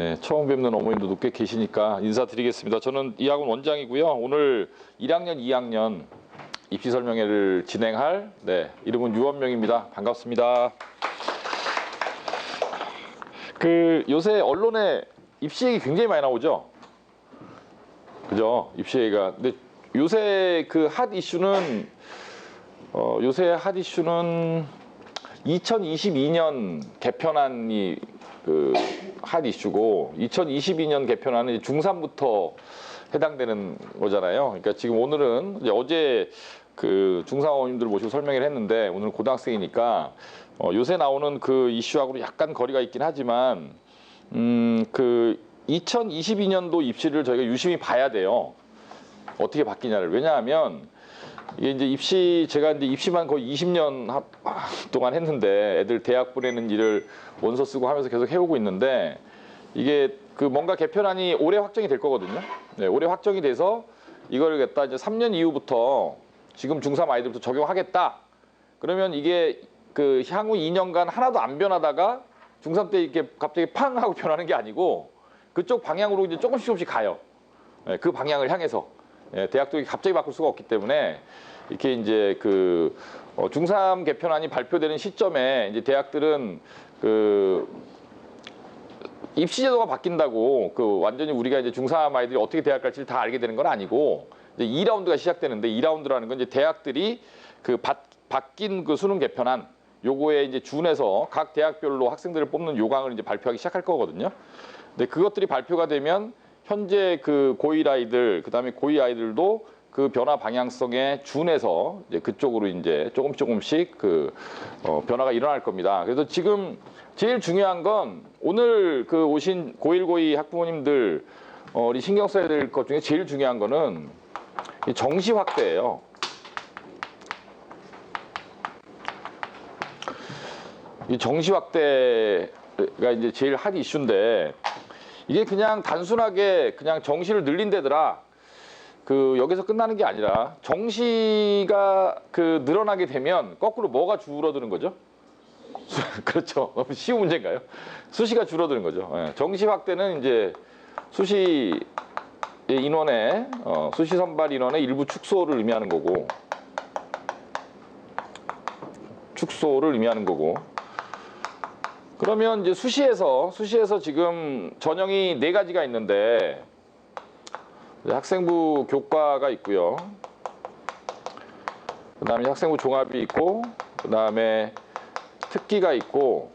네, 처음 뵙는 어머님들도 꽤 계시니까 인사드리겠습니다. 저는 이 학원 원장이고요. 오늘 1학년, 2학년 입시 설명회를 진행할 이름은 유원명입니다. 반갑습니다. 요새 언론에 입시 얘기 굉장히 많이 나오죠? 그죠? 입시 얘기가. 근데 요새 핫 이슈는 2022년 개편안이 핫 이슈고, 2022년 개편안은 중3부터 해당되는 거잖아요. 그러니까 지금 오늘은 이제 어제 중3 어머님들 모시고 설명을 했는데, 오늘 고등학생이니까 요새 나오는 이슈하고는 약간 거리가 있긴 하지만 2022년도 입시를 저희가 유심히 봐야 돼요. 어떻게 바뀌냐를. 왜냐하면 이게 이제 제가 이제 입시만 거의 20년 동안 했는데, 애들 대학 보내는 일을 원서 쓰고 하면서 계속 해오고 있는데, 이게 뭔가 개편안이 올해 확정이 될 거거든요. 네, 올해 확정이 돼서 이걸 갖다 이제 3년 이후부터 지금 중3 아이들부터 적용하겠다. 그러면 이게 향후 2년간 하나도 안 변하다가 중3 때 이렇게 갑자기 팡 하고 변하는 게 아니고, 그쪽 방향으로 이제 조금씩 가요. 네, 그 방향을 향해서. 예, 대학도 갑자기 바꿀 수가 없기 때문에 이렇게 이제 중3 개편안이 발표되는 시점에 이제 대학들은 입시 제도가 바뀐다고 완전히 우리가 이제 중3 아이들이 어떻게 대학 갈지를 다 알게 되는 건 아니고, 이제 2라운드가 시작되는데, 2라운드라는 건 이제 대학들이 바뀐 수능 개편안 요거에 이제 준해서 각 대학별로 학생들을 뽑는 요강을 이제 발표하기 시작할 거거든요. 근데 그것들이 발표가 되면 현재 고1 아이들, 그다음에 고2 아이들도 변화 방향성에 준해서 이제 그쪽으로 이제 조금씩 변화가 일어날 겁니다. 그래서 지금 제일 중요한 건 오늘 오신 고1, 고2 학부모님들 우리 신경 써야 될 것 중에 제일 중요한 거는 이 정시 확대예요. 이 정시 확대가 이제 제일 핫 이슈인데, 이게 그냥 단순하게 그냥 정시를 늘린다더라, 여기서 끝나는 게 아니라, 정시가 늘어나게 되면 거꾸로 뭐가 줄어드는 거죠? 그렇죠. 너무 쉬운 문제인가요? 수시가 줄어드는 거죠. 예. 정시 확대는 이제 수시 인원의 수시 선발 인원의 일부 축소를 의미하는 거고, 그러면 이제 수시에서 지금 전형이 4가지가 있는데, 학생부 교과가 있고요. 그 다음에 학생부 종합이 있고, 그 다음에 특기가 있고,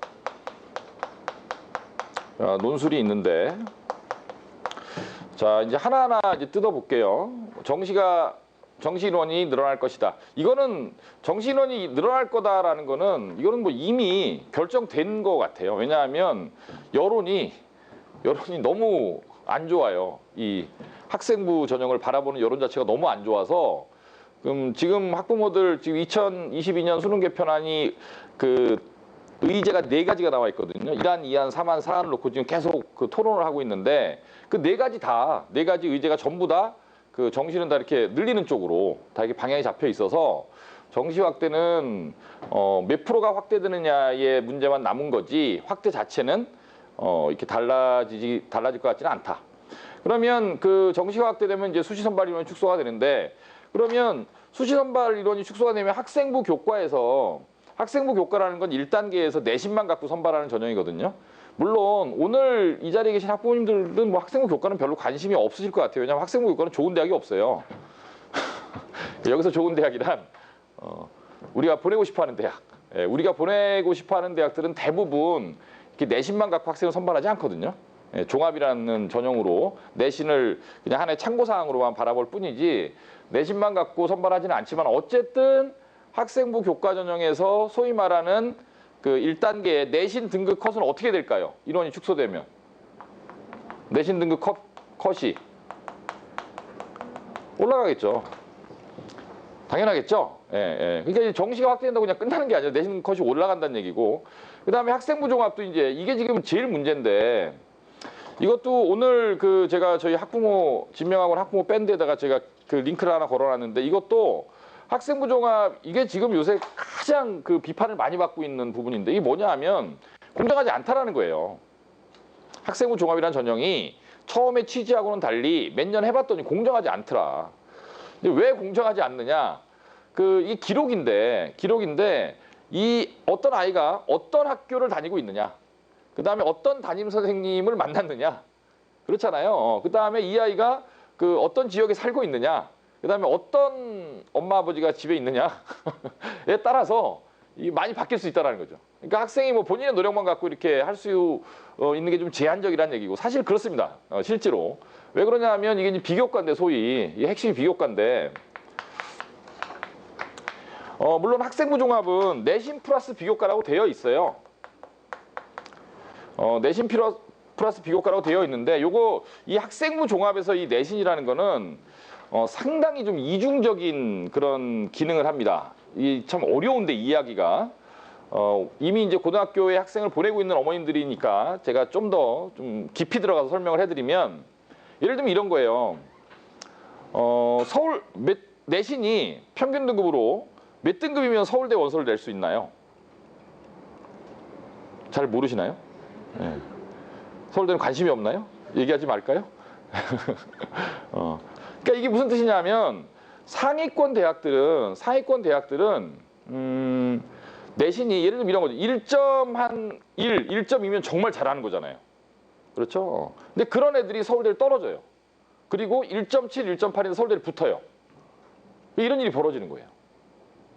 논술이 있는데, 자, 이제 하나하나 이제 뜯어볼게요. 정시 인원이 늘어날 것이다. 이거는 정시 인원이 늘어날 거다라는 거는, 이거는 뭐 이미 결정된 것 같아요. 왜냐하면 여론이 너무 안 좋아요. 이 학생부 전형을 바라보는 여론 자체가 너무 안 좋아서, 지금 학부모들 지금 2022년 수능 개편안이 의제가 4가지가 나와 있거든요. 1안, 2안, 3안, 4안을 놓고 지금 계속 토론을 하고 있는데, 4가지 의제가 전부 다 정시는 다 이렇게 늘리는 쪽으로 다 이렇게 방향이 잡혀 있어서, 정시 확대는 몇 프로가 확대되느냐의 문제만 남은 거지, 확대 자체는 이렇게 달라질 것 같지는 않다. 그러면 정시가 확대되면 이제 수시 선발 인원이 축소가 되는데, 그러면 수시 선발 인원이 축소가 되면 학생부 교과라는 건 1단계에서 내신만 갖고 선발하는 전형이거든요. 물론 오늘 이 자리에 계신 학부모님들은 뭐 학생부 교과는 별로 관심이 없으실 것 같아요. 왜냐하면 학생부 교과는 좋은 대학이 없어요. 여기서 좋은 대학이란 우리가 보내고 싶어하는 대학. 우리가 보내고 싶어하는 대학들은 대부분 이렇게 내신만 갖고 학생을 선발하지 않거든요. 종합이라는 전형으로 내신을 그냥 하나의 참고사항으로만 바라볼 뿐이지, 내신만 갖고 선발하지는 않지만, 어쨌든 학생부 교과 전형에서 소위 말하는 1단계의 내신 등급 컷은 어떻게 될까요? 인원이 축소되면 내신 등급 컷이 올라가겠죠. 당연하겠죠. 그러니까 이제 정시가 확대된다고 그냥 끝나는 게 아니라 내신 컷이 올라간다는 얘기고, 그 다음에 학생부 종합도 이제 이게 지금 제일 문제인데, 이것도 오늘 제가 저희 학부모 진명학원 학부모 밴드에다가 제가 링크를 하나 걸어놨는데, 이것도 학생부 종합, 이게 지금 요새 가장 비판을 많이 받고 있는 부분인데, 이게 뭐냐 하면 공정하지 않다라는 거예요. 학생부 종합이라는 전형이 처음에 취지하고는 달리 몇 년 해봤더니 공정하지 않더라. 근데 왜 공정하지 않느냐? 이 기록인데 이 어떤 아이가 어떤 학교를 다니고 있느냐, 그 다음에 어떤 담임 선생님을 만났느냐, 그렇잖아요. 그 다음에 이 아이가 어떤 지역에 살고 있느냐, 그 다음에 어떤 엄마 아버지가 집에 있느냐에 따라서 많이 바뀔 수 있다는 거죠. 그러니까 학생이 뭐 본인의 노력만 갖고 이렇게 할 수 있는 게 좀 제한적이라는 얘기고, 사실 그렇습니다. 실제로. 왜 그러냐 하면 이게 이제 비교과인데, 소위 이 핵심이 비교과인데, 물론 학생부 종합은 내신 플러스 비교과라고 되어 있어요. 내신 플러스 비교과라고 되어 있는데, 이 학생부 종합에서 이 내신이라는 거는 상당히 좀 이중적인 그런 기능을 합니다. 이 참 어려운데 이해하기가. 이미 이제 고등학교에 학생을 보내고 있는 어머님들이니까 제가 좀 더 좀 깊이 들어가서 설명을 해드리면, 예를 들면 이런 거예요. 서울 내신이 평균 등급으로 몇 등급이면 서울대 원서를 낼 수 있나요? 잘 모르시나요? 네. 서울대는 관심이 없나요? 얘기하지 말까요? 그러니까 이게 무슨 뜻이냐면, 상위권 대학들은 내신이 예를 들면 이런 거죠. 1.2면 정말 잘하는 거잖아요. 그렇죠? 근데 그런 애들이 서울대를 떨어져요. 그리고 1.7, 1.8인데 서울대를 붙어요. 이런 일이 벌어지는 거예요.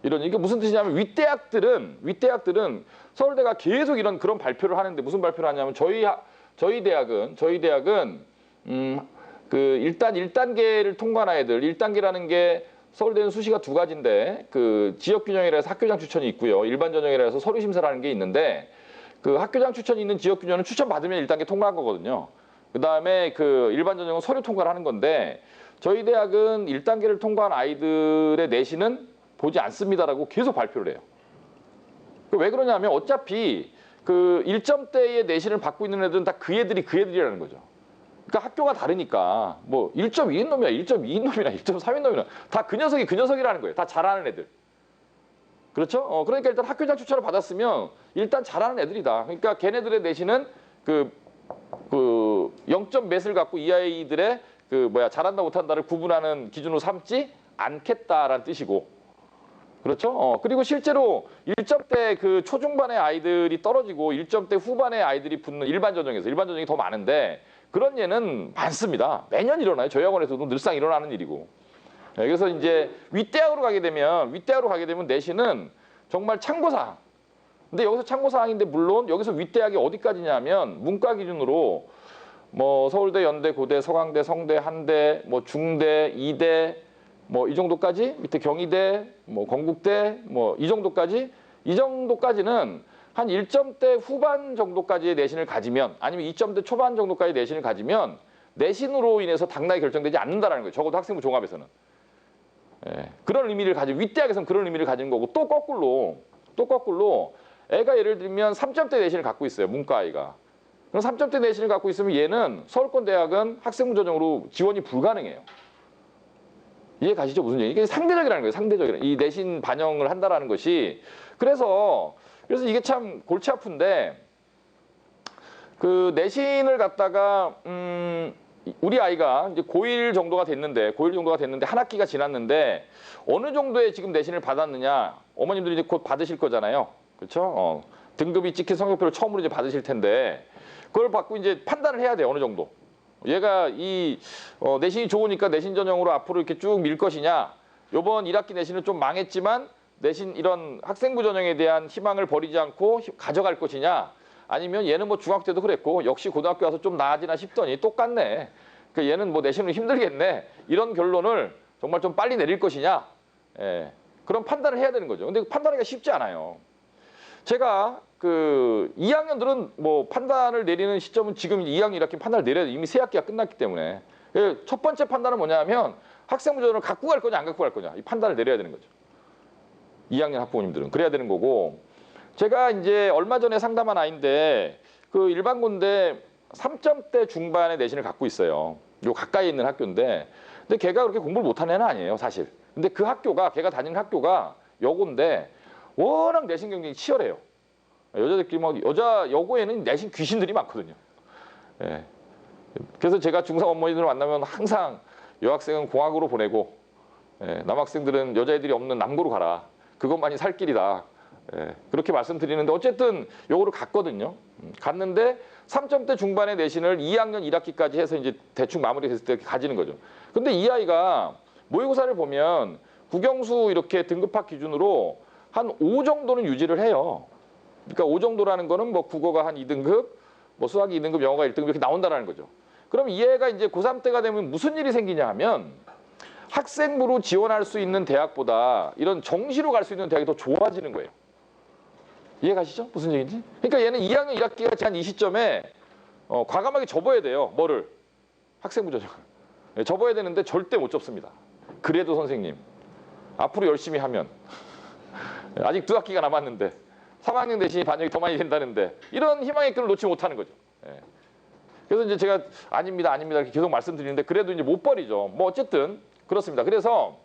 이게 무슨 뜻이냐면, 윗대학들은 서울대가 계속 그런 발표를 하는데, 무슨 발표를 하냐면, 저희 대학은 일단 1단계를 통과한 아이들, 1단계라는 게 서울대는 수시가 2가지인데, 지역 균형이라 해서 학교장 추천이 있고요, 일반 전형이라 해서 서류 심사라는 게 있는데, 학교장 추천이 있는 지역 균형은 추천 받으면 1단계 통과한 거거든요. 그 다음에 일반 전형은 서류 통과를 하는 건데, 저희 대학은 1단계를 통과한 아이들의 내신은 보지 않습니다라고 계속 발표를 해요. 왜 그러냐면, 어차피 1점대의 내신을 받고 있는 애들은 다 그 애들이라는 거죠. 그러니까 학교가 다르니까, 뭐 1.2인 놈이나 1.2인 놈이나 1.3인 놈이나 다 그 녀석이라는 거예요. 다 잘하는 애들. 그렇죠? 그러니까 일단 학교장 추천을 받았으면 일단 잘하는 애들이다. 그러니까 걔네들의 내신은 0점 몇을 갖고 이 아이들의 잘한다 못한다를 구분하는 기준으로 삼지 않겠다라는 뜻이고, 그렇죠? 그리고 실제로 1점대 초중반의 아이들이 떨어지고 1점대 후반의 아이들이 붙는 일반 전형이 더 많은데, 그런 예는 많습니다. 매년 일어나요. 저희 학원에서도 늘상 일어나는 일이고. 그래서 이제 윗대학으로 가게 되면 내신은 정말 참고사항. 근데 여기서 참고사항인데, 물론 여기서 윗대학이 어디까지냐면, 문과 기준으로 뭐 서울대, 연대, 고대, 서강대, 성대, 한대, 뭐 중대, 이대, 뭐 이 정도까지, 밑에 경희대, 뭐 건국대, 뭐 이 정도까지는 한 1점대 후반 정도까지의 내신을 가지면, 아니면 2점대 초반 정도까지 내신을 가지면 내신으로 인해서 당락이 결정되지 않는다라는 거예요. 적어도 학생부 종합에서는. 그런 의미를 가지고, 윗대학에서는 그런 의미를 가지는 거고, 또 거꾸로 애가 예를 들면 3점대 내신을 갖고 있어요. 문과 아이가. 그럼 3점대 내신을 갖고 있으면 얘는 서울권 대학은 학생부 전형으로 지원이 불가능해요. 이해 가시죠? 무슨 얘기? 이게 상대적이라는 거예요. 상대적이라는. 이 내신 반영을 한다라는 것이. 그래서 이게 참 골치 아픈데, 내신을 갖다가 우리 아이가 이제 고1 정도가 됐는데 한 학기가 지났는데, 어느 정도의 지금 내신을 받았느냐, 어머님들이 이제 곧 받으실 거잖아요. 그렇죠? 등급이 찍힌 성적표를 처음으로 이제 받으실 텐데, 그걸 받고 이제 판단을 해야 돼요. 어느 정도. 얘가 내신이 좋으니까 내신 전형으로 앞으로 이렇게 쭉 밀 것이냐, 요번 1학기 내신은 좀 망했지만 내신 이런 학생부 전형에 대한 희망을 버리지 않고 가져갈 것이냐, 아니면 얘는 뭐 중학교 때도 그랬고 역시 고등학교 와서 좀 나아지나 싶더니 똑같네, 그러니까 얘는 뭐 내신으로 힘들겠네, 이런 결론을 정말 좀 빨리 내릴 것이냐, 그런 판단을 해야 되는 거죠. 근데 판단하기가 쉽지 않아요. 제가 2학년들은 뭐 판단을 내리는 시점은 지금 2학년 1학기 판단을 내려야 돼. 이미 새 학기가 끝났기 때문에. 첫 번째 판단은 뭐냐면, 학생부 전형을 갖고 갈 거냐 안 갖고 갈 거냐, 이 판단을 내려야 되는 거죠. 2학년 학부모님들은 그래야 되는 거고, 제가 이제 얼마 전에 상담한 아이인데, 일반고인데 3점대 중반의 내신을 갖고 있어요. 요 가까이 있는 학교인데, 근데 걔가 그렇게 공부를 못하는 애는 아니에요, 사실. 근데 걔가 다니는 학교가 여고인데 워낙 내신 경쟁이 치열해요. 여자들끼리 여고에는 내신 귀신들이 많거든요. 예. 그래서 제가 중3 어머니들을 만나면 항상 여학생은 공학으로 보내고 예, 남학생들은 여자애들이 없는 남고로 가라. 그것만이 살 길이다. 예, 그렇게 말씀드리는데 어쨌든 요거를 갔거든요. 갔는데 3점대 중반의 내신을 2학년 1학기까지 해서 이제 대충 마무리됐을 때 가지는 거죠. 근데 이 아이가 모의고사를 보면 국영수 이렇게 등급학 기준으로 한 5 정도는 유지를 해요. 그러니까 5 정도라는 거는 뭐 국어가 한 2등급, 뭐 수학이 2등급, 영어가 1등급 이렇게 나온다라는 거죠. 그럼 이 애가 이제 고3 때가 되면 무슨 일이 생기냐 하면 학생부로 지원할 수 있는 대학보다 이런 정시로 갈 수 있는 대학이 더 좋아지는 거예요. 이해가시죠? 무슨 얘기인지? 그러니까 얘는 2학년 1학기가 지난 이 시점에 과감하게 접어야 돼요. 뭐를? 학생부 전형. 접어야 되는데 절대 못 접습니다. 그래도 선생님, 앞으로 열심히 하면 아직 2학기가 남았는데 3학년 대신이 반영이 더 많이 된다는데 이런 희망의 끈을 놓지 못하는 거죠. 예. 그래서 이제 제가 아닙니다, 아닙니다 이렇게 계속 말씀드리는데 그래도 이제 못 버리죠. 뭐 어쨌든 그렇습니다. 그래서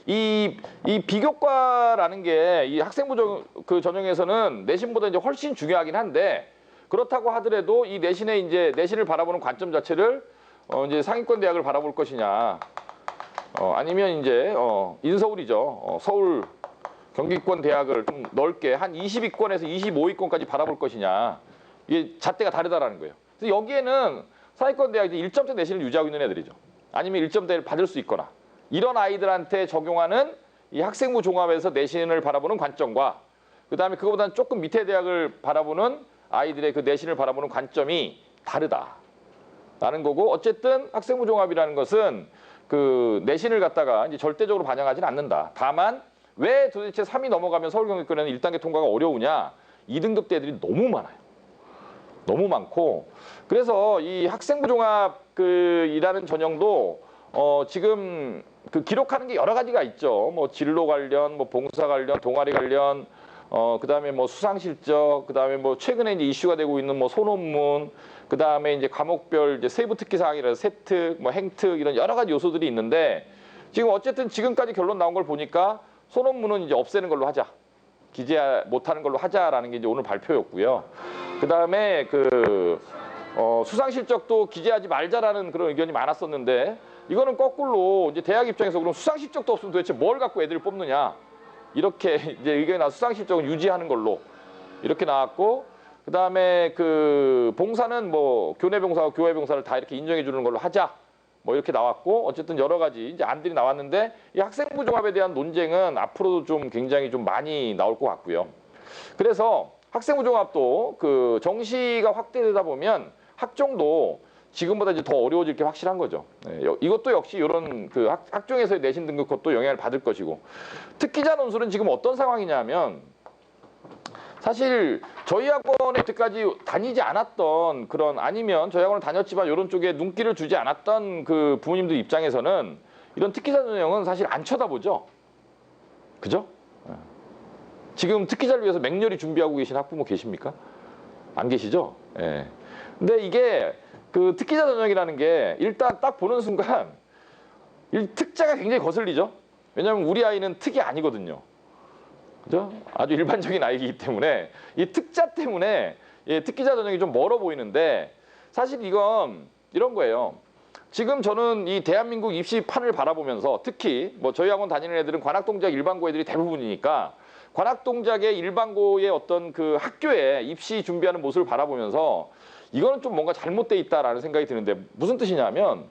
이 비교과라는 게 이 학생부 그 전형에서는 내신보다 이제 훨씬 중요하긴 한데 그렇다고 하더라도 이 내신의 이제 내신을 바라보는 관점 자체를 이제 상위권 대학을 바라볼 것이냐 아니면 이제 인서울이죠. 서울 경기권 대학을 좀 넓게 한 20위권에서 25위권까지 바라볼 것이냐 이게 잣대가 다르다라는 거예요. 그래서 여기에는 상위권 대학 이제 1점대 내신을 유지하고 있는 애들이죠. 아니면 1점대를 받을 수 있거나 이런 아이들한테 적용하는 이 학생부 종합에서 내신을 바라보는 관점과 그다음에 그거보다는 조금 밑에 대학을 바라보는 아이들의 그 내신을 바라보는 관점이 다르다라는 거고 어쨌든 학생부 종합이라는 것은 그 내신을 갖다가 이제 절대적으로 반영하지는 않는다. 다만 왜 도대체 3위 넘어가면 서울경기권에는 1단계 통과가 어려우냐? 2등급 대들이 너무 많아요. 너무 많고 그래서 이 학생부 종합 이라는 전형도 지금 그 기록하는 게 여러 가지가 있죠. 뭐 진로 관련, 뭐 봉사 관련, 동아리 관련, 그다음에 뭐 수상 실적, 그다음에 뭐 최근에 이제 이슈가 되고 있는 뭐 소논문, 그다음에 이제 과목별 이제 세부 특기 사항이라서 세특, 뭐 행특 이런 여러 가지 요소들이 있는데 지금 어쨌든 지금까지 결론 나온 걸 보니까 소논문은 이제 없애는 걸로 하자. 기재 못하는 걸로 하자라는 게 이제 오늘 발표였고요. 그다음에 수상 실적도 기재하지 말자라는 그런 의견이 많았었는데 이거는 거꾸로 이제 대학 입장에서 그럼 수상 실적도 없으면 도대체 뭘 갖고 애들을 뽑느냐 이렇게 이제 의견이 나서 수상 실적은 유지하는 걸로 이렇게 나왔고 그다음에 봉사는 뭐 교내 봉사와 교외 봉사를 다 이렇게 인정해 주는 걸로 하자 뭐 이렇게 나왔고 어쨌든 여러 가지 이제 안들이 나왔는데 이 학생부 종합에 대한 논쟁은 앞으로도 좀 굉장히 좀 많이 나올 것 같고요. 그래서 학생부 종합도 정시가 확대되다 보면 학종도 지금보다 이제 더 어려워질 게 확실한 거죠. 네, 이것도 역시 이런 학종에서의 내신 등급 것도 영향을 받을 것이고 특기자 논술은 지금 어떤 상황이냐면 사실 저희 학원에 여태까지 다니지 않았던 그런 아니면 저희 학원을 다녔지만 이런 쪽에 눈길을 주지 않았던 그 부모님들 입장에서는 이런 특기자 전형은 사실 안 쳐다보죠. 그죠? 지금 특기자를 위해서 맹렬히 준비하고 계신 학부모 계십니까? 안 계시죠? 예. 근데 이게 특기자 전형이라는 게 일단 딱 보는 순간 특자가 굉장히 거슬리죠. 왜냐하면 우리 아이는 특이 아니거든요. 그죠? 아주 일반적인 아이이기 때문에 이 특자 때문에 특기자 전형이 좀 멀어 보이는데 사실 이건 이런 거예요. 지금 저는 이 대한민국 입시판을 바라보면서 특히 뭐 저희 학원 다니는 애들은 관악동작 일반고 애들이 대부분이니까 관악동작의 일반고의 어떤 학교에 입시 준비하는 모습을 바라보면서 이거는 좀 뭔가 잘못돼 있다라는 생각이 드는데 무슨 뜻이냐면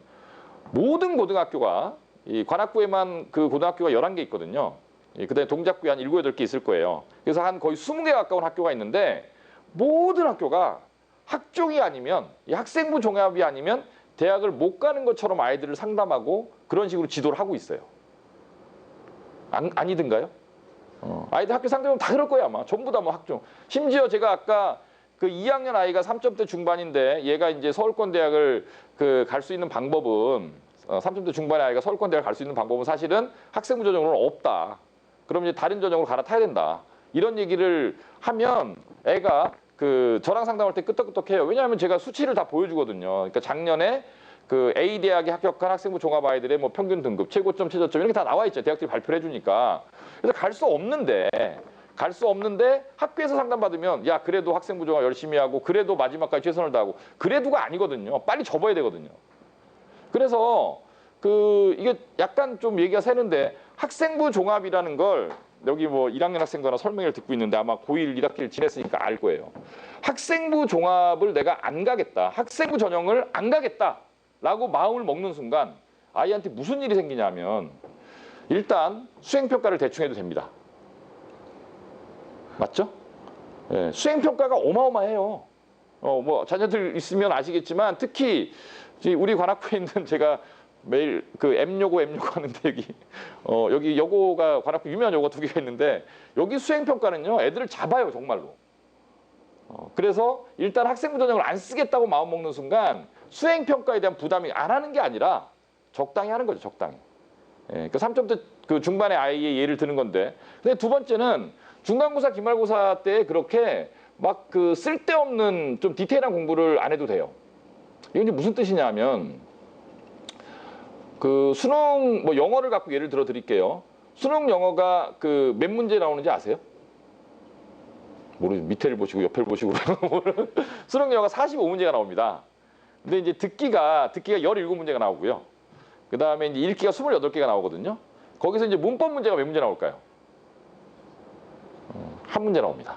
모든 고등학교가 이 관악구에만 고등학교가 11개 있거든요. 그다음에 동작구에 한 7, 8개 있을 거예요. 그래서 한 거의 20개 가까운 학교가 있는데 모든 학교가 학종이 아니면 이 학생부 종합이 아니면 대학을 못 가는 것처럼 아이들을 상담하고 그런 식으로 지도를 하고 있어요. 아니든가요? 아이들 학교 상대보면 다 그럴 거예요 아마. 전부 다 뭐 학종. 심지어 제가 아까 2학년 아이가 3점대 중반인데 얘가 이제 서울권 대학을 갈 수 있는 방법은 3점대 중반의 아이가 서울권 대학을 갈 수 있는 방법은 사실은 학생부 전형으로는 없다. 그럼 이제 다른 전형으로 갈아타야 된다. 이런 얘기를 하면 애가 저랑 상담할 때 끄떡끄떡해요. 왜냐하면 제가 수치를 다 보여주거든요. 그러니까 작년에 A 대학에 합격한 학생부 종합 아이들의 뭐 평균 등급, 최고점, 최저점 이런 게 다 나와 있죠. 대학들이 발표를 해주니까. 그래서 갈 수 없는데 갈 수 없는데 학교에서 상담받으면 야 그래도 학생부 종합 열심히 하고 그래도 마지막까지 최선을 다하고 그래도가 아니거든요. 빨리 접어야 되거든요. 그래서 이게 약간 좀 얘기가 새는데 학생부 종합이라는 걸 여기 뭐 1학년 학생들나 설명을 듣고 있는데 아마 고1 1학기를 지냈으니까 알 거예요. 학생부 종합을 내가 안 가겠다. 학생부 전형을 안 가겠다라고 마음을 먹는 순간 아이한테 무슨 일이 생기냐면 일단 수행평가를 대충 해도 됩니다. 맞죠? 예, 수행평가가 어마어마해요. 뭐 자녀들 있으면 아시겠지만 특히 우리 관악구에 있는 제가 매일 그 M여고 하는데 여기 여고가 관악구 유명한 여고가 2개가 있는데 여기 수행평가는요 애들을 잡아요 정말로. 그래서 일단 학생부 전형을 안 쓰겠다고 마음 먹는 순간 수행평가에 대한 부담이 안 하는 게 아니라 적당히 하는 거죠 적당히. 예, 그 3점대 그 중반의 아이의 예를 드는 건데 근데 두 번째는 중간고사 기말고사 때 그렇게 막 그 쓸데없는 좀 디테일한 공부를 안 해도 돼요. 이건 이제 무슨 뜻이냐면 그 수능 뭐 영어를 갖고 예를 들어 드릴게요. 수능 영어가 그 몇 문제 나오는지 아세요? 모르죠. 밑에를 보시고 옆을 보시고 수능 영어가 45문제가 나옵니다. 근데 이제 듣기가 17문제가 나오고요. 그다음에 이제 읽기가 28개가 나오거든요. 거기서 이제 문법 문제가 몇 문제 나올까요? 한 문제 나옵니다.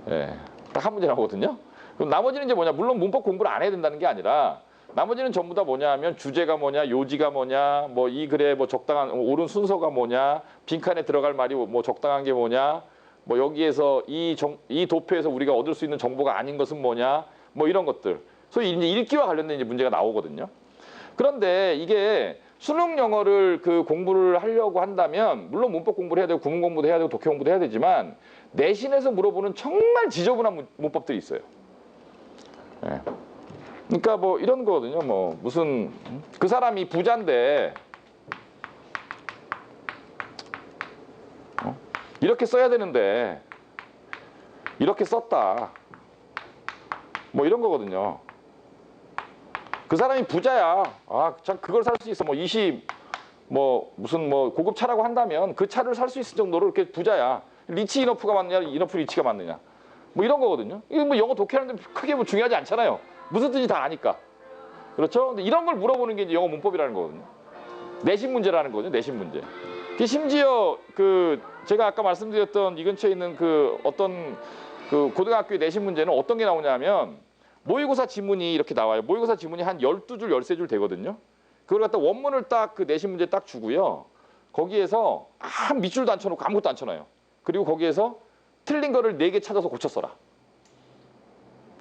예. 딱 한 문제 나오거든요. 그럼 나머지는 이제 뭐냐? 물론 문법 공부를 안 해야 된다는 게 아니라 나머지는 전부 다 뭐냐면 주제가 뭐냐, 요지가 뭐냐, 뭐 이 글에 뭐 적당한 옳은 순서가 뭐냐, 빈칸에 들어갈 말이 뭐 적당한 게 뭐냐, 뭐 여기에서 이 도표에서 우리가 얻을 수 있는 정보가 아닌 것은 뭐냐, 뭐 이런 것들. 소위 이제 읽기와 관련된 이제 문제가 나오거든요. 그런데 이게 수능 영어를 그 공부를 하려고 한다면 물론 문법 공부를 해야 되고 구문 공부도 해야 되고 독해 공부도 해야 되지만 내신에서 물어보는 정말 지저분한 문법들이 있어요. 네. 그러니까 뭐 이런 거거든요. 뭐 무슨 그 사람이 부자인데 이렇게 써야 되는데 이렇게 썼다. 뭐 이런 거거든요. 그 사람이 부자야. 아, 참 그걸 살 수 있어. 뭐 무슨 뭐 고급 차라고 한다면 그 차를 살 수 있을 정도로 이렇게 부자야. 리치 이너프가 맞느냐, 이너프 리치가 맞느냐. 뭐 이런 거거든요. 이거 뭐 영어 독해하는데 크게 뭐 중요하지 않잖아요. 무슨 뜻인지 다 아니까. 그렇죠? 근데 이런 걸 물어보는 게 이제 영어 문법이라는 거거든요. 내신 문제라는 거죠. 내신 문제. 심지어 그 제가 아까 말씀드렸던 이 근처에 있는 그 어떤 그 고등학교의 내신 문제는 어떤 게 나오냐면 모의고사 지문이 이렇게 나와요. 모의고사 지문이 한 12줄, 13줄 되거든요. 그걸 갖다 원문을 딱 그 내신 문제 딱 주고요. 거기에서 한 밑줄도 안 쳐놓고 아무것도 안 쳐놔요. 그리고 거기에서 틀린 거를 4개 찾아서 고쳐 써라.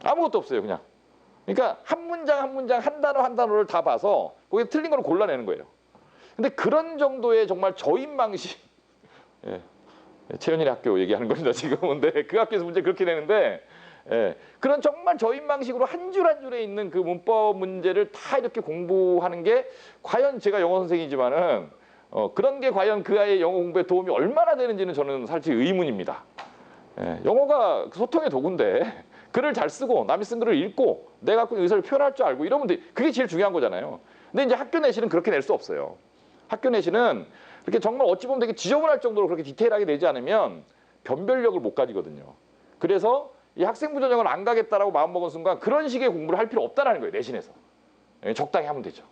아무것도 없어요, 그냥. 그러니까 한 문장 한 문장 한 단어 한 단어를 다 봐서 거기에 틀린 거를 골라내는 거예요. 근데 그런 정도의 정말 저인망식, 예, 채연이 학교 얘기하는 겁니다 지금. 근데 그 학교에서 문제 그렇게 내는데, 예, 그런 정말 저인망식으로 한 줄 한 줄에 있는 그 문법 문제를 다 이렇게 공부하는 게 과연 제가 영어 선생이지만은 그런 게 과연 그 아이의 영어 공부에 도움이 얼마나 되는지는 저는 사실 의문입니다. 예, 영어가 소통의 도구인데 글을 잘 쓰고 남이 쓴 글을 읽고 내가 갖고 있는 의사를 표현할 줄 알고 이러면 그게 제일 중요한 거잖아요. 근데 이제 학교 내신은 그렇게 낼 수 없어요. 학교 내신은 이렇게 정말 어찌 보면 되게 지저분할 정도로 그렇게 디테일하게 내지 않으면 변별력을 못 가지거든요. 그래서 이 학생부 전형을 안 가겠다라고 마음먹은 순간 그런 식의 공부를 할 필요 없다라는 거예요. 내신에서. 예, 적당히 하면 되죠.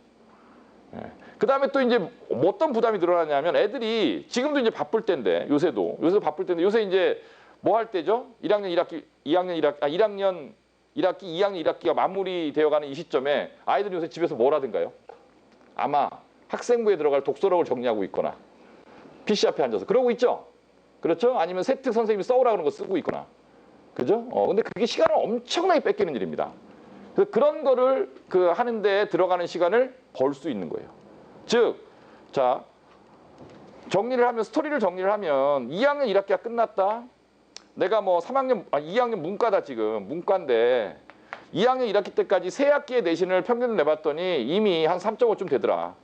예. 그 다음에 또 이제 어떤 부담이 늘어나냐면 애들이 지금도 이제 바쁠 때인데 요새 바쁠 때인데 요새 이제 뭐 할 때죠? 1학년 1학기, 1학년 1학기, 2학년 1학기가 마무리되어가는 이 시점에 아이들이 요새 집에서 뭘 하든가요? 아마 학생부에 들어갈 독서록을 정리하고 있거나 PC 앞에 앉아서 그러고 있죠? 그렇죠? 아니면 세트 선생님이 써오라 그런 거 쓰고 있거나. 그죠? 근데 그게 시간을 엄청나게 뺏기는 일입니다. 그래서 그런 거를 하는데 들어가는 시간을 벌 수 있는 거예요. 즉, 자, 스토리를 정리를 하면 2학년 1학기가 끝났다. 내가 뭐 2학년 문과다 지금. 문과인데 2학년 1학기 때까지 세 학기의 내신을 평균을 내봤더니 이미 한 3.5쯤 되더라.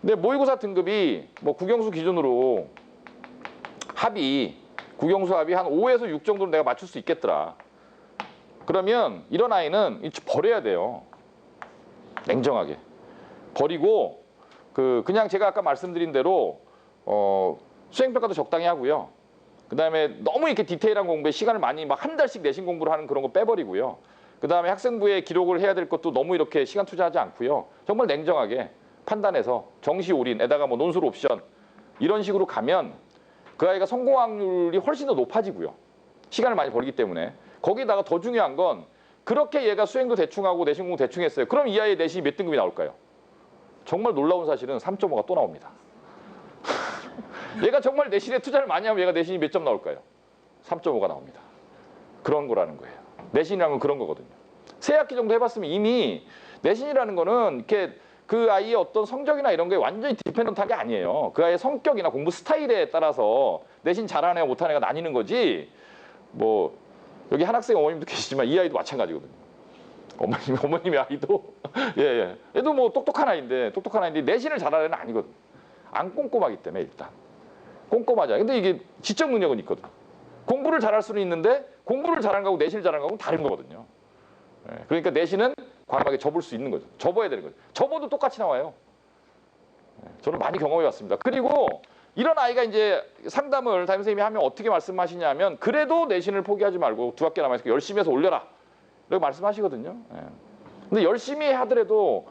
근데 모의고사 등급이 뭐 국영수 기준으로 국영수 합이 한 5에서 6 정도로 내가 맞출 수 있겠더라. 그러면 이런 아이는 버려야 돼요. 냉정하게. 버리고 그냥 제가 아까 말씀드린 대로 수행평가도 적당히 하고요. 그다음에 너무 이렇게 디테일한 공부에 시간을 많이 막 한 달씩 내신 공부를 하는 그런 거 빼버리고요. 그다음에 학생부에 기록을 해야 될 것도 너무 이렇게 시간 투자하지 않고요. 정말 냉정하게 판단해서 정시 올인에다가 뭐 논술 옵션 이런 식으로 가면 그 아이가 성공 확률이 훨씬 더 높아지고요. 시간을 많이 벌기 때문에. 거기다가 더 중요한 건 그렇게 얘가 수행도 대충 하고 내신 공부 대충 했어요. 그럼 이 아이의 내신이 몇 등급이 나올까요? 정말 놀라운 사실은 3.5가 또 나옵니다. 얘가 정말 내신에 투자를 많이 하면 얘가 내신이 몇 점 나올까요? 3.5가 나옵니다. 그런 거라는 거예요. 내신이라는 건 그런 거거든요. 세 학기 정도 해봤으면 이미 내신이라는 거는 이렇게 그 아이의 어떤 성적이나 이런 게 완전히 디펜던트한 게 아니에요. 그 아이의 성격이나 공부 스타일에 따라서 내신 잘하는 애가 못하는 애가 나뉘는 거지. 뭐 여기 한 학생 어머님도 계시지만 이 아이도 마찬가지거든요. 어머님의 아이도 예. 얘도 뭐 똑똑한 아이인데 내신을 잘하는 애는 아니거든. 안 꼼꼼하기 때문에 일단 꼼꼼하자. 근데 이게 지적 능력은 있거든. 공부를 잘할 수는 있는데 공부를 잘하는 거하고 내신을 잘하는 거하고는 다른 거거든요. 예. 그러니까 내신은 과감하게 접을 수 있는 거죠. 접어야 되는 거죠. 접어도 똑같이 나와요. 예. 저는 많이 경험해 왔습니다. 그리고 이런 아이가 이제 상담을 담임선생님이 하면 어떻게 말씀하시냐면 그래도 내신을 포기하지 말고 2학기 남아있으니까 열심히 해서 올려라. 이렇게 말씀하시거든요. 예. 근데 열심히 하더라도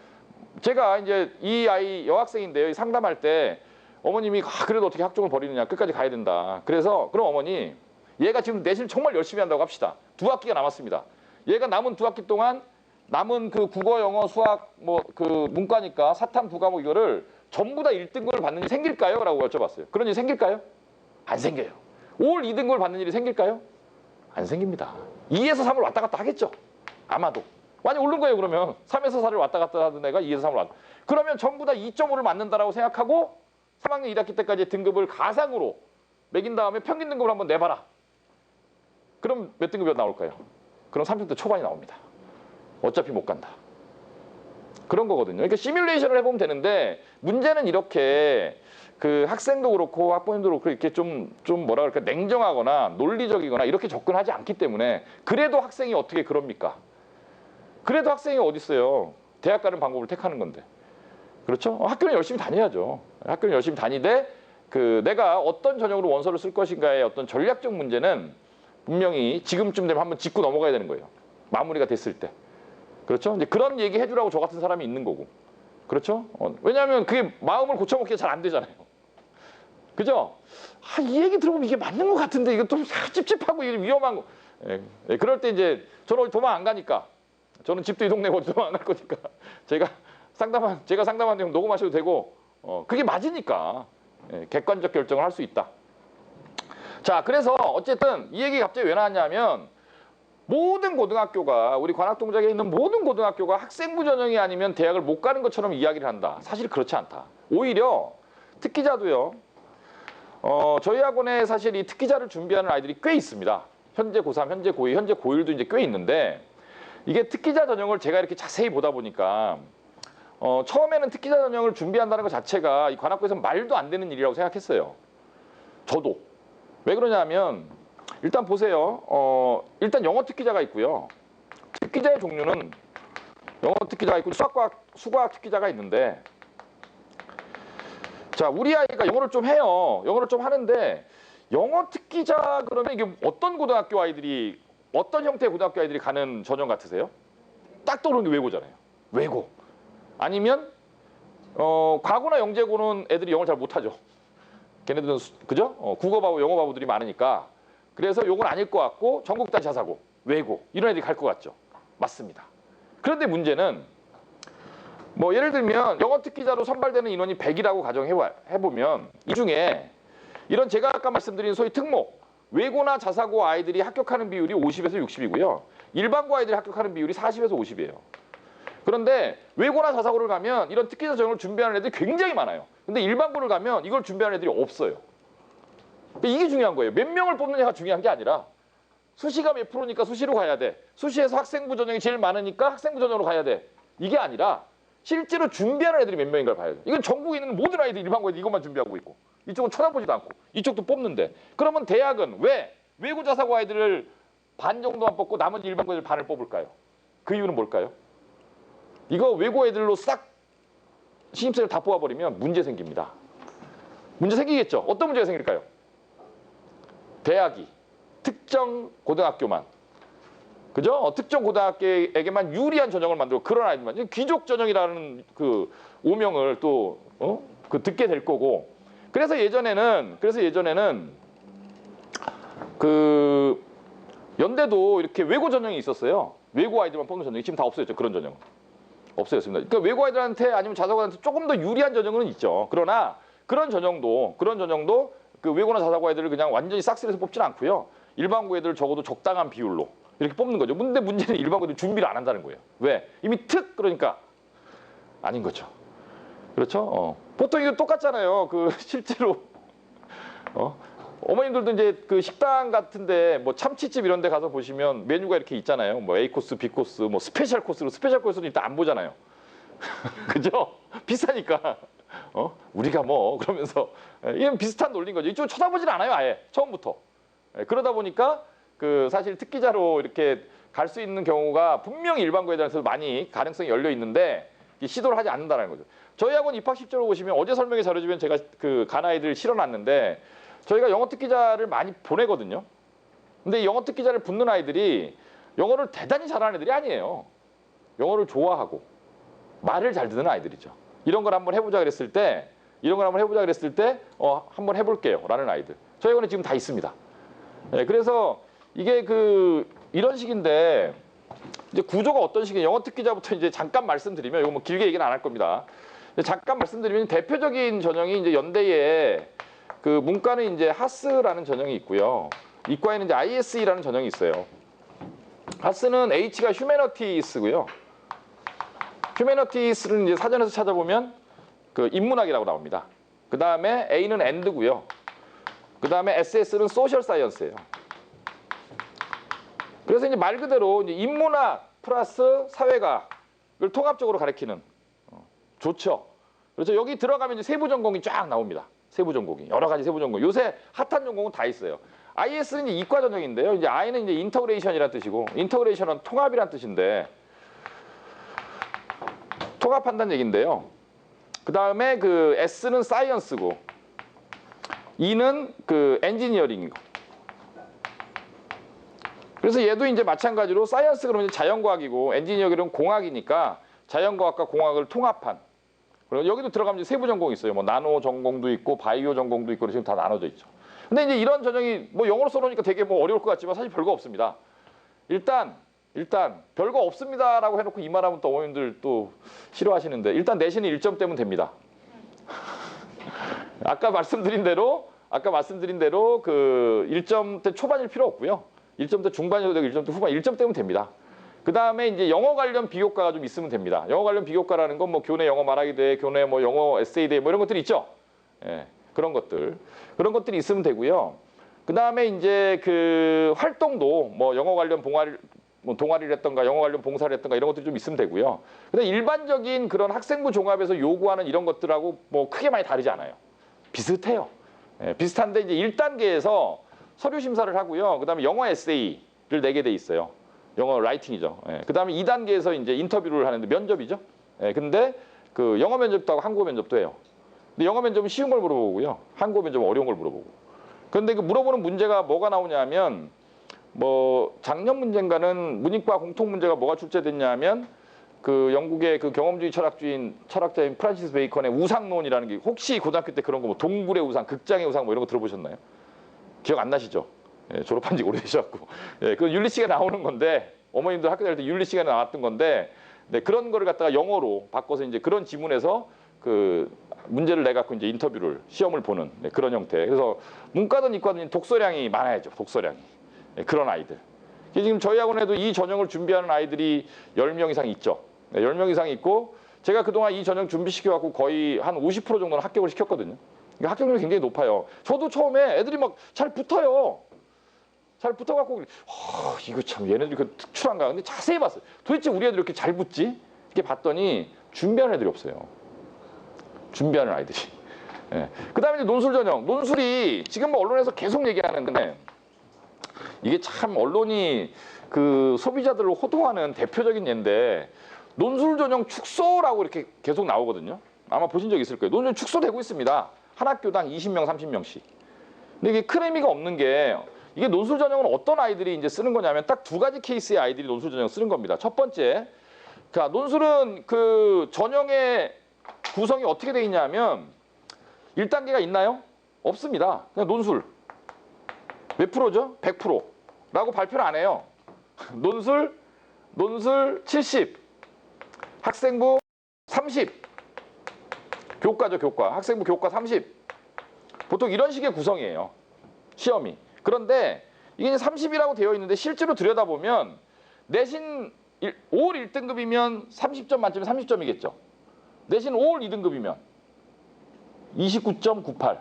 제가 이제 이 아이 여학생인데요. 상담할 때 어머님이 그래도 어떻게 학종을 버리느냐. 끝까지 가야 된다. 그래서 그럼 어머니 얘가 지금 내신 정말 열심히 한다고 합시다. 2학기가 남았습니다. 얘가 남은 2학기 동안 남은 그 국어, 영어, 수학, 뭐 그 문과니까 사탐 2과목 이거를 전부 다 1등급을 받는 일이 생길까요? 라고 여쭤봤어요. 그런 일이 생길까요? 안 생겨요. 올 2등급을 받는 일이 생길까요? 안 생깁니다. 2에서 3을 왔다 갔다 하겠죠. 아마도. 많이 오른 거예요. 그러면 3에서 4를 왔다 갔다 하던 애가 2에서 3을 왔다. 그러면 전부 다 2.5를 맞는다라고 생각하고 3학년 1학기 때까지 등급을 가상으로 매긴 다음에 평균 등급을 한번 내봐라. 그럼 몇 등급이 나올까요? 그럼 30대 초반이 나옵니다. 어차피 못 간다. 그런 거거든요. 그러니까 시뮬레이션을 해보면 되는데 문제는 이렇게 그 학생도 그렇고 학부모님도 그렇고 이렇게 좀 뭐라 그럴까 냉정하거나 논리적이거나 이렇게 접근하지 않기 때문에 그래도 학생이 어떻게 그럽니까? 그래도 학생이 어디 있어요? 대학 가는 방법을 택하는 건데. 그렇죠? 학교는 열심히 다녀야죠. 학교는 열심히 다니되 그 내가 어떤 전형으로 원서를 쓸 것인가의 어떤 전략적 문제는 분명히 지금쯤 되면 한번 짚고 넘어가야 되는 거예요. 마무리가 됐을 때. 그렇죠? 이제 그런 얘기 해주라고 저 같은 사람이 있는 거고. 그렇죠? 왜냐하면 그게 마음을 고쳐먹기가 잘 안 되잖아요. 그죠? 이 얘기 들어보면 이게 맞는 것 같은데 이거 좀 찝찝하고 이게 위험한 거. 그럴 때 이제 저는 도망 안 가니까. 저는 집도 이 동네고 도망 안 갈 거니까. 제가 상담한 내용 녹음하셔도 되고 그게 맞으니까 객관적 결정을 할 수 있다. 자, 그래서 어쨌든 이 얘기 갑자기 왜 나왔냐면 모든 고등학교가 우리 관악동작에 있는 모든 고등학교가 학생부 전형이 아니면 대학을 못 가는 것처럼 이야기를 한다. 사실 그렇지 않다. 오히려 특기자도요. 저희 학원에 사실 이 특기자를 준비하는 아이들이 꽤 있습니다. 현재 고3, 현재 고2, 현재 고1도 이제 꽤 있는데 이게 특기자 전형을 제가 이렇게 자세히 보다 보니까 처음에는 특기자 전형을 준비한다는 것 자체가 이 관악구에서 말도 안 되는 일이라고 생각했어요. 저도. 왜 그러냐면 일단 보세요. 일단 영어 특기자가 있고요. 특기자의 종류는 영어 특기자가 있고 수학과학 특기자가 있는데 자, 우리 아이가 영어를 좀 해요. 영어를 좀 하는데 영어 특기자 그러면 이게 어떤 고등학교 아이들이 어떤 형태의 고등학교 아이들이 가는 전형 같으세요? 딱 떠오르는 게 외고잖아요. 외고. 아니면 과고나 영재고는 애들이 영어를 잘 못하죠. 걔네들은 그죠? 국어 바보, 영어 바보들이 많으니까. 그래서 요건 아닐 것 같고 전국단 자사고, 외고 이런 애들이 갈 것 같죠. 맞습니다. 그런데 문제는 뭐 예를 들면 영어 특기자로 선발되는 인원이 100이라고 가정해보면 이 중에 이런 제가 아까 말씀드린 소위 특목, 외고나 자사고 아이들이 합격하는 비율이 50에서 60이고요. 일반고 아이들이 합격하는 비율이 40에서 50이에요. 그런데 외고나 자사고를 가면 이런 특기자 전형을 준비하는 애들이 굉장히 많아요. 근데 일반고를 가면 이걸 준비하는 애들이 없어요. 그러니까 이게 중요한 거예요. 몇 명을 뽑느냐가 중요한 게 아니라 수시가 몇 프로니까 수시로 가야 돼. 수시에서 학생부 전형이 제일 많으니까 학생부 전형으로 가야 돼. 이게 아니라 실제로 준비하는 애들이 몇 명인가를 봐야 돼. 이건 전국에 있는 모든 아이들이 일반고에서 이것만 준비하고 있고 이쪽은 쳐다보지도 않고 이쪽도 뽑는데 그러면 대학은 왜 외고 자사고 아이들을 반 정도만 뽑고 나머지 일반고 애들 반을 뽑을까요? 그 이유는 뭘까요? 이거 외고 애들로 싹 신입생을 다 뽑아버리면 문제 생깁니다. 문제 생기겠죠? 어떤 문제가 생길까요? 대학이 특정 고등학교만, 그죠? 특정 고등학교에게만 유리한 전형을 만들고 그런 아이들만, 귀족 전형이라는 그 오명을 또 그 듣게 될 거고. 그래서 예전에는 그 연대도 이렇게 외고 전형이 있었어요. 외고 아이들만 뽑는 전형이 지금 다 없어졌죠. 그런 전형은 없어졌습니다. 그러니까 외고 아이들한테 아니면 자사고한테 조금 더 유리한 전형은 있죠. 그러나 그런 전형도 그 외고나 자사고 아이들을 그냥 완전히 싹쓸이해서 뽑지는 않고요. 일반고 애들을 적어도 적당한 비율로 이렇게 뽑는 거죠. 근데 문제는 일반고 애들 준비를 안 한다는 거예요. 왜? 이미 그러니까 아닌 거죠. 그렇죠? 보통 이거 똑같잖아요. 그 실제로 어머님들도 이제 그 식당 같은데 뭐 참치집 이런 데 가서 보시면 메뉴가 이렇게 있잖아요. 뭐 A 코스, B 코스, 뭐 스페셜 코스로 스페셜 코스는 일단 안 보잖아요. 그죠? 비싸니까. 우리가 뭐 그러면서 이건 비슷한 논리인 거죠. 이쪽을 쳐다보질 않아요, 아예 처음부터. 그러다 보니까 그 사실 특기자로 이렇게 갈 수 있는 경우가 분명히 일반고 애들한테도 많이 가능성이 열려 있는데 시도를 하지 않는다는 거죠. 저희 학원 입학 실적으로 보시면 어제 설명회 자료 주면 제가 그 간 아이들 실어놨는데 저희가 영어 특기자를 많이 보내거든요. 근데 영어 특기자를 붙는 아이들이 영어를 대단히 잘하는 애들이 아니에요. 영어를 좋아하고 말을 잘 듣는 아이들이죠. 이런 걸 한번 해보자 그랬을 때 한번 해볼게요 라는 아이들 저희 학원에 지금 다 있습니다. 그래서 이게 이런 식인데 이제 구조가 어떤 식이에요. 영어 특기자부터 이제 잠깐 말씀드리면 이거 뭐 길게 얘기는 안 할 겁니다. 잠깐 말씀드리면 대표적인 전형이 이제 연대에 그 문과는 이제 하스라는 전형이 있고요. 이과에는 이제 ISE라는 전형이 있어요. 하스는 H가 휴메너티스고요. 휴메너티스는 이제 사전에서 찾아보면 그 인문학이라고 나옵니다. 그 다음에 A는 AND고요. 그 다음에 SS는 소셜 사이언스예요. 그래서 이제 말 그대로 이제 인문학 플러스 사회과를 통합적으로 가리키는 좋죠. 그렇죠. 여기 들어가면 이제 세부 전공이 쫙 나옵니다. 세부 전공이 여러 가지 세부 전공. 요새 핫한 전공은 다 있어요. IS는 이제 이과 전형인데요. 이제 I는 이제 인터그레이션이라는 뜻이고, 인터그레이션은 통합이라는 뜻인데 통합한다는 얘기인데요. 그 다음에 그 S는 사이언스고, E는 그 엔지니어링이고. 그래서 얘도 이제 마찬가지로 사이언스 그러면 자연과학이고 엔지니어링은 공학이니까 자연과학과 공학을 통합한. 그리고 여기도 들어가면 이제 세부 전공이 있어요. 뭐 나노 전공도 있고 바이오 전공도 있고 지금 다 나눠져 있죠. 근데 이제 이런 전형이 뭐 영어로 써놓으니까 되게 뭐 어려울 것 같지만 사실 별거 없습니다. 일단 별거 없습니다라고 해놓고 이 말하면 또 어머님들 또 싫어하시는데 일단 내신은 1점 때면 됩니다. 아까 말씀드린 대로 그 1점대 초반일 필요 없고요. 1점대 중반이어도 되고 1점대 후반 1점 때면 됩니다. 그 다음에 이제 영어 관련 비교과가 좀 있으면 됩니다. 영어 관련 비교과라는 건 뭐 교내 영어 말하기 대회, 교내 뭐 영어 에세이 대회 뭐 이런 것들이 있죠. 예, 그런 것들이 있으면 되고요. 그 다음에 이제 그 활동도 뭐 영어 관련 동아리를 했던가 영어 관련 봉사를 했던가 이런 것들이 좀 있으면 되고요. 근데 일반적인 그런 학생부 종합에서 요구하는 이런 것들하고 뭐 크게 많이 다르지 않아요. 비슷해요. 예, 비슷한데 이제 1단계에서 서류 심사를 하고요. 그 다음에 영어 에세이를 내게 돼 있어요. 영어 라이팅이죠. 예. 그 다음에 2단계에서 이제 인터뷰를 하는데 면접이죠. 예. 근데 그 영어 면접도 하고 한국어 면접도 해요. 근데 영어 면접은 쉬운 걸 물어보고요. 한국어 면접은 어려운 걸 물어보고. 그런데 그 물어보는 문제가 뭐가 나오냐면 뭐 작년 문제인가는 문이과 공통 문제가 뭐가 출제됐냐면 그 영국의 그 경험주의 철학자인 프란시스 베이컨의 우상론이라는 게 혹시 고등학교 때 그런 거 뭐 동굴의 우상, 극장의 우상 뭐 이런 거 들어보셨나요? 기억 안 나시죠? 예, 졸업한 지 오래되셔갖고. 예, 그 윤리씨가 나오는 건데, 어머님들 학교 다닐 때 윤리씨가 나왔던 건데, 네, 그런 거를 갖다가 영어로 바꿔서 이제 그런 지문에서 그 문제를 내갖고 이제 시험을 보는 네, 그런 형태. 그래서 문과든 이과든 독서량이 많아야죠, 독서량이. 네, 그런 아이들. 지금 저희 학원에도 이 전형을 준비하는 아이들이 10명 이상 있죠. 네, 10명 이상 있고, 제가 그동안 이 전형 준비시켜갖고 거의 한 50% 정도는 합격을 시켰거든요. 합격률이 굉장히 높아요. 저도 처음에 애들이 막 잘 붙어요. 잘 붙어갖고 이거 참 얘네들이 그 특출한가. 근데 자세히 봤어요. 도대체 우리 애들 이렇게 잘 붙지? 이렇게 봤더니 준비하는 애들이 없어요. 준비하는 아이들이. 예. 그 다음에 이제 논술 전형. 논술이 지금 뭐 언론에서 계속 얘기하는데 이게 참 언론이 그 소비자들을 호도하는 대표적인 예인데 논술 전형 축소라고 이렇게 계속 나오거든요. 아마 보신 적 있을 거예요. 논술 축소되고 있습니다. 한 학교당 20명, 30명씩. 근데 이게 큰 의미가 없는 게 이게 논술 전형은 어떤 아이들이 이제 쓰는 거냐면 딱 두 가지 케이스의 아이들이 논술 전형 쓰는 겁니다. 첫 번째, 자, 논술은 그 전형의 구성이 어떻게 돼 있냐면 1단계가 있나요? 없습니다. 그냥 논술. 몇 프로죠? 100%라고 발표를 안 해요. 논술 70, 학생부 30, 교과죠, 교과. 학생부 교과 30. 보통 이런 식의 구성이에요. 시험이. 그런데 이게 30이라고 되어 있는데 실제로 들여다보면 내신 5월 1등급이면 30점 만점에 30점이겠죠. 내신 5월 2등급이면 29.98.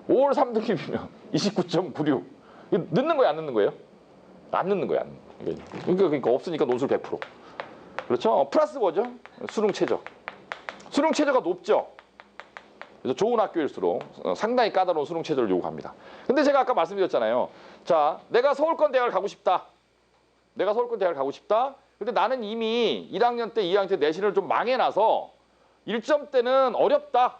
5월 3등급이면 29.96. 넣는 거예요, 안 넣는 거예요? 안 넣는 거예요, 안 넣는 거예요. 그러니까 없으니까 논술 100%. 그렇죠? 플러스 뭐죠? 수능 최저. 수능 최저가 높죠. 그래서 좋은 학교일수록 상당히 까다로운 수능 최저를 요구합니다. 근데 제가 아까 말씀드렸잖아요. 자, 내가 서울권 대학을 가고 싶다. 내가 서울권 대학을 가고 싶다. 근데 나는 이미 1학년 때, 2학년 때 내신을 좀 망해놔서 1점 때는 어렵다.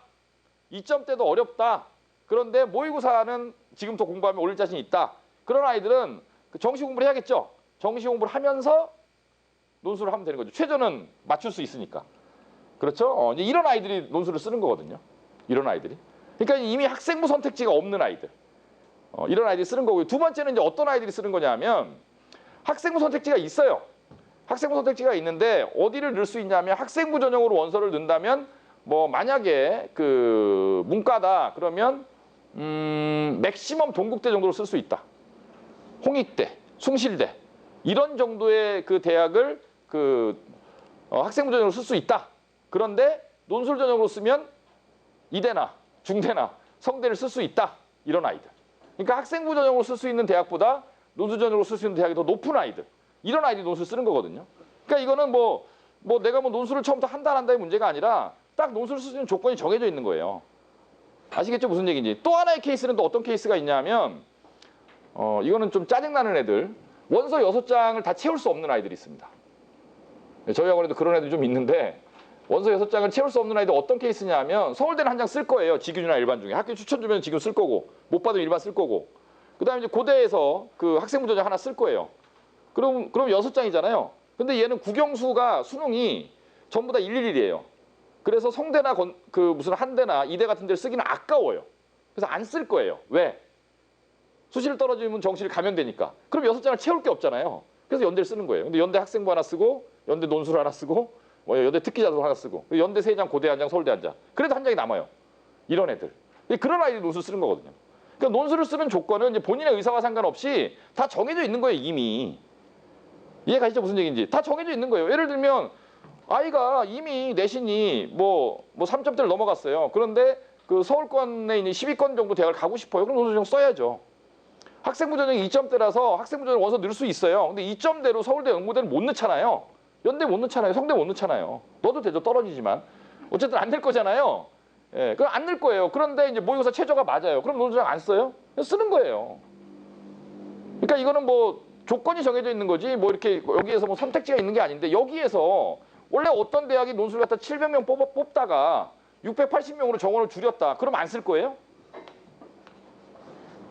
2점 때도 어렵다. 그런데 모의고사는 지금부터 공부하면 올릴 자신이 있다. 그런 아이들은 정시 공부를 해야겠죠. 정시 공부를 하면서 논술을 하면 되는 거죠. 최저는 맞출 수 있으니까. 그렇죠? 이제 이런 아이들이 논술을 쓰는 거거든요. 이런 아이들이. 그러니까 이미 학생부 선택지가 없는 아이들. 이런 아이들이 쓰는 거고요. 두 번째는 이제 어떤 아이들이 쓰는 거냐면 학생부 선택지가 있어요. 학생부 선택지가 있는데 어디를 넣을 수 있냐면 학생부 전형으로 원서를 넣는다면 뭐 만약에 그 문과다 그러면 맥시멈 동국대 정도로 쓸 수 있다. 홍익대, 숭실대 이런 정도의 그 대학을 그 학생부 전형으로 쓸 수 있다. 그런데 논술 전형으로 쓰면 이대나 중대나 성대를 쓸 수 있다. 이런 아이들. 그러니까 학생부 전형으로 쓸 수 있는 대학보다 논술 전형으로 쓸 수 있는 대학이 더 높은 아이들. 이런 아이들이 논술 쓰는 거거든요. 그러니까 이거는 뭐 내가 뭐 논술을 처음부터 한다 안 한다의 문제가 아니라 딱 논술을 쓸 수 있는 조건이 정해져 있는 거예요. 아시겠죠? 무슨 얘기인지. 또 하나의 케이스는 또 어떤 케이스가 있냐면 이거는 좀 짜증나는 애들. 원서 6장을 다 채울 수 없는 아이들이 있습니다. 저희 학원에도 그런 애들이 좀 있는데 원서 6장을 채울 수 없는 아이들 어떤 케이스냐면 서울대는 한 장 쓸 거예요. 지규나 일반 중에. 학교 추천 주면 지금 쓸 거고 못 받으면 일반 쓸 거고 그다음에 이제 고대에서 그 학생부 전형 하나 쓸 거예요. 그럼 6장이잖아요. 근데 얘는 국영수가 수능이 전부 다 111이에요. 그래서 성대나 그 무슨 한대나 이대 같은 데를 쓰기는 아까워요. 그래서 안 쓸 거예요. 왜? 수시를 떨어지면 정시를 가면 되니까. 그럼 6장을 채울 게 없잖아요. 그래서 연대를 쓰는 거예요. 근데 연대 학생부 하나 쓰고 연대 논술 하나 쓰고 연대 특기자도 하나 쓰고 연대 3장, 고대 1장, 서울대 1장. 그래도 한 장이 남아요. 이런 애들. 그런 아이들이 논술 쓰는 거거든요. 그러니까 논술을 쓰는 조건은 이제 본인의 의사와 상관없이 다 정해져 있는 거예요. 이미. 이해가시죠? 무슨 얘기인지. 다 정해져 있는 거예요. 예를 들면 아이가 이미 내신이 뭐 3점대를 넘어갔어요. 그런데 그 서울권에 있는 10위권 정도 대학을 가고 싶어요. 그럼 논술 전형 써야죠. 학생부 전형이 2점대라서 학생부 전형 원서 넣을 수 있어요. 근데 2점대로 서울대 연고대를 못 넣잖아요. 연대 못 넣잖아요. 성대 못 넣잖아요. 넣어도 되죠. 떨어지지만. 어쨌든 안 될 거잖아요. 예, 그럼 안 넣을 거예요. 그런데 이제 모의고사 최저가 맞아요. 그럼 논술 전형 안 써요? 쓰는 거예요. 그러니까 이거는 뭐 조건이 정해져 있는 거지 뭐 이렇게 여기에서 뭐 선택지가 있는 게 아닌데 여기에서 원래 어떤 대학이 논술 갖다 700명 뽑다가 680명으로 정원을 줄였다. 그럼 안 쓸 거예요?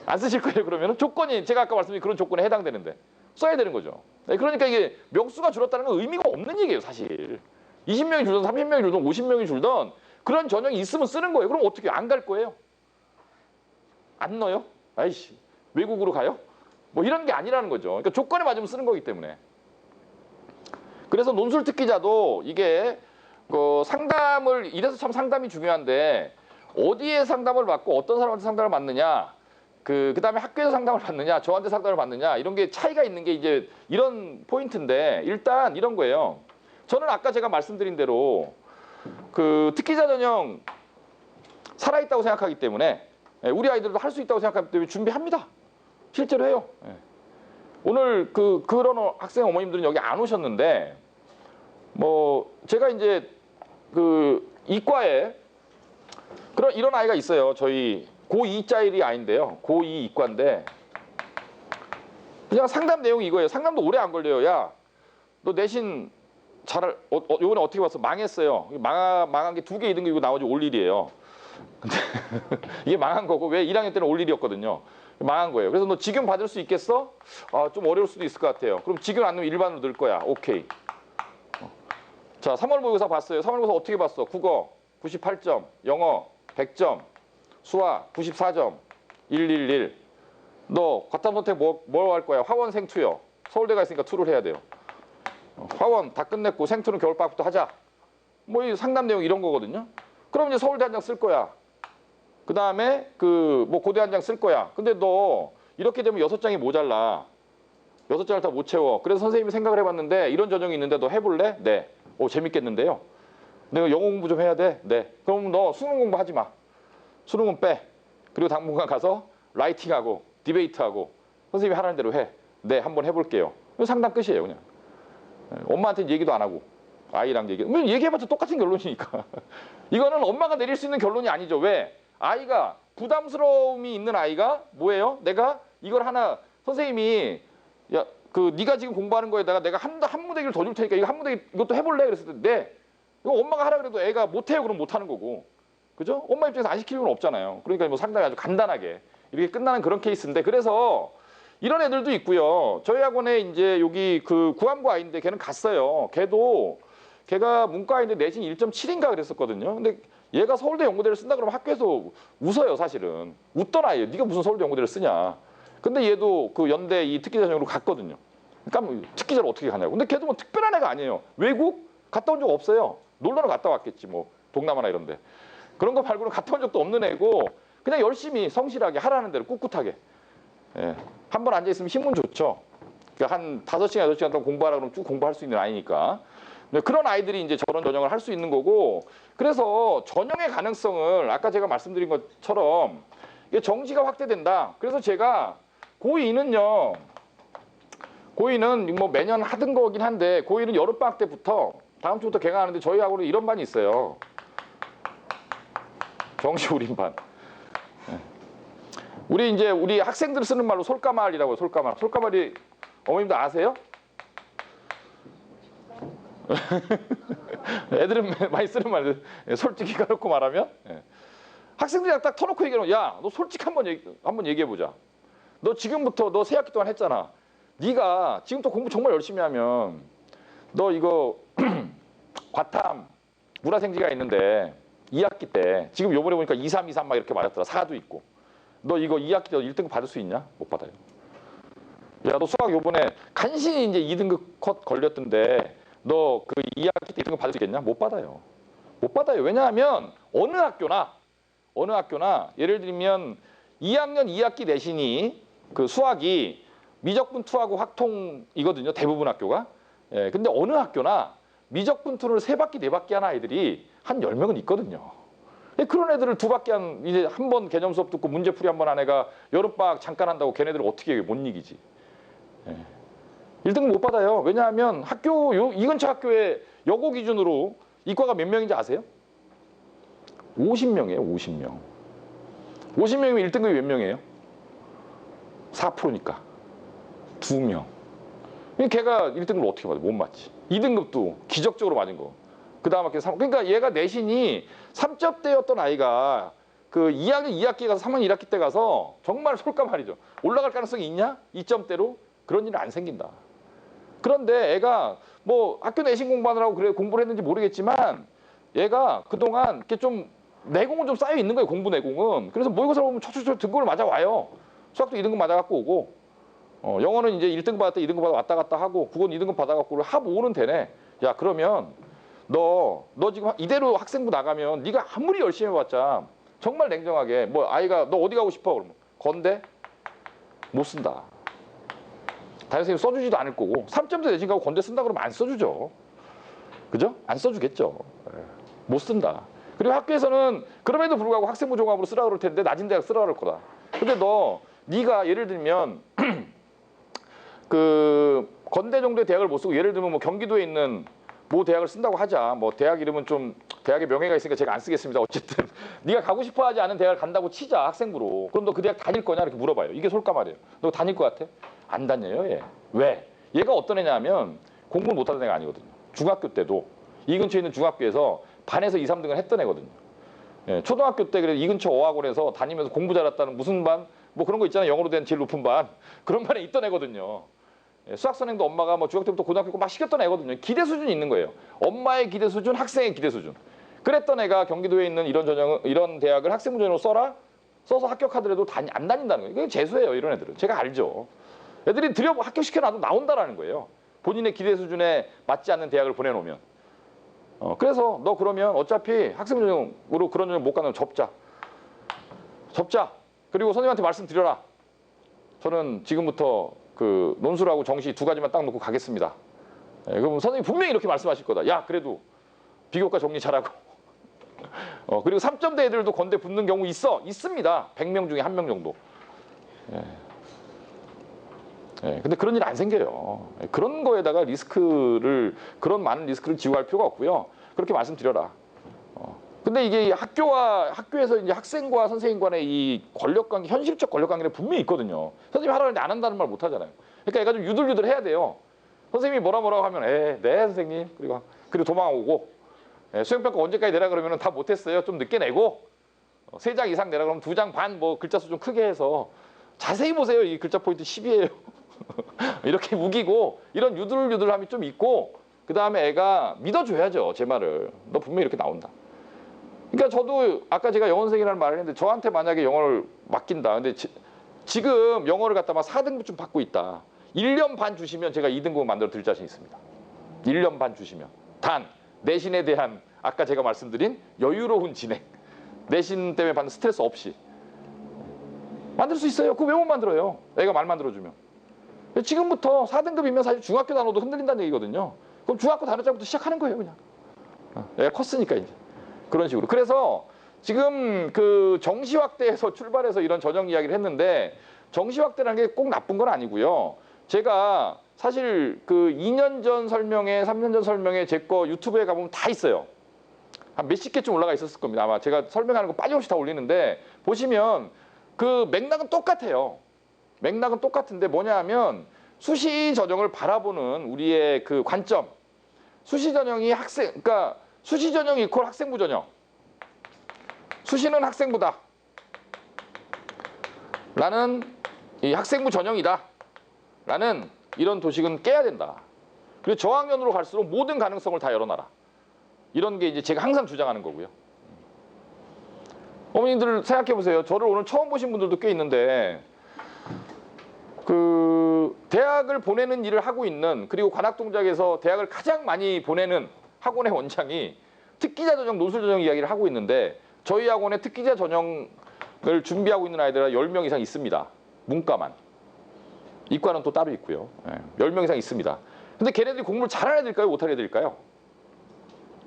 안 쓰실 거예요. 그러면 조건이 제가 아까 말씀드린 그런 조건에 해당되는데 써야 되는 거죠. 그러니까 이게 명수가 줄었다는 건 의미가 없는 얘기예요. 사실 20명이 줄든 30명이 줄든 50명이 줄든 그런 전형이 있으면 쓰는 거예요. 그럼 어떻게 안 갈 거예요? 안 넣어요? 아이씨 외국으로 가요? 뭐 이런 게 아니라는 거죠. 그러니까 조건에 맞으면 쓰는 거기 때문에. 그래서 논술 특기자도 이게 상담을 이래서 참 상담이 중요한데 어디에 상담을 받고 어떤 사람한테 상담을 받느냐 그다음에 학교에서 상담을 받느냐 저한테 상담을 받느냐 이런 게 차이가 있는 게 이제 이런 포인트인데 일단 이런 거예요. 저는 아까 제가 말씀드린 대로 그 특기자 전형 살아있다고 생각하기 때문에 우리 아이들도 할 수 있다고 생각하기 때문에 준비합니다. 실제로 해요. 오늘 그런 학생 어머님들은 여기 안 오셨는데 뭐 제가 이제 그 이과에 이런 아이가 있어요. 저희 고2짜리 아이인데요. 고2 이과인데 그냥 상담 내용이 이거예요. 상담도 오래 안 걸려요. 야, 너 내신 요번에 어떻게 봤어? 망했어요. 망한 게 2개 2등급이고 나머지 올 일이에요. 근데 이게 망한 거고 왜 1학년 때는 올 일이었거든요. 망한 거예요. 그래서 너 직윤 받을 수 있겠어? 아, 좀 어려울 수도 있을 것 같아요. 그럼 직윤 안 넣으면 일반으로 넣을 거야. 오케이. 자, 3월 모의고사 봤어요. 3월 모의고사 어떻게 봤어? 국어 98점, 영어 100점, 수학 94점, 111. 너 과탐 선택 뭐 할 거야? 화원 생투요. 서울대 가 있으니까 투를 해야 돼요. 화원 다 끝냈고 생투는 겨울방학부터 하자. 뭐 이 상담 내용 이런 거거든요. 그럼 이제 서울대 한 장 쓸 거야. 그 다음에 그 뭐 고대 한 장 쓸 거야. 근데 너 이렇게 되면 6장이 모자라. 6장을 다 못 채워. 그래서 선생님이 생각을 해봤는데 이런 전형이 있는데 너 해볼래? 네. 오, 재밌겠는데요. 내가 영어 공부 좀 해야 돼? 네. 그럼 너 수능 공부 하지 마. 수능은 빼. 그리고 당분간 가서 라이팅하고 디베이트하고 선생님이 하라는 대로 해. 네, 한번 해볼게요. 상담 끝이에요, 그냥. 엄마한테는 얘기도 안 하고 아이랑 얘기해봤자 똑같은 결론이니까. 이거는 엄마가 내릴 수 있는 결론이 아니죠. 왜? 아이가 부담스러움이 있는 아이가 뭐예요? 내가 이걸 하나 선생님이 야, 그 네가 지금 공부하는 거에다가 내가 한 무대기를 더 줄 테니까 이거 한 무대기 이것도 해볼래? 그랬을 때 네. 이거 엄마가 하라 그래도 애가 못해요. 그럼 못하는 거고. 그죠? 엄마 입장에서 안 시킬 이유는 없잖아요. 그러니까 뭐 상당히 아주 간단하게 이렇게 끝나는 그런 케이스인데 그래서 이런 애들도 있고요. 저희 학원에 이제 여기 그 구암고 아이인데 걔는 갔어요. 걔가 문과 아이인데 내신 1.7인가 그랬었거든요. 근데 얘가 서울대 연고대를 쓴다 그러면 학교에서 웃어요, 사실은. 웃던 아이예요. 네가 무슨 서울대 연고대를 쓰냐. 근데 얘도 그 연대 이 특기 전형으로 갔거든요. 그러니까 뭐 특기자를 어떻게 가냐고. 근데 걔도 뭐 특별한 애가 아니에요. 외국 갔다 온 적 없어요. 놀러는 갔다 왔겠지, 뭐 동남아나 이런데. 그런 거 말고는 갔다 온 적도 없는 애고 그냥 열심히 성실하게 하라는 대로 꿋꿋하게. 예. 한 번 앉아 있으면 힘은 좋죠. 그러니까 한 5시간, 6시간 동안 공부하라 그러면 쭉 공부할 수 있는 아이니까. 그런 아이들이 이제 저런 전형을 할 수 있는 거고 그래서 전형의 가능성을 아까 제가 말씀드린 것처럼 이게 정시가 확대된다. 그래서 제가 고2는요. 고2는 뭐 매년 하던 거긴 한데 고2는 여름방학 때부터 다음 주부터 개강하는데 저희 학원에 이런 반이 있어요. 정시 올인반. 우리 학생들 쓰는 말로 솔까말이라고요. 솔까말. 솔까말이 어머님도 아세요? 애들은 많이 쓰는 말. 솔직히 까놓고 말하면 학생들이랑 딱 터놓고 얘기하면 야, 너 솔직히 한번 얘기해보자. 너 지금부터 너 세 학기 동안 했잖아. 네가 지금부터 공부 정말 열심히 하면 너 이거 과탐 물화생지가 있는데 2학기 때 지금 요번에 보니까 2, 3, 2, 3 막 이렇게 맞았더라. 4도 있고. 너 이거 2학기 때 1등급 받을 수 있냐? 못 받아요. 야, 너 수학 요번에 간신히 이제 2등급 컷 걸렸던데 너 그 2학기 때 1등급 받을 수 있겠냐? 못 받아요. 못 받아요. 왜냐하면 어느 학교나 예를 들면 2학년 2학기 내신이 그 수학이 미적분투하고 확통이거든요. 대부분 학교가. 예, 근데 어느 학교나 미적분투를 3바퀴, 4바퀴 하는 아이들이 한 10명은 있거든요. 그런 애들을 2바퀴 이제 한 번 개념 수업 듣고 문제풀이 한 번 한 애가 여름방학 잠깐 한다고 걔네들을 어떻게 못 이기지. 예. 1등급 못 받아요. 왜냐하면 이 근처 학교에 여고 기준으로 이과가 몇 명인지 아세요? 50명이에요. 50명. 50명이면 1등급이 몇 명이에요? 4%니까. 2명. 걔가 1등급을 어떻게 받아? 못 맞지. 2등급도 기적적으로 맞은 거. 그 다음 학기 3. 그러니까 얘가 내신이 3점대였던 아이가 그 2학년 2학기 가서 3학년 1학기 때 가서 정말 솔까말이죠. 올라갈 가능성이 있냐? 2점대로? 그런 일은 안 생긴다. 그런데 애가 뭐 학교 내신 공부하느라고 그래 공부를 했는지 모르겠지만 얘가 그동안 이렇게 좀 내공은 좀 쌓여 있는 거예요. 공부 내공은. 그래서 모의고사를 보면 척척척 등급을 맞아 와요. 수학도 2등급 맞아갖고 오고 영어는 이제 1등급 받았다 2등급 받아 왔다 갔다 하고 국어는 2등급 받아갖고 합 5는 되네. 야, 그러면 너 지금 이대로 학생부 나가면 네가 아무리 열심히 해봤자 정말 냉정하게 뭐 아이가 너 어디 가고 싶어? 그러면 건대? 못 쓴다. 담임선생님 써주지도 않을 거고 3점대 내신 가고 건대 쓴다 그러면 안 써주죠. 그죠? 안 써주겠죠. 못 쓴다. 그리고 학교에서는 그럼에도 불구하고 학생부 종합으로 쓰라 그럴 텐데 낮은 대학 쓰라 그럴 거다. 근데 네가 예를 들면 그 건대 정도의 대학을 못 쓰고 예를 들면 뭐 경기도에 있는 모 대학을 쓴다고 하자. 뭐 대학 이름은 좀 대학의 명예가 있으니까 제가 안 쓰겠습니다. 어쨌든 네가 가고 싶어하지 않은 대학을 간다고 치자 학생부로. 그럼 너 그 대학 다닐 거냐 이렇게 물어봐요. 이게 솔까말이에요. 너 다닐 것 같아? 안 다녀요, 얘. 왜? 얘가 어떤 애냐면 공부를 못하던 애가 아니거든요. 중학교 때도 이 근처에 있는 중학교에서 반에서 2, 3등을 했던 애거든요. 예, 초등학교 때 그래도 이 근처 어학원에서 다니면서 공부 잘했다는 무슨 반? 뭐 그런 거 있잖아요. 영어로 된 제일 높은 반. 그런 반에 있던 애거든요. 예, 수학 선생도 엄마가 뭐 중학교 때부터 고등학교 막 시켰던 애거든요. 기대 수준이 있는 거예요. 엄마의 기대 수준, 학생의 기대 수준. 그랬던 애가 경기도에 있는 이런 대학을 학생부 전형으로 써라? 써서 합격하더라도 안 다닌다는 거예요. 이게 재수예요, 이런 애들은. 제가 알죠. 애들이 합격시켜놔도 나온다라는 거예요. 본인의 기대 수준에 맞지 않는 대학을 보내놓으면. 그래서 너 그러면 어차피 학생부 전형으로 그런 전형 못 가면 접자. 그리고 선생님한테 말씀드려라. 저는 지금부터 그 논술하고 정시 두 가지만 딱 놓고 가겠습니다. 예, 그럼 선생님이 분명히 이렇게 말씀하실 거다. 야, 그래도 비교과 정리 잘하고. 그리고 3점대 애들도 건대 붙는 경우 있습니다. 100명 중에 1명 정도. 예, 근데 그런 일 안 생겨요. 그런 거에다가 그런 많은 리스크를 지우할 필요가 없고요. 그렇게 말씀드려라. 근데 이게 학교에서 이제 학생과 선생님 간의 이 권력관계, 현실적 권력관계는 분명히 있거든요. 선생님이 하라는데 안 한다는 말 못 하잖아요. 그러니까 얘가 좀 유들유들 해야 돼요. 선생님이 뭐라고 하면, 네, 선생님. 그리고 도망오고, 수행평가 언제까지 내라 그러면 다 못했어요. 좀 늦게 내고, 3장 이상 내라 그러면 2장 반, 뭐 글자 수 좀 크게 해서, 자세히 보세요. 이 글자 포인트 10이에요. 이렇게 우기고, 이런 유들유들함이 좀 있고, 그 다음에 애가 믿어줘야죠. 제 말을. 너 분명히 이렇게 나온다. 그러니까 저도 아까 제가 영어 선생이라는 말을 했는데 저한테 만약에 영어를 맡긴다. 근데 지금 영어를 갖다 막 4등급쯤 받고 있다. 1년 반 주시면 제가 2등급 만들어 드릴 자신 있습니다. 1년 반 주시면. 단 내신에 대한 아까 제가 말씀드린 여유로운 진행. 내신 때문에 받는 스트레스 없이. 만들 수 있어요. 그거 왜 못 만들어요? 애가 말만 들어주면. 지금부터 4등급이면 사실 중학교 단어도 흔들린다는 얘기거든요. 그럼 중학교 단어장부터 시작하는 거예요, 그냥. 애가 컸으니까 이제. 그런 식으로. 그래서 지금 그 정시 확대에서 출발해서 이런 전형 이야기를 했는데 정시 확대라는 게 꼭 나쁜 건 아니고요. 제가 사실 그 2년 전 설명회, 3년 전 설명회 제 거 유튜브에 가보면 다 있어요. 한 몇십 개쯤 올라가 있었을 겁니다. 아마 제가 설명하는 거 빠짐없이 다 올리는데 보시면 그 맥락은 똑같아요. 맥락은 똑같은데 뭐냐 하면 수시 전형을 바라보는 우리의 그 관점. 수시 전형이 그러니까 수시 전형 이퀄 학생부 전형. 수시는 학생부다. 라는 이 학생부 전형이다. 라는 이런 도식은 깨야 된다. 그리고 저학년으로 갈수록 모든 가능성을 다 열어놔라. 이런 게 이제 제가 항상 주장하는 거고요. 어머님들 생각해 보세요. 저를 오늘 처음 보신 분들도 꽤 있는데 그 대학을 보내는 일을 하고 있는 그리고 관학동작에서 대학을 가장 많이 보내는 학원의 원장이 특기자 전형, 논술 전형 이야기를 하고 있는데 저희 학원에 특기자 전형을 준비하고 있는 아이들 10명 이상 있습니다. 문과만. 이과는 또 따로 있고요. 10명 이상 있습니다. 근데 걔네들이 공부를 잘하는 애들일까요? 못하는 애들일까요?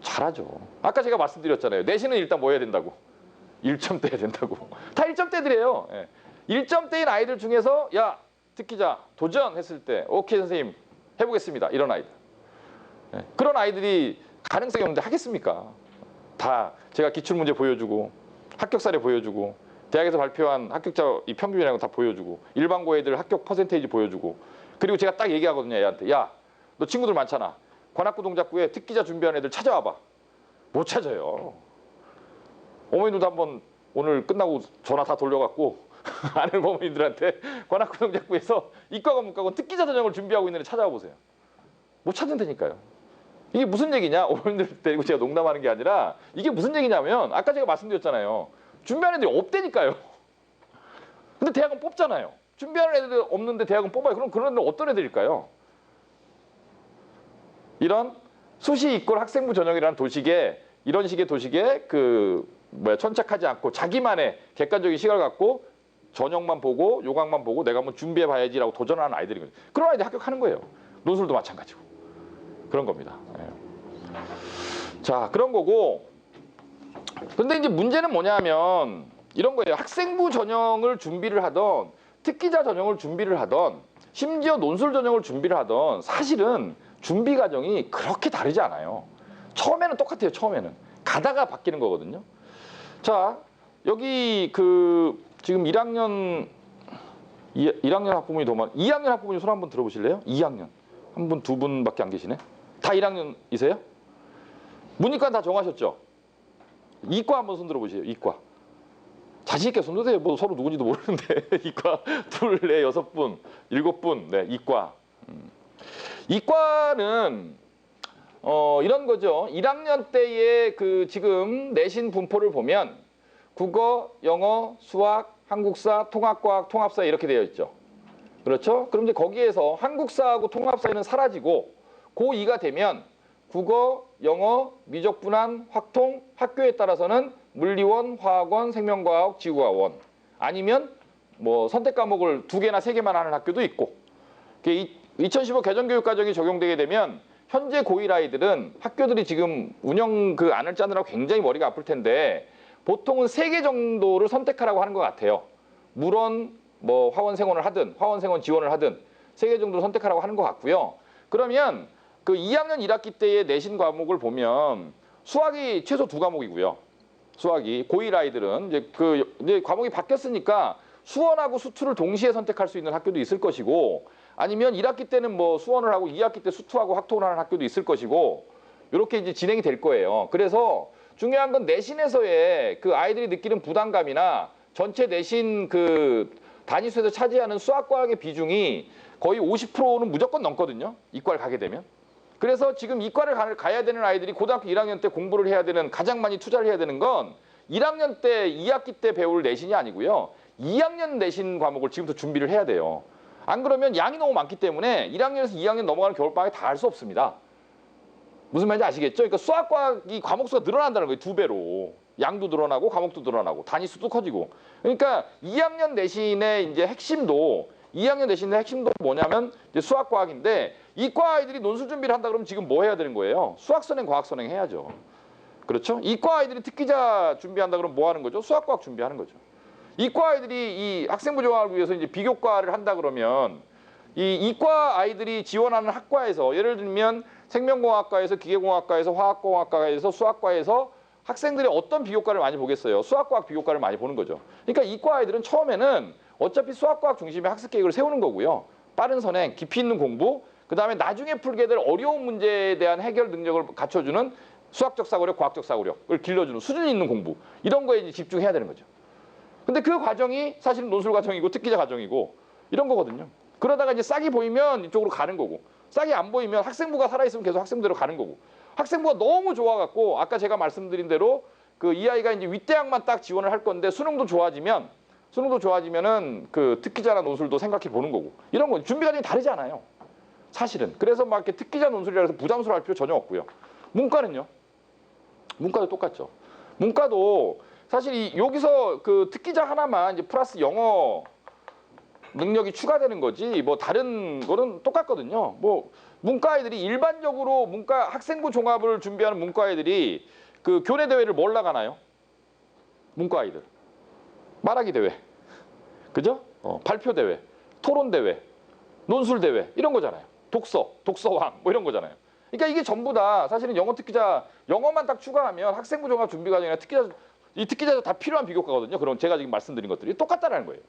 잘하죠. 아까 제가 말씀드렸잖아요. 내신은 일단 뭐 해야 된다고? 1점대 해야 된다고. 다 1점대들이에요. 1점대인 아이들 중에서 야, 특기자 도전했을 때 오케이 선생님 해보겠습니다. 이런 아이들. 그런 아이들이 가능성이 없는데 하겠습니까? 다 제가 기출문제 보여주고 합격 사례 보여주고 대학에서 발표한 합격자 이 평균이라는 거 다 보여주고 일반고 애들 합격 퍼센테이지 보여주고 그리고 제가 딱 얘기하거든요. 애한테 야, 너 친구들 많잖아. 관악구 동작구에 특기자 준비하는 애들 찾아와봐. 못 찾아요. 어머님들도 한번 오늘 끝나고 전화 다 돌려갖고 아는 어머님들한테 관악구 동작구에서 이과가 문과고 특기자 전형을 준비하고 있는 애 찾아와 보세요. 못 찾는다니까요. 이게 무슨 얘기냐? 어머님들 데리고 제가 농담하는 게 아니라 이게 무슨 얘기냐면 아까 제가 말씀드렸잖아요. 준비하는 애들이 없다니까요. 근데 대학은 뽑잖아요. 준비하는 애들 없는데 대학은 뽑아요. 그럼 그런 애들 어떤 애들일까요? 이런 수시 이꼴 학생부 전형이라는 도식에 이런 식의 도식에 천착하지 않고 자기만의 객관적인 시각을 갖고 전형만 보고 요강만 보고 내가 한번 준비해 봐야지라고 도전하는 아이들이거든요. 그런 아이들 합격하는 거예요. 논술도 마찬가지고. 그런 겁니다. 자, 그런 거고. 근데 이제 문제는 뭐냐면 이런 거예요. 학생부 전형을 준비를 하던 특기자 전형을 준비를 하던 심지어 논술 전형을 준비를 하던 사실은 준비 과정이 그렇게 다르지 않아요. 처음에는 똑같아요. 처음에는. 가다가 바뀌는 거거든요. 자, 여기 지금 1학년 학부모님 더 많. 2학년 학부모님 손 한번 들어보실래요? 2학년. 한 분, 두 분밖에 안 계시네. 다 1학년이세요? 문이과 다 정하셨죠? 이과 한번 손 들어보세요. 이과. 자신 있게 손 드세요. 뭐 서로 누군지도 모르는데 이과 둘, 넷, 6분, 7분, 네, 이과. 이과는 이런 거죠. 1학년 때의 그 지금 내신 분포를 보면 국어, 영어, 수학, 한국사, 통합과학, 통합사 이렇게 되어 있죠. 그렇죠? 그럼 이제 거기에서 한국사하고 통합사는 사라지고 고2가 되면 국어, 영어, 미적분한, 확통, 학교에 따라서는 물리원, 화학원, 생명과학, 지구과학원 아니면 뭐 선택 과목을 2개나 3개만 하는 학교도 있고 2015 개정교육과정이 적용되게 되면 현재 고1 아이들은 학교들이 지금 운영 그 안을 짜느라고 굉장히 머리가 아플 텐데 보통은 3개 정도를 선택하라고 하는 것 같아요. 물원, 뭐 화원생원을 하든 화원생원 지원을 하든 3개 정도를 선택하라고 하는 것 같고요. 그러면 그 2학년 1학기 때의 내신 과목을 보면 수학이 최소 2과목이고요. 수학이 고1 아이들은 이제 과목이 바뀌었으니까 수원하고 수투를 동시에 선택할 수 있는 학교도 있을 것이고 아니면 1학기 때는 뭐 수원을 하고 2학기 때 수투하고 확통을 하는 학교도 있을 것이고 이렇게 이제 진행이 될 거예요. 그래서 중요한 건 내신에서의 그 아이들이 느끼는 부담감이나 전체 내신 그 단위수에서 차지하는 수학과학의 비중이 거의 50%는 무조건 넘거든요. 이과를 가게 되면. 그래서 지금 이과를 가야 되는 아이들이 고등학교 1학년 때 공부를 해야 되는 가장 많이 투자를 해야 되는 건 1학년 때 2학기 때 배울 내신이 아니고요. 2학년 내신 과목을 지금부터 준비를 해야 돼요. 안 그러면 양이 너무 많기 때문에 1학년에서 2학년 넘어가는 겨울방학에 다 할 수 없습니다. 무슨 말인지 아시겠죠? 그러니까 수학과학이 과목 수가 늘어난다는 거예요. 2배로. 양도 늘어나고 과목도 늘어나고 단위수도 커지고. 그러니까 2학년 내신의 이제 핵심도 2학년 내신의 핵심도 뭐냐면 이제 수학과학인데 이과 아이들이 논술 준비를 한다 그러면 지금 뭐 해야 되는 거예요? 수학선행, 과학선행 해야죠. 그렇죠? 이과 아이들이 특기자 준비한다 그러면 뭐 하는 거죠? 수학과학 준비하는 거죠. 이과 아이들이 이 학생부 정화를 위해서 이제 비교과를 한다 그러면 이 이과 아이들이 지원하는 학과에서 예를 들면 생명공학과에서 기계공학과에서 화학공학과에서 수학과에서 학생들이 어떤 비교과를 많이 보겠어요? 수학과학 비교과를 많이 보는 거죠. 그러니까 이과 아이들은 처음에는 어차피 수학과학 중심의 학습 계획을 세우는 거고요. 빠른 선행, 깊이 있는 공부, 그 다음에 나중에 풀게 될 어려운 문제에 대한 해결 능력을 갖춰주는 수학적 사고력, 과학적 사고력을 길러주는 수준 있는 공부 이런 거에 이제 집중해야 되는 거죠. 근데 그 과정이 사실은 논술 과정이고 특기자 과정이고 이런 거거든요. 그러다가 이제 싹이 보이면 이쪽으로 가는 거고 싹이 안 보이면 학생부가 살아있으면 계속 학생부대로 가는 거고 학생부가 너무 좋아갖고 아까 제가 말씀드린 대로 그 이 아이가 이제 윗대학만 딱 지원을 할 건데 수능도 좋아지면은 그 특기자나 논술도 생각해 보는 거고 이런 거 준비 과정이 다르지 않아요. 사실은. 그래서 막 이렇게 특기자 논술이라 해서 부담스러워할 필요 전혀 없고요. 문과는요. 문과도 똑같죠. 문과도 사실 여기서 그 특기자 하나만 이제 플러스 영어 능력이 추가되는 거지 뭐 다른 거는 똑같거든요. 뭐 문과 아이들이 일반적으로 문과 학생부 종합을 준비하는 문과 아이들이 그 교내 대회를 뭘 나가나요? 문과 아이들 말하기 대회, 그죠? 발표 대회, 토론 대회, 논술 대회 이런 거잖아요. 독서왕 뭐 이런 거잖아요. 그러니까 이게 전부 다 사실은 영어 특기자 영어만 딱 추가하면 학생부 종합 준비 과정이나 특기자 이 특기자도 다 필요한 비교과거든요. 그럼 제가 지금 말씀드린 것들이 똑같다는 거예요.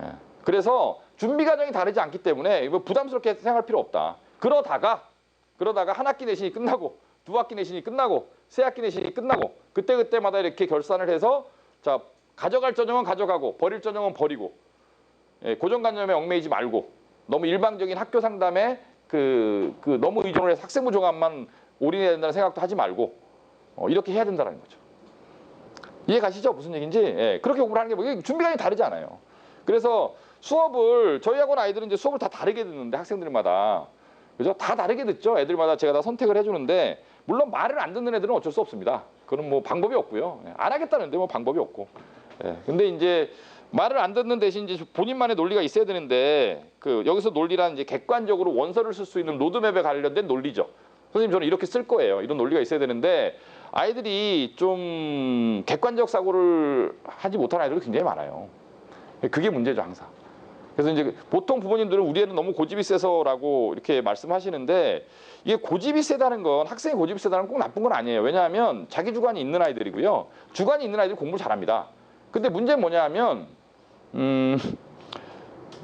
예. 그래서 준비 과정이 다르지 않기 때문에 이거 부담스럽게 생각할 필요 없다. 그러다가 한 학기 내신이 끝나고 두 학기 내신이 끝나고 세 학기 내신이 끝나고 그때마다 이렇게 결산을 해서 자 가져갈 전형은 가져가고 버릴 전형은 버리고 예, 고정관념에 얽매이지 말고 너무 일방적인 학교 상담에 그 너무 의존을 해서 학생부 종합만 올인해야 된다는 생각도 하지 말고 이렇게 해야 된다는 거죠. 이해 가시죠? 무슨 얘기인지? 예, 그렇게 공부를 하는 게 뭐 준비 과정이 다르지 않아요. 그래서 수업을 저희 학원 아이들은 이제 수업을 다 다르게 듣는데 학생들마다 그죠? 다 다르게 듣죠. 애들마다 제가 다 선택을 해주는데 물론 말을 안 듣는 애들은 어쩔 수 없습니다. 그건 뭐 방법이 없고요. 안 하겠다는데 뭐 방법이 없고. 예, 근데 이제 말을 안 듣는 대신 이제 본인만의 논리가 있어야 되는데 그 여기서 논리란 이제 객관적으로 원서를 쓸 수 있는 로드맵에 관련된 논리죠. 선생님 저는 이렇게 쓸 거예요. 이런 논리가 있어야 되는데 아이들이 좀 객관적 사고를 하지 못하는 아이들이 굉장히 많아요. 그게 문제죠 항상. 그래서 이제 보통 부모님들은 우리 애는 너무 고집이 세서라고 이렇게 말씀하시는데 이게 고집이 세다는 건 학생이 고집이 세다는 건 꼭 나쁜 건 아니에요. 왜냐하면 자기 주관이 있는 아이들이고요. 주관이 있는 아이들이 공부를 잘합니다. 근데 문제는 뭐냐 하면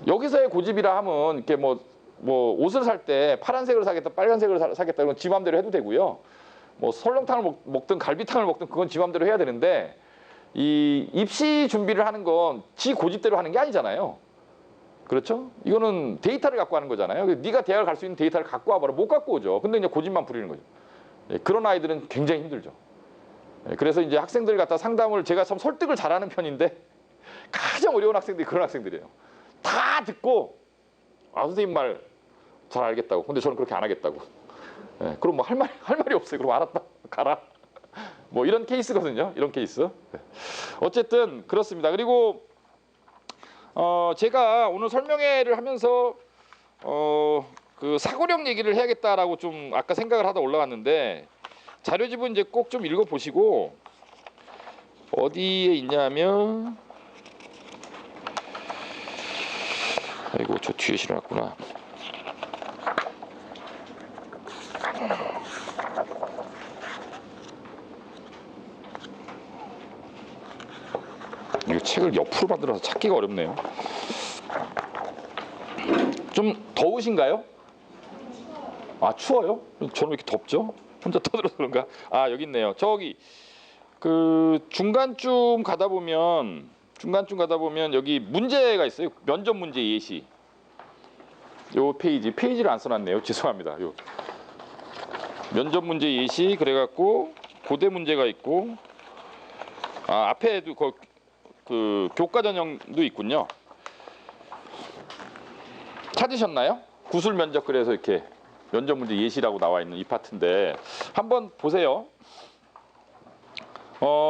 여기서의 고집이라 하면 이렇게 뭐 옷을 살 때 파란색을 사겠다 빨간색을 사겠다 이건 지 맘대로 해도 되고요. 뭐 설렁탕을 먹든 갈비탕을 먹든 그건 지 맘대로 해야 되는데 이 입시 준비를 하는 건 지 고집대로 하는 게 아니잖아요. 그렇죠? 이거는 데이터를 갖고 하는 거잖아요. 네가 대학을 갈 수 있는 데이터를 갖고 와봐라. 못 갖고 오죠. 근데 이제 고집만 부리는 거죠. 예, 그런 아이들은 굉장히 힘들죠. 예, 그래서 이제 학생들 갖다 상담을 제가 참 설득을 잘하는 편인데 가장 어려운 학생들이 그런 학생들이에요. 다 듣고 선생님 말 잘 알겠다고. 근데 저는 그렇게 안 하겠다고. 예, 그럼 뭐 할 말이 없어요. 그럼 알았다. 가라. 뭐 이런 케이스거든요. 이런 케이스. 예. 어쨌든 그렇습니다. 그리고 제가 오늘 설명회를 하면서 그 사고력 얘기를 해야겠다라고 좀 아까 생각을 하다 올라갔는데 자료집은 이제 꼭 좀 읽어 보시고 어디에 있냐면 아이고 저 뒤에 실어놨구나. 이거 책을 옆으로 만들어서 찾기가 어렵네요. 좀 더우신가요? 아 추워요? 저는 왜 이렇게 덥죠? 혼자 떠들어서 그런가? 아 여기 있네요. 저기 그 중간쯤 가다 보면 여기 문제가 있어요. 면접 문제 예시. 요 페이지를 안 써놨네요. 죄송합니다. 요 면접 문제 예시 그래갖고 고대 문제가 있고 앞에도 그 교과 전형도 있군요. 찾으셨나요? 구술 면접 그래서 이렇게 면접 문제 예시라고 나와 있는 이 파트인데 한번 보세요.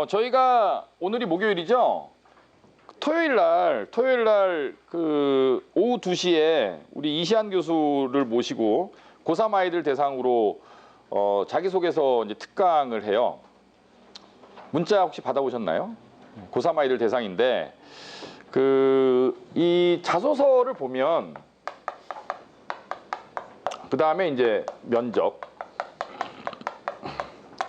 저희가 오늘이 목요일이죠. 토요일 날 그 오후 2시에 우리 이시안 교수를 모시고 고3 아이들 대상으로 자기소개서 이제 특강을 해요. 문자 혹시 받아보셨나요? 고3 아이들 대상인데 이 자소서를 보면 그 다음에 이제 면접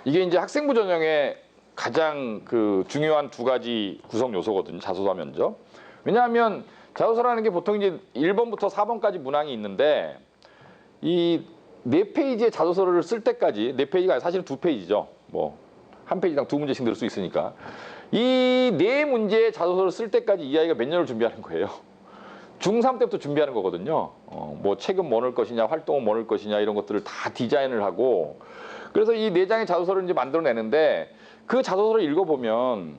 이게 이제 학생부 전형의 가장 중요한 두 가지 구성 요소거든요. 자소서 면접. 왜냐하면 자소서라는 게 보통 이제 1번부터 4번까지 문항이 있는데 이 4페이지의 자소서를 쓸 때까지 4페이지가 사실은 2페이지죠. 뭐 한 페이지당 2문제씩 늘 수 있으니까 이 4문제의 자소서를 쓸 때까지 이 아이가 몇 년을 준비하는 거예요. 중3 때부터 준비하는 거거든요. 뭐 책은 뭐 넣을 것이냐, 활동은 뭐 넣을 것이냐 이런 것들을 다 디자인을 하고 그래서 이 4장의 자소서를 이제 만들어내는데 그 자소서를 읽어보면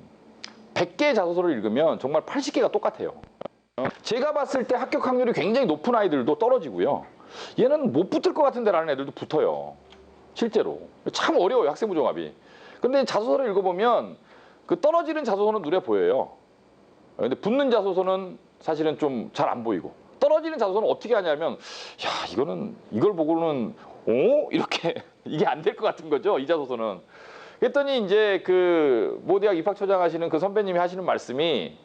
100개의 자소서를 읽으면 정말 80개가 똑같아요. 제가 봤을 때 합격 확률이 굉장히 높은 아이들도 떨어지고요. 얘는 못 붙을 것 같은데 라는 애들도 붙어요. 실제로. 참 어려워요. 학생부 종합이. 근데 자소서를 읽어보면 그 떨어지는 자소서는 눈에 보여요. 근데 붙는 자소서는 사실은 좀 잘 안 보이고 떨어지는 자소서는 어떻게 하냐면 이걸 보고는 이렇게 이게 안 될 것 같은 거죠. 이 자소서는. 그랬더니 이제 모 대학 입학처장 하시는 그 선배님이 하시는 말씀이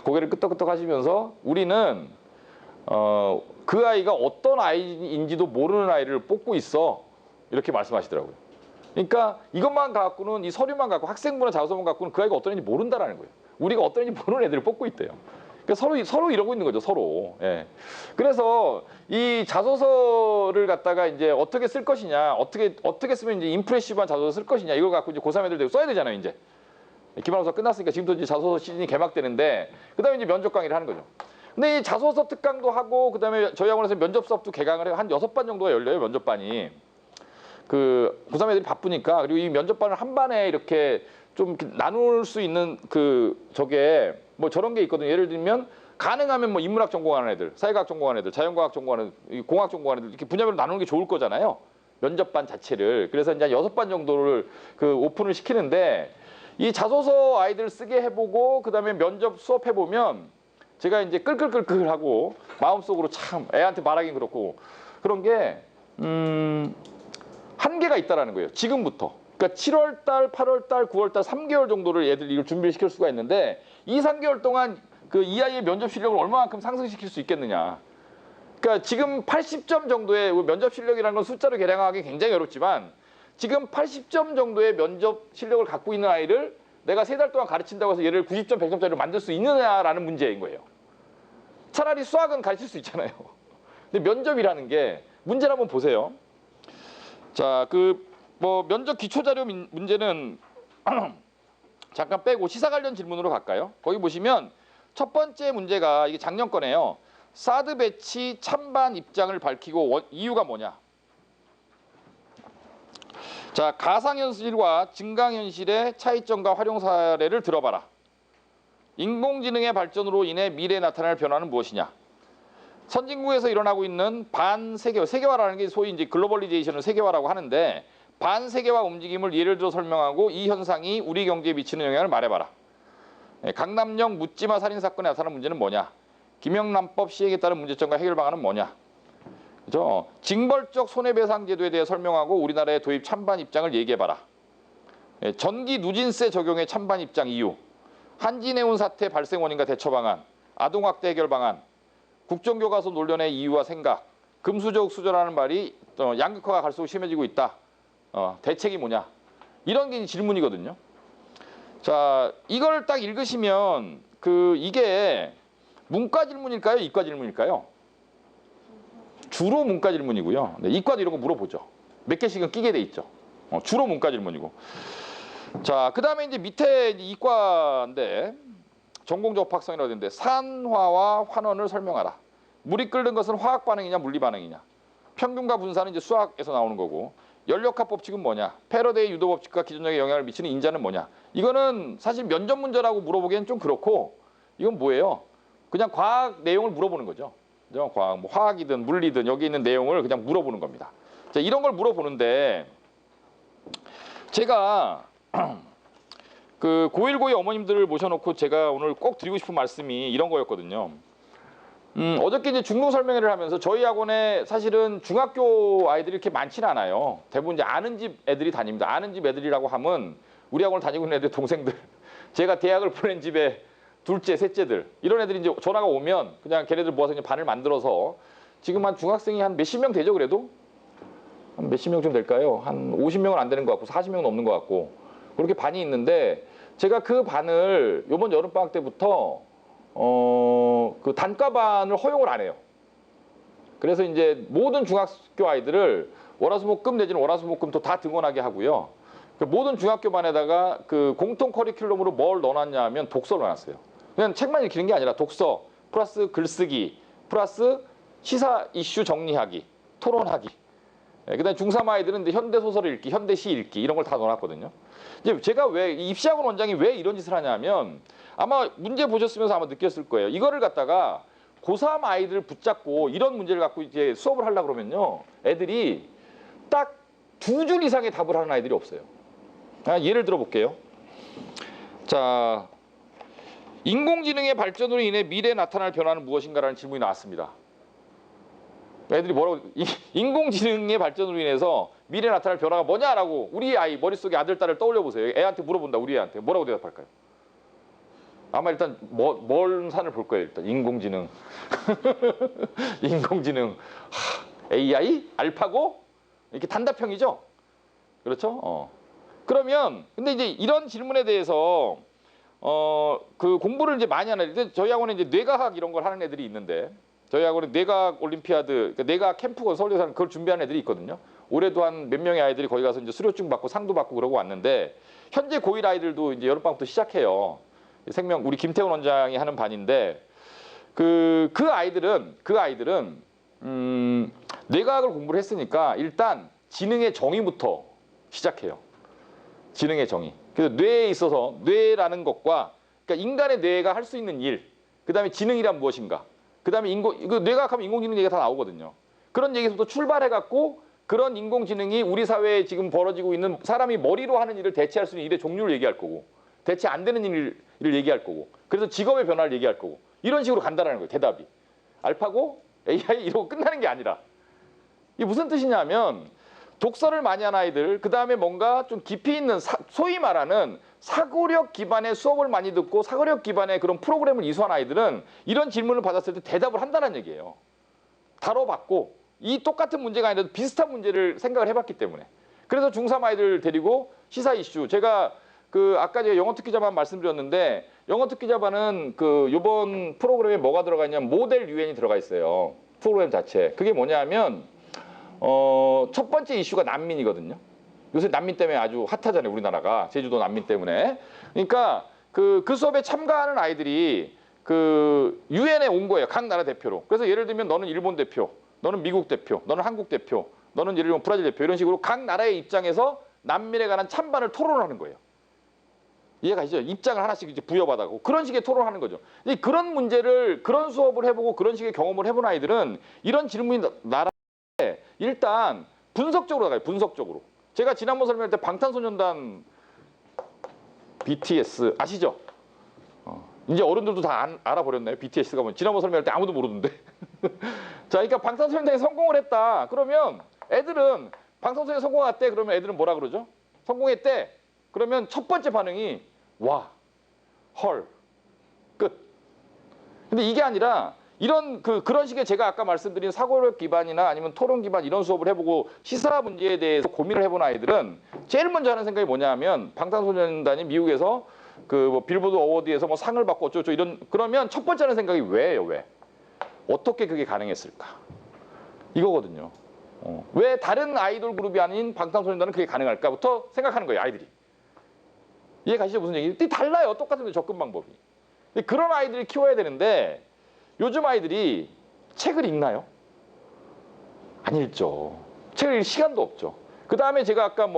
고개를 끄덕끄덕 하시면서 우리는 그 아이가 어떤 아이인지도 모르는 아이를 뽑고 있어. 이렇게 말씀하시더라고요. 그러니까 이것만 갖고는 이 서류만 갖고 학생부나 자소서만 갖고는 그 아이가 어떤 애인지 모른다라는 거예요. 우리가 어떤 애인지 모르는 애들을 뽑고 있대요. 그러니까 서로 이러고 있는 거죠. 서로. 예. 그래서 이 자소서를 갖다가 이제 어떻게 쓸 것이냐, 어떻게 쓰면 이제 임프레시브한 자소서 쓸 것이냐 이걸 갖고 이제 고3 애들 되고 써야 되잖아요. 이제 기말고사 끝났으니까 지금도 이제 자소서 시즌이 개막되는데 그다음에 이제 면접 강의를 하는 거죠. 근데 이 자소서 특강도 하고 그다음에 저희 학원에서 면접 수업도 개강을 해요. 한 6반 정도가 열려요. 면접반이. 고3 애들이 바쁘니까 그리고 이 면접반을 한 반에 이렇게 좀 나눌 수 있는 저게 뭐 저런 게 있거든요. 예를 들면 가능하면 뭐 인문학 전공하는 애들, 사회과학 전공하는 애들, 자연과학 전공하는 애들, 공학 전공하는 애들 이렇게 분야별로 나누는 게 좋을 거잖아요. 면접반 자체를. 그래서 이제 6반 정도를 오픈을 시키는데 이 자소서 아이들 쓰게 해보고 그다음에 면접 수업 해보면 제가 이제 끌끌끌끌하고 마음속으로 참 애한테 말하긴 그렇고 그런 게 한계가 있다라는 거예요. 지금부터. 그러니까 7월달, 8월달, 9월달 3개월 정도를 애들 이걸 준비를 시킬 수가 있는데 이 3개월 동안 이 아이의 면접 실력을 얼마만큼 상승시킬 수 있겠느냐. 그러니까 지금 80점 정도의 면접 실력이라는 건 숫자로 계량하기 굉장히 어렵지만 지금 80점 정도의 면접 실력을 갖고 있는 아이를 내가 3달 동안 가르친다고 해서 얘를 90점, 100점짜리로 만들 수 있느냐라는 문제인 거예요. 차라리 수학은 가르칠 수 있잖아요. 근데 면접이라는 게 문제를 한번 보세요. 자, 면접 기초자료 문제는 잠깐 빼고 시사 관련 질문으로 갈까요? 거기 보시면 첫 번째 문제가 이게 작년 거네요. 사드 배치 찬반 입장을 밝히고 이유가 뭐냐? 자, 가상현실과 증강현실의 차이점과 활용 사례를 들어봐라. 인공지능의 발전으로 인해 미래에 나타날 변화는 무엇이냐? 선진국에서 일어나고 있는 반세계화, 세계화라는 게 소위 이제 글로벌리제이션을 세계화라고 하는데 반세계화 움직임을 예를 들어 설명하고 이 현상이 우리 경제에 미치는 영향을 말해봐라. 강남역 묻지마 살인 사건에 나타난 문제는 뭐냐? 김영란법 시행에 따른 문제점과 해결 방안은 뭐냐? 그죠? 징벌적 손해배상 제도에 대해 설명하고 우리나라의 도입 찬반 입장을 얘기해봐라. 전기 누진세 적용의 찬반 입장 이유, 한진해운 사태 발생 원인과 대처 방안, 아동학대 해결 방안, 국정교과서 논란의 이유와 생각, 금수저 수저라는 말이 양극화가 갈수록 심해지고 있다. 대책이 뭐냐? 이런 게 질문이거든요. 자, 이걸 딱 읽으시면 이게 문과 질문일까요? 이과 질문일까요? 주로 문과 질문이고요. 네, 이과도 이런 거 물어보죠. 몇 개씩은 끼게 돼 있죠. 주로 문과 질문이고. 자, 그 다음에 이제 밑에 이과인데 전공 접학성이라고 되는데 산화와 환원을 설명하라. 물이 끓는 것은 화학 반응이냐 물리 반응이냐. 평균과 분산은 이제 수학에서 나오는 거고. 연력학 법칙은 뭐냐. 패러데이 유도 법칙과 기존력에 영향을 미치는 인자는 뭐냐. 이거는 사실 면접 문제라고 물어보기엔 좀 그렇고 이건 뭐예요? 그냥 과학 내용을 물어보는 거죠. 과학, 뭐 화학이든 물리든 여기 있는 내용을 그냥 물어보는 겁니다. 자, 이런 걸 물어보는데 제가 고1 고2 어머님들을 모셔놓고 제가 오늘 꼭 드리고 싶은 말씀이 이런 거였거든요. 어저께 이제 중등 설명회를 하면서 저희 학원에 사실은 중학교 아이들이 이렇게 많지는 않아요. 대부분 이제 아는 집 애들이 다닙니다. 아는 집 애들이라고 하면 우리 학원을 다니고 있는 애들 동생들, 제가 대학을 보낸 집에 둘째, 셋째들 이런 애들이 이제 전화가 오면 그냥 걔네들 모아서 그냥 반을 만들어서 지금 한 중학생이 한 몇십 명 되죠 그래도? 한 몇십 명쯤 될까요? 한 50명은 안 되는 것 같고 40명은 넘는 것 같고 그렇게 반이 있는데 제가 그 반을 이번 여름방학 때부터 그 단과반을 허용을 안 해요. 그래서 이제 모든 중학교 아이들을 월화수목금 내지는 월화수목금도 다 등원하게 하고요. 모든 중학교 반에다가 그 공통 커리큘럼으로 뭘 넣어놨냐 하면 독서를 넣어놨어요. 그냥 책만 읽히는 게 아니라 독서 플러스 글쓰기 플러스 시사 이슈 정리하기 토론하기. 그다음에 중3 아이들은 이제 현대 소설을 읽기, 현대 시 읽기 이런 걸 다 넣어놨거든요. 이제 제가 왜 입시학원 원장이 왜 이런 짓을 하냐면 아마 문제 보셨으면서 아마 느꼈을 거예요. 이거를 갖다가 고3 아이들 붙잡고 이런 문제를 갖고 이제 수업을 하려고 그러면요, 애들이 딱 2줄 이상의 답을 하는 아이들이 없어요. 예를 들어 볼게요. 자, 인공지능의 발전으로 인해 미래에 나타날 변화는 무엇인가라는 질문이 나왔습니다. 애들이 뭐라고, 인공지능의 발전으로 인해서 미래에 나타날 변화가 뭐냐라고 우리 아이 머릿속에 아들, 딸을 떠올려 보세요. 애한테 물어본다, 우리 애한테. 뭐라고 대답할까요? 아마 일단 먼 산을 볼 거예요. 일단 인공지능. 인공지능. AI? 알파고? 이렇게 단답형이죠? 그렇죠? 그러면 근데 이제 이런 질문에 대해서 그 공부를 이제 많이 하는 애들, 저희 학원에 이제 뇌과학 이런 걸 하는 애들이 있는데 저희 학원에 뇌과학 올림피아드, 그러니까 뇌과학 캠프가 서울에서 하는 그걸 준비하는 애들이 있거든요. 올해도 한 몇 명의 아이들이 거기 가서 이제 수료증 받고 상도 받고 그러고 왔는데 현재 고1 아이들도 이제 여름방학부터 시작해요. 생명 우리 김태훈 원장이 하는 반인데 그 아이들은 뇌과학을 공부를 했으니까 일단 지능의 정의부터 시작해요. 지능의 정의. 그래서 뇌에 있어서 뇌라는 것과 그러니까 인간의 뇌가 할 수 있는 일, 그다음에 지능이란 무엇인가, 그다음에 뇌과학하면 인공지능 얘기가 다 나오거든요. 그런 얘기에서부터 출발해갖고 그런 인공지능이 우리 사회에 지금 벌어지고 있는 사람이 머리로 하는 일을 대체할 수 있는 일의 종류를 얘기할 거고 대체 안 되는 일을 얘기할 거고 그래서 직업의 변화를 얘기할 거고 이런 식으로 간다라는 거예요. 대답이. 알파고 AI 이러고 끝나는 게 아니라 이게 무슨 뜻이냐면 독서를 많이 한 아이들, 그 다음에 뭔가 좀 깊이 있는 소위 말하는 사고력 기반의 수업을 많이 듣고 사고력 기반의 그런 프로그램을 이수한 아이들은 이런 질문을 받았을 때 대답을 한다는 얘기예요. 다뤄봤고 이 똑같은 문제가 아니라 비슷한 문제를 생각을 해봤기 때문에. 그래서 중3 아이들 데리고 시사 이슈, 제가 아까 제가 영어 특기자반 말씀드렸는데 영어 특기자반은 요번 프로그램에 뭐가 들어가 있냐면 모델 유엔이 들어가 있어요. 프로그램 자체. 그게 뭐냐면 첫 번째 이슈가 난민이거든요. 요새 난민 때문에 아주 핫하잖아요. 우리나라가 제주도 난민 때문에. 그러니까 그 수업에 참가하는 아이들이 그 유엔에 온 거예요. 각 나라 대표로. 그래서 예를 들면 너는 일본 대표, 너는 미국 대표, 너는 한국 대표, 너는 예를 들면 브라질 대표 이런 식으로 각 나라의 입장에서 난민에 관한 찬반을 토론하는 거예요. 이해가 가시죠? 입장을 하나씩 이제 부여받아고 그런 식의 토론하는 거죠. 그런 문제를 그런 수업을 해보고 그런 식의 경험을 해본 아이들은 이런 질문이 나라에 일단 분석적으로 나가요. 분석적으로. 제가 지난번 설명할 때 방탄소년단 BTS 아시죠? 이제 어른들도 다 알아버렸나요? BTS가 뭐 지난번 설명할 때 아무도 모르는데. 자, 그러니까 방탄소년단이 성공을 했다. 그러면 애들은 방탄소년단이 성공했대. 그러면 애들은 뭐라 그러죠? 성공했대. 그러면 첫 번째 반응이 와, 헐, 끝. 근데 이게 아니라 이런 그런 식의 제가 아까 말씀드린 사고력 기반이나 아니면 토론 기반 이런 수업을 해보고 시사 문제에 대해서 고민을 해본 아이들은 제일 먼저 하는 생각이 뭐냐면 방탄소년단이 미국에서 그 뭐 빌보드 어워드에서 뭐 상을 받고 어쩌고 이런 그러면 첫 번째 하는 생각이 왜예요? 왜? 어떻게 그게 가능했을까? 이거거든요. 왜 다른 아이돌 그룹이 아닌 방탄소년단은 그게 가능할까부터 생각하는 거예요, 아이들이. 이해 가시죠? 무슨 얘기? 달라요. 똑같은 접근 방법이. 그런 아이들을 키워야 되는데 요즘 아이들이 책을 읽나요? 안 읽죠. 책을 읽을 시간도 없죠. 그 다음에 제가 아까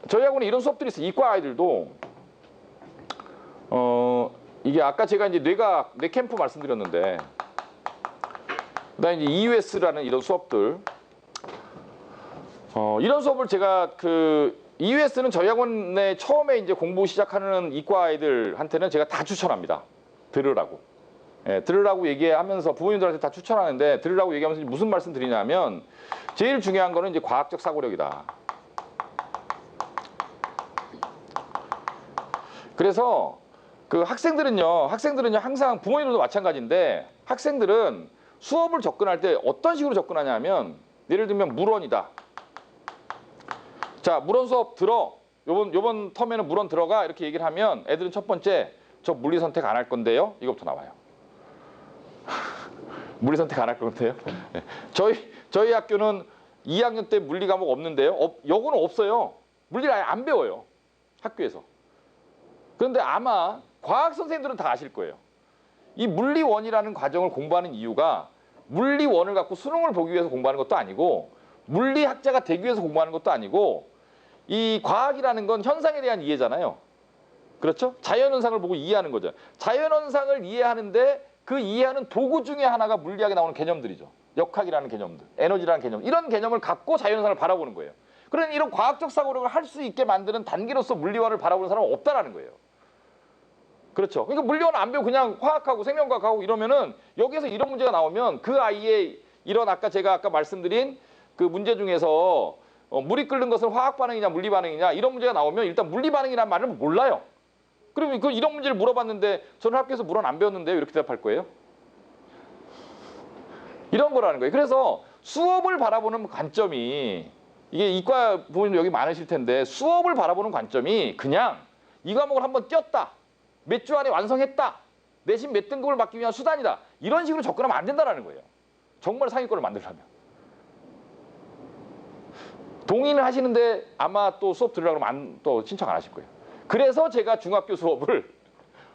저희 학원에 이런 수업들이 있어요. 이과 아이들도 이게 아까 제가 이제 뇌 캠프 말씀드렸는데 그다음에 이제 EUS라는 이런 수업들 이런 수업을 제가 EUS는 저희 학원에 처음에 이제 공부 시작하는 이과 아이들한테는 제가 다 추천합니다. 들으라고. 예, 들으라고 얘기하면서 부모님들한테 다 추천하는데 들으라고 얘기하면서 무슨 말씀 드리냐면 제일 중요한 거는 이제 과학적 사고력이다. 그래서 학생들은요 항상 부모님들도 마찬가지인데 학생들은 수업을 접근할 때 어떤 식으로 접근하냐면 예를 들면 물원이다. 자, 물원 수업 들어. 요번 텀에는 물원 들어가 이렇게 얘기를 하면 애들은 첫 번째 저 물리 선택 안 할 건데요. 이거부터 나와요. 물리 선택 안 할 건데요. 네. 저희 학교는 2학년 때 물리 과목 없는데요. 요거는 없어요. 물리를 아예 안 배워요. 학교에서. 그런데 아마 과학 선생님들은 다 아실 거예요. 이 물리원이라는 과정을 공부하는 이유가 물리원을 갖고 수능을 보기 위해서 공부하는 것도 아니고 물리학자가 되기 위해서 공부하는 것도 아니고 이 과학이라는 건 현상에 대한 이해잖아요. 그렇죠? 자연현상을 보고 이해하는 거죠. 자연현상을 이해하는데 그 이해하는 도구 중에 하나가 물리학에 나오는 개념들이죠. 역학이라는 개념들, 에너지라는 개념, 이런 개념을 갖고 자연현상을 바라보는 거예요. 그러니 이런 과학적 사고력을 할 수 있게 만드는 단계로서 물리원을 바라보는 사람은 없다라는 거예요. 그렇죠. 그러니까 물리원을 안 배우고 그냥 화학하고 생명과학하고 이러면은 여기에서 이런 문제가 나오면 그 아이의 이런 제가 아까 말씀드린 그 문제 중에서 물이 끓는 것은 화학 반응이냐 물리 반응이냐 이런 문제가 나오면 일단 물리 반응이라는 말을 몰라요. 그러면 이런 문제를 물어봤는데 저는 학교에서 물은 안 배웠는데요 이렇게 대답할 거예요. 이런 거라는 거예요. 그래서 수업을 바라보는 관점이 이게 이과 부모님 여기 많으실 텐데 수업을 바라보는 관점이 그냥 이 과목을 한번 띄었다. 몇 주 안에 완성했다. 내신 몇 등급을 받기 위한 수단이다. 이런 식으로 접근하면 안 된다는 거예요. 정말 상위권을 만들려면. 동의는 하시는데 아마 또 수업 들으려고 그러면 또 신청 안 하실 거예요. 그래서 제가 중학교 수업을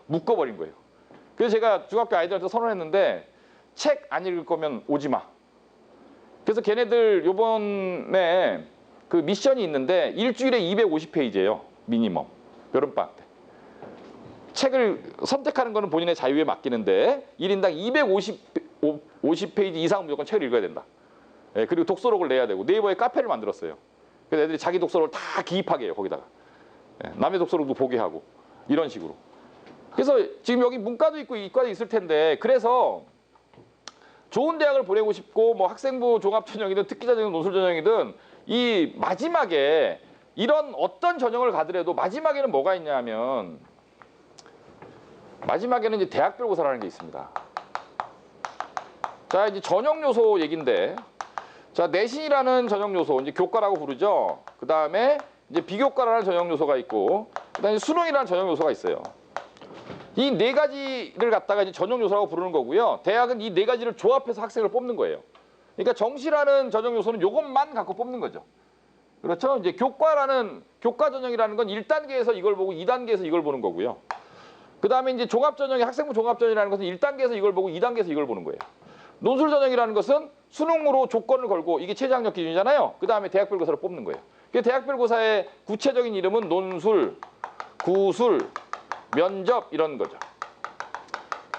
묶어버린 거예요. 그래서 제가 중학교 아이들한테 선언했는데 책 안 읽을 거면 오지 마. 그래서 걔네들 요번에 그 미션이 있는데 일주일에 250페이지예요. 미니멈. 여름방학 때. 책을 선택하는 거는 본인의 자유에 맡기는데 1인당 250페이지 이상 무조건 책을 읽어야 된다. 예, 그리고 독서록을 내야 되고 네이버에 카페를 만들었어요. 그래서 애들이 자기 독서록을 다 기입하게 해요. 거기다가. 예, 남의 독서록도 보게 하고 이런 식으로. 그래서 지금 여기 문과도 있고 이과도 있을 텐데 그래서 좋은 대학을 보내고 싶고 뭐 학생부 종합전형이든 특기자전형 논술전형이든 이 마지막에 이런 어떤 전형을 가더라도 마지막에는 뭐가 있냐면 마지막에는 이제 대학별고사라는 게 있습니다. 자, 이제 전형 요소 얘긴데, 자, 내신이라는 전형 요소, 이제 교과라고 부르죠. 그 다음에 이제 비교과라는 전형 요소가 있고, 그 다음에 수능이라는 전형 요소가 있어요. 이 네 가지를 갖다가 이제 전형 요소라고 부르는 거고요. 대학은 이 네 가지를 조합해서 학생을 뽑는 거예요. 그러니까 정시라는 전형 요소는 이것만 갖고 뽑는 거죠. 그렇죠? 이제 교과 전형이라는 건 1단계에서 이걸 보고 2단계에서 이걸 보는 거고요. 그 다음에 이제 종합전형이 학생부 종합전형이라는 것은 1단계에서 이걸 보고 2단계에서 이걸 보는 거예요. 논술 전형이라는 것은 수능으로 조건을 걸고 이게 최저학력 기준이잖아요. 그 다음에 대학별 고사를 뽑는 거예요. 대학별 고사의 구체적인 이름은 논술, 구술, 면접 이런 거죠.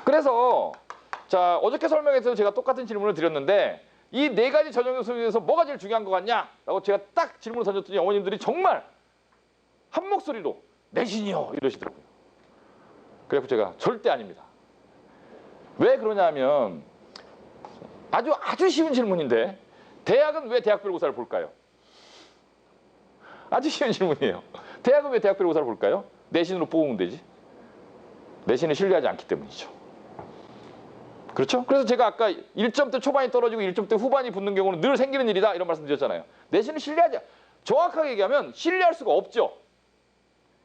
그래서 자 어저께 설명에서 제가 똑같은 질문을 드렸는데 이 네 가지 전형 요소 중에서 뭐가 제일 중요한 것 같냐? 라고 제가 딱 질문을 던졌더니 어머님들이 정말 한 목소리로 내신이요 이러시더라고요. 그래서 제가 절대 아닙니다. 왜 그러냐면 아주 쉬운 질문인데 대학은 왜 대학별 고사를 볼까요? 아주 쉬운 질문이에요. 대학은 왜 대학별 고사를 볼까요? 내신으로 뽑으면 되지. 내신을 신뢰하지 않기 때문이죠. 그렇죠? 그래서 제가 아까 1점대 초반이 떨어지고 1점대 후반이 붙는 경우는 늘 생기는 일이다 이런 말씀 드렸잖아요. 내신을 신뢰하지 정확하게 얘기하면 신뢰할 수가 없죠.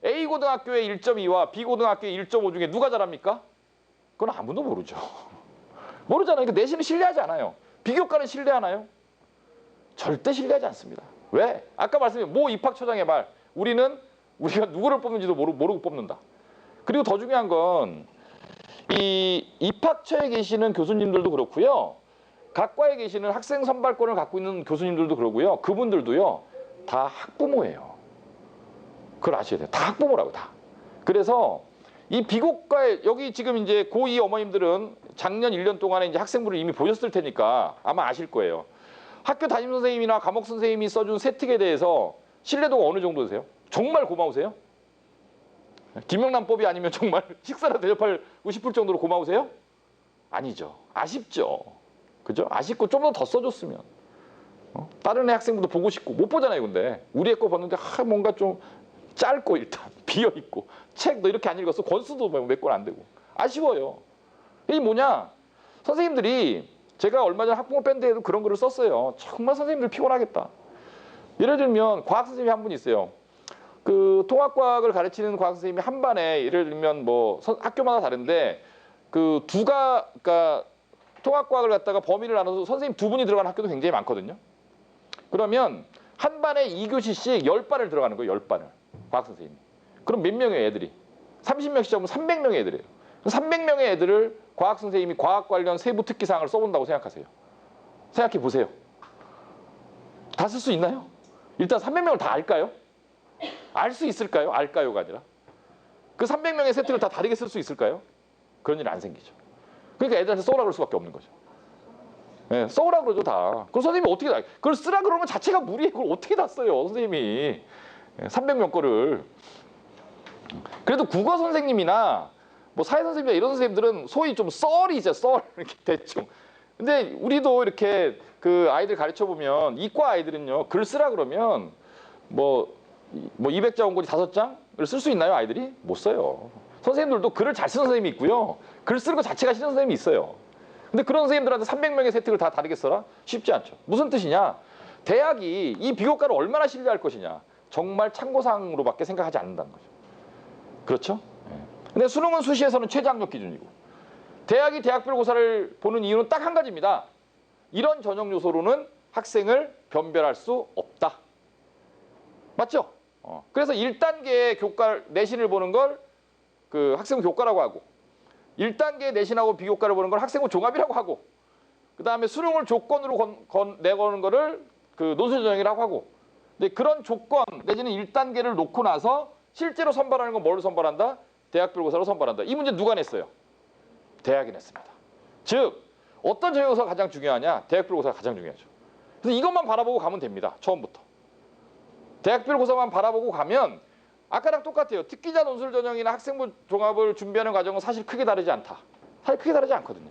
A고등학교의 1.2와 B고등학교의 1.5 중에 누가 잘합니까? 그건 아무도 모르죠. 모르잖아요. 그러니까 내신을 신뢰하지 않아요. 비교과는 신뢰하나요? 절대 신뢰하지 않습니다. 왜? 아까 말씀드린 모 입학처장의 말 우리가 누구를 뽑는지도 모르고 뽑는다. 그리고 더 중요한 건 이 입학처에 계시는 교수님들도 그렇고요. 각 과에 계시는 학생 선발권을 갖고 있는 교수님들도 그러고요. 그분들도요. 다 학부모예요. 그걸 아셔야 돼요. 다 학부모라고 다. 그래서 이 비교과에 여기 지금 이제 고2 어머님들은 작년 1년 동안에 이제 학생부를 이미 보셨을 테니까 아마 아실 거예요. 학교 담임 선생님이나 과목 선생님이 써준 세특에 대해서 신뢰도가 어느 정도 되세요? 정말 고마우세요? 김영란법이 아니면 정말 식사를 대접하고 싶을 정도로 고마우세요? 아니죠. 아쉽죠. 그죠? 아쉽고 좀 더 써줬으면. 다른 애 학생부도 보고 싶고 못 보잖아요. 근데 우리 애 거 봤는데 뭔가 좀 짧고 일단 비어있고 책도 이렇게 안 읽었어. 권수도 몇 권 안 되고 아쉬워요. 이게 뭐냐? 선생님들이 제가 얼마 전에 학부모 밴드에도 그런 글을 썼어요. 정말 선생님들 피곤하겠다. 예를 들면 과학 선생님이 한 분 있어요. 그 통합과학을 가르치는 과학 선생님이 한 반에 예를 들면 뭐 학교마다 다른데 그러니까 통합과학을 갖다가 범위를 나눠서 선생님 두 분이 들어가는 학교도 굉장히 많거든요. 그러면 한 반에 2교시씩 10반을 들어가는 거예요. 10반을. 과학 선생님이. 그럼 몇 명의 애들이? 30명씩 잡으면 300명의 애들이에요. 300명의 애들을 과학 선생님이 과학 관련 세부 특기사항을 써본다고 생각하세요. 생각해 보세요. 다 쓸 수 있나요? 일단 300명을 다 알까요? 알 수 있을까요? 알까요가 아니라. 그 300명의 세트를 다 다르게 쓸 수 있을까요? 그런 일은 안 생기죠. 그러니까 애들한테 써오라 그럴 수밖에 없는 거죠. 네, 써오라 그러죠 다. 그럼 선생님이 어떻게 다 그걸 쓰라 그러면 자체가 무리해. 그걸 어떻게 다 써요 선생님이. 300명 거를. 그래도 국어 선생님이나 뭐 사회 선생님이나 이런 선생님들은 소위 좀 썰이죠. 썰 이렇게 대충. 근데 우리도 이렇게 그 아이들 가르쳐 보면 이과 아이들은요 글 쓰라 그러면 뭐 200자 원고지 5장을 쓸 수 있나요 아이들이? 못 써요. 선생님들도 글을 잘 쓰는 선생님이 있고요. 글 쓰는 거 자체가 싫은 선생님이 있어요. 근데 그런 선생님들한테 300명의 세특을 다 다르게 써라? 쉽지 않죠. 무슨 뜻이냐? 대학이 이 비교과를 얼마나 신뢰할 것이냐. 정말 참고사항으로밖에 생각하지 않는다는 거죠. 그렇죠? 근데 수능은 수시에서는 최저학력 기준이고 대학이 대학별 고사를 보는 이유는 딱 한 가지입니다. 이런 전형 요소로는 학생을 변별할 수 없다. 맞죠? 그래서 1단계의 교과 내신을 보는 걸 그 학생부 교과라고 하고 1단계 내신하고 비교과를 보는 걸 학생부 종합이라고 하고 그 다음에 수능을 조건으로 내거는 거를 그 논술 전형이라고 하고 근데 그런 조건 내지는 1단계를 놓고 나서 실제로 선발하는 건 뭘 선발한다? 대학별 고사로 선발한다. 이 문제 누가 냈어요? 대학이 냈습니다. 즉 어떤 전형요소가 가장 중요하냐? 대학별 고사가 가장 중요하죠. 그래서 이것만 바라보고 가면 됩니다. 처음부터. 대학별 고사만 바라보고 가면 아까랑 똑같아요. 특기자 논술 전형이나 학생부 종합을 준비하는 과정은 사실 크게 다르지 않다. 사실 크게 다르지 않거든요.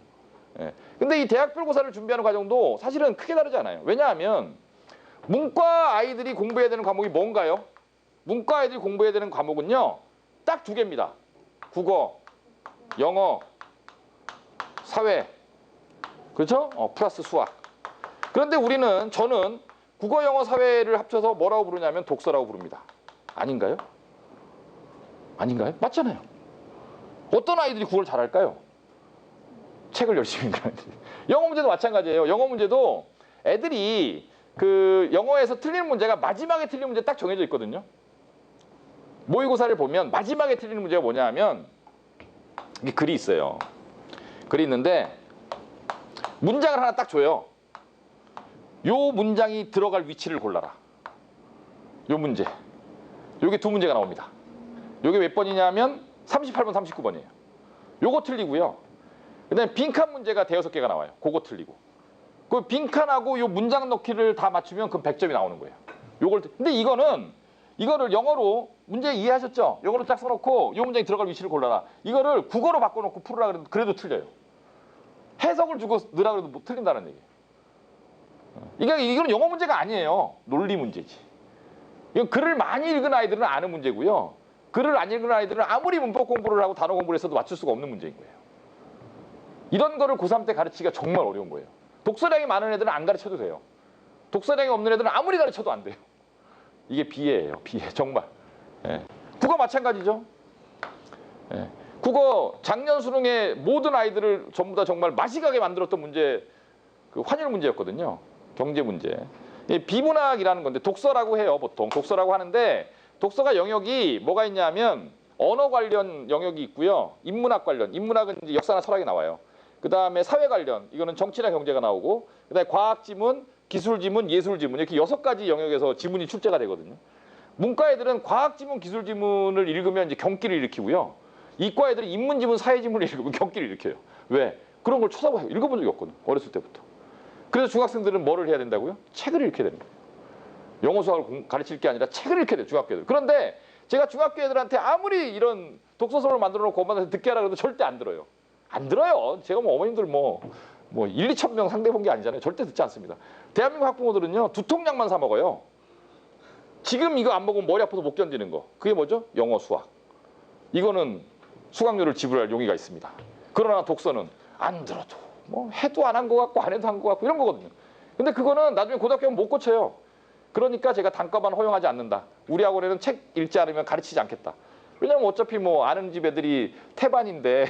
예. 근데 이 대학별 고사를 준비하는 과정도 사실은 크게 다르지 않아요. 왜냐하면 문과 아이들이 공부해야 되는 과목이 뭔가요? 문과 아이들이 공부해야 되는 과목은요. 딱 2개입니다. 국어, 영어, 사회. 그렇죠? 플러스 수학. 그런데 저는 국어, 영어, 사회를 합쳐서 뭐라고 부르냐면 독서라고 부릅니다. 아닌가요? 아닌가요? 맞잖아요. 어떤 아이들이 국어를 잘할까요? 책을 열심히 읽는 아이들. 영어 문제도 마찬가지예요. 영어 문제도 애들이 그 영어에서 틀리는 문제가 마지막에 틀리는 문제 딱 정해져 있거든요. 모의고사를 보면 마지막에 틀리는 문제가 뭐냐 하면 이게 글이 있어요. 글이 있는데 문장을 하나 딱 줘요. 요 문장이 들어갈 위치를 골라라. 요 문제. 요게 두 문제가 나옵니다. 요게 몇 번이냐면 38번, 39번이에요. 요거 틀리고요. 그다음에 빈칸 문제가 대여섯 개가 나와요. 그거 틀리고. 그 빈칸하고 요 문장 넣기를 다 맞추면 그 100점이 나오는 거예요. 요걸 근데 이거를 영어로 문제 이해하셨죠? 영어로 딱 써놓고 요 문장이 들어갈 위치를 골라라. 이거를 국어로 바꿔놓고 풀으라 그래도 틀려요. 해석을 주고 넣으라 그래도 못 틀린다는 얘기예요. 이거는 영어 문제가 아니에요. 논리 문제지. 이건 글을 많이 읽은 아이들은 아는 문제고요. 글을 안 읽은 아이들은 아무리 문법 공부를 하고 단어 공부를 했어도 맞출 수가 없는 문제인 거예요. 이런 거를 고3 때 가르치기가 정말 어려운 거예요. 독서량이 많은 애들은 안 가르쳐도 돼요. 독서량이 없는 애들은 아무리 가르쳐도 안 돼요. 이게 비애예요. 비애. 정말. 예. 국어 마찬가지죠. 예. 국어 작년 수능에 모든 아이들을 전부 다 정말 마시가게 만들었던 문제 그 환율 문제였거든요. 경제 문제. 비문학이라는 건데 독서라고 해요. 보통 독서라고 하는데 독서가 영역이 뭐가 있냐면 언어 관련 영역이 있고요. 인문학 관련. 인문학은 이제 역사나 철학이 나와요. 그 다음에 사회 관련. 이거는 정치나 경제가 나오고 그 다음에 과학 지문, 기술 지문, 예술 지문 이렇게 6가지 영역에서 지문이 출제가 되거든요. 문과 애들은 과학 지문, 기술 지문을 읽으면 이제 경기를 일으키고요. 이과 애들은 인문 지문, 사회 지문을 읽으면 경기를 일으켜요. 왜? 그런 걸 쳐다봐요. 읽어본 적이 없거든. 어렸을 때부터. 그래서 중학생들은 뭐를 해야 된다고요? 책을 읽게 되는 거예요. 영어 수학을 가르칠 게 아니라 책을 읽게 돼요. 중학교 애들. 그런데 제가 중학교 애들한테 아무리 이런 독서서를 만들어 놓고 엄마한테 듣게 하라 그래도 절대 안 들어요. 안 들어요. 제가 뭐 어머님들 뭐 1, 2천 명 상대 본 게 아니잖아요. 절대 듣지 않습니다. 대한민국 학부모들은요. 두 통약만 사 먹어요. 지금 이거 안 먹으면 머리 아파서 못 견디는 거. 그게 뭐죠? 영어, 수학. 이거는 수강료를 지불할 용의가 있습니다. 그러나 독서는 안 들어도 뭐 해도 안 한 거 같고 안 해도 한 거 같고 이런 거거든요. 근데 그거는 나중에 고등학교 가면 못 고쳐요. 그러니까 제가 단과반 허용하지 않는다. 우리 학원에는 책 읽지 않으면 가르치지 않겠다. 왜냐면 어차피 뭐 아는 집 애들이 태반인데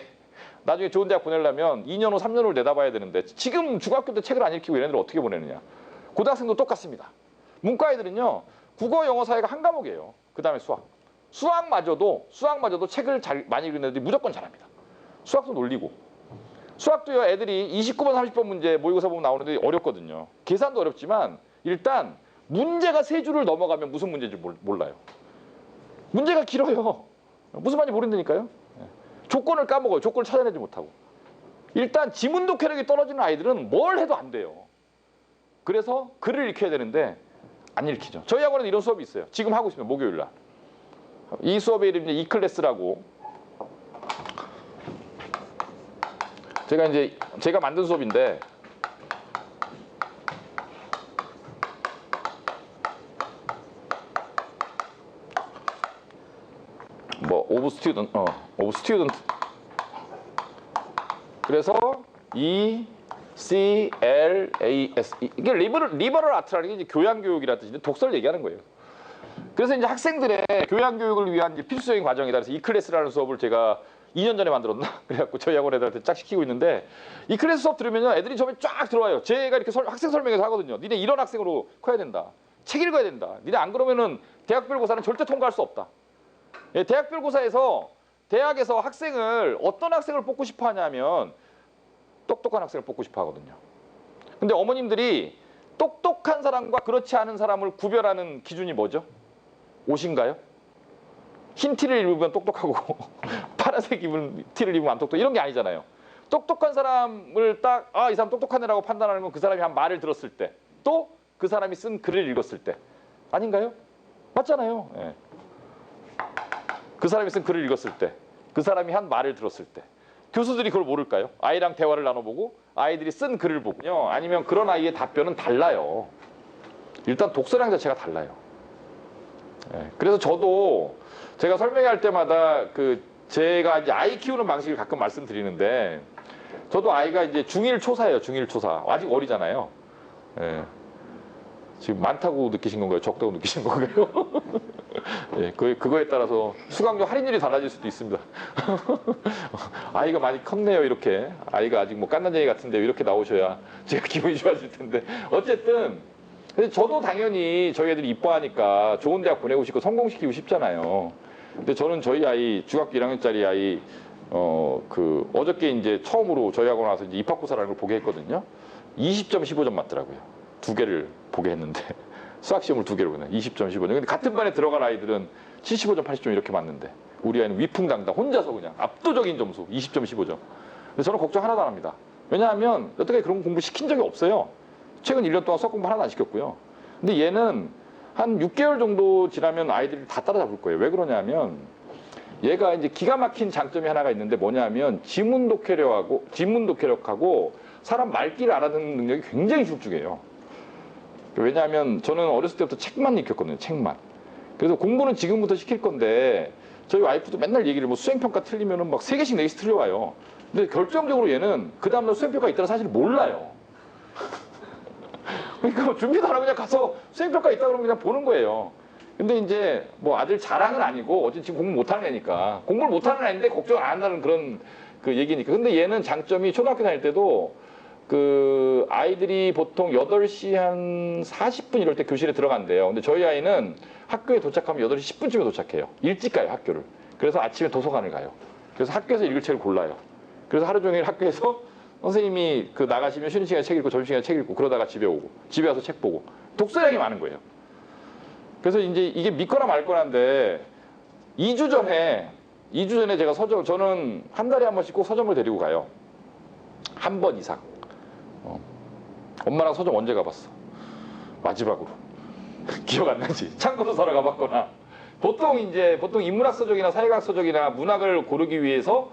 나중에 좋은 대학 보내려면 2년 후 3년 후를 내다봐야 되는데 지금 중학교 때 책을 안 읽히고 얘네들 어떻게 보내느냐. 고등학생도 똑같습니다. 문과 애들은요. 국어, 영어, 사회가 한 과목이에요. 그 다음에 수학. 수학마저도 책을 많이 읽는 애들이 무조건 잘합니다. 수학도 논리고. 수학도요. 애들이 29번, 30번 문제 모의고사 보면 나오는데 어렵거든요. 계산도 어렵지만 일단 문제가 세 줄을 넘어가면 무슨 문제인지 몰라요. 문제가 길어요. 무슨 말인지 모른다니까요. 조건을 까먹어요. 조건을 찾아내지 못하고. 일단 지문 독해력이 떨어지는 아이들은 뭘 해도 안 돼요. 그래서 글을 읽혀야 되는데 안 읽히죠. 저희 학원에는 이런 수업이 있어요. 지금 하고 있습니다. 목요일 날. 이 수업의 이름이 이클래스라고. 제가 만든 수업인데 뭐 오브 스튜던트 그래서 ECLAS 이게 리버럴 아트라는 게 이제 교양 교육이라는 뜻인데 독서를 얘기하는 거예요. 그래서 이제 학생들의 교양 교육을 위한 이제 필수적인 과정이다. 그래서 이 클래스라는 수업을 제가 2년 전에 만들었나? 그래갖고 저희 학원 애들한테 쫙 시키고 있는데 이 클래스 수업 들으면요 애들이 처음에 쫙 들어와요. 제가 이렇게 학생 설명회에서 하거든요. 니네 이런 학생으로 커야 된다. 책 읽어야 된다. 니네 안 그러면은 대학별고사는 절대 통과할 수 없다. 예, 대학별고사에서 대학에서 어떤 학생을 뽑고 싶어 하냐면 똑똑한 학생을 뽑고 싶어 하거든요. 근데 어머님들이 똑똑한 사람과 그렇지 않은 사람을 구별하는 기준이 뭐죠? 옷인가요? 흰 티를 입으면 똑똑하고 파란색 티를 입으면 안 똑똑 이런 게 아니잖아요. 똑똑한 사람을 딱 이 사람 똑똑한 애라고 판단하는 건 그 사람이 한 말을 들었을 때 또 그 사람이 쓴 글을 읽었을 때 아닌가요? 맞잖아요. 예. 그 사람이 쓴 글을 읽었을 때 그 사람이 한 말을 들었을 때 교수들이 그걸 모를까요? 아이랑 대화를 나눠보고 아이들이 쓴 글을 보고요. 아니면 그런 아이의 답변은 달라요. 일단 독서량 자체가 달라요. 예. 그래서 저도 제가 설명할 때마다 제가 이제 아이 키우는 방식을 가끔 말씀드리는데 저도 아이가 이제 중1 초사예요. 중1 초사. 아직 어리잖아요. 예. 지금 많다고 느끼신 건가요? 적다고 느끼신 건가요? 예, 그거에 따라서 수강료 할인율이 달라질 수도 있습니다. 아이가 많이 컸네요, 이렇게. 아이가 아직 뭐 깐난쟁이 같은데 이렇게 나오셔야 제가 기분이 좋아질 텐데. 어쨌든 근데 저도 당연히 저희 애들이 이뻐하니까 좋은 대학 보내고 싶고 성공시키고 싶잖아요. 근데 저는 저희 아이 중학교 1학년짜리 아이 어저께 이제 처음으로 저희 학원 와서 이제 입학고사라는 걸 보게 했거든요. 20점 15점 맞더라고요. 두 개를 보게 했는데 수학 시험을 두 개를 보네. 20점 15점. 근데 같은 반에 들어간 아이들은 75점 80점 이렇게 맞는데 우리 아이는 위풍당당 혼자서 그냥 압도적인 점수 20점 15점. 근데 저는 걱정 하나도 안 합니다. 왜냐하면 여태까지 그런 공부 시킨 적이 없어요. 최근 1년 동안 수학 공부 하나도 안 시켰고요. 근데 얘는 한 6개월 정도 지나면 아이들이 다 따라잡을 거예요. 왜 그러냐면 얘가 이제 기가 막힌 장점이 하나가 있는데 뭐냐면 지문 독해력하고 사람 말귀를 알아듣는 능력이 굉장히 출중해요. 왜냐하면 저는 어렸을 때부터 책만 익혔거든요. 책만. 그래서 공부는 지금부터 시킬 건데 저희 와이프도 맨날 얘기를 뭐 수행평가 틀리면은 막 3개씩 4개씩 틀려와요. 근데 결정적으로 얘는 그 다음날 수행평가 있다는 사실 몰라요. 그러니까 준비도 안 하고 그냥 가서 수행평가 있다 그러면 그냥 보는 거예요. 근데 이제 뭐 아들 자랑은 아니고 어쨌든 지금 공부 못하는 애니까 공부를 못하는 애인데 걱정을 안 한다는 그런 그 얘기니까. 근데 얘는 장점이 초등학교 다닐 때도 그 아이들이 보통 8시 한 40분 이럴 때 교실에 들어간대요. 근데 저희 아이는 학교에 도착하면 8시 10분쯤에 도착해요. 일찍 가요, 학교를. 그래서 아침에 도서관을 가요. 그래서 학교에서 읽을 책을 골라요. 그래서 하루 종일 학교에서 선생님이 그 나가시면 쉬는 시간에 책 읽고 점심시간에 책 읽고 그러다가 집에 오고 집에 와서 책 보고 독서량이 많은 거예요. 그래서 이제 이게 믿거나 말거나인데 2주 전에 제가 저는 한 달에 한 번씩 꼭 서점을 데리고 가요. 한 번 이상. 엄마랑 서점 언제 가봤어? 마지막으로. 기억 안 나지? 창고도 사러 가봤거나. 보통 인문학 서적이나 사회과학 서적이나 문학을 고르기 위해서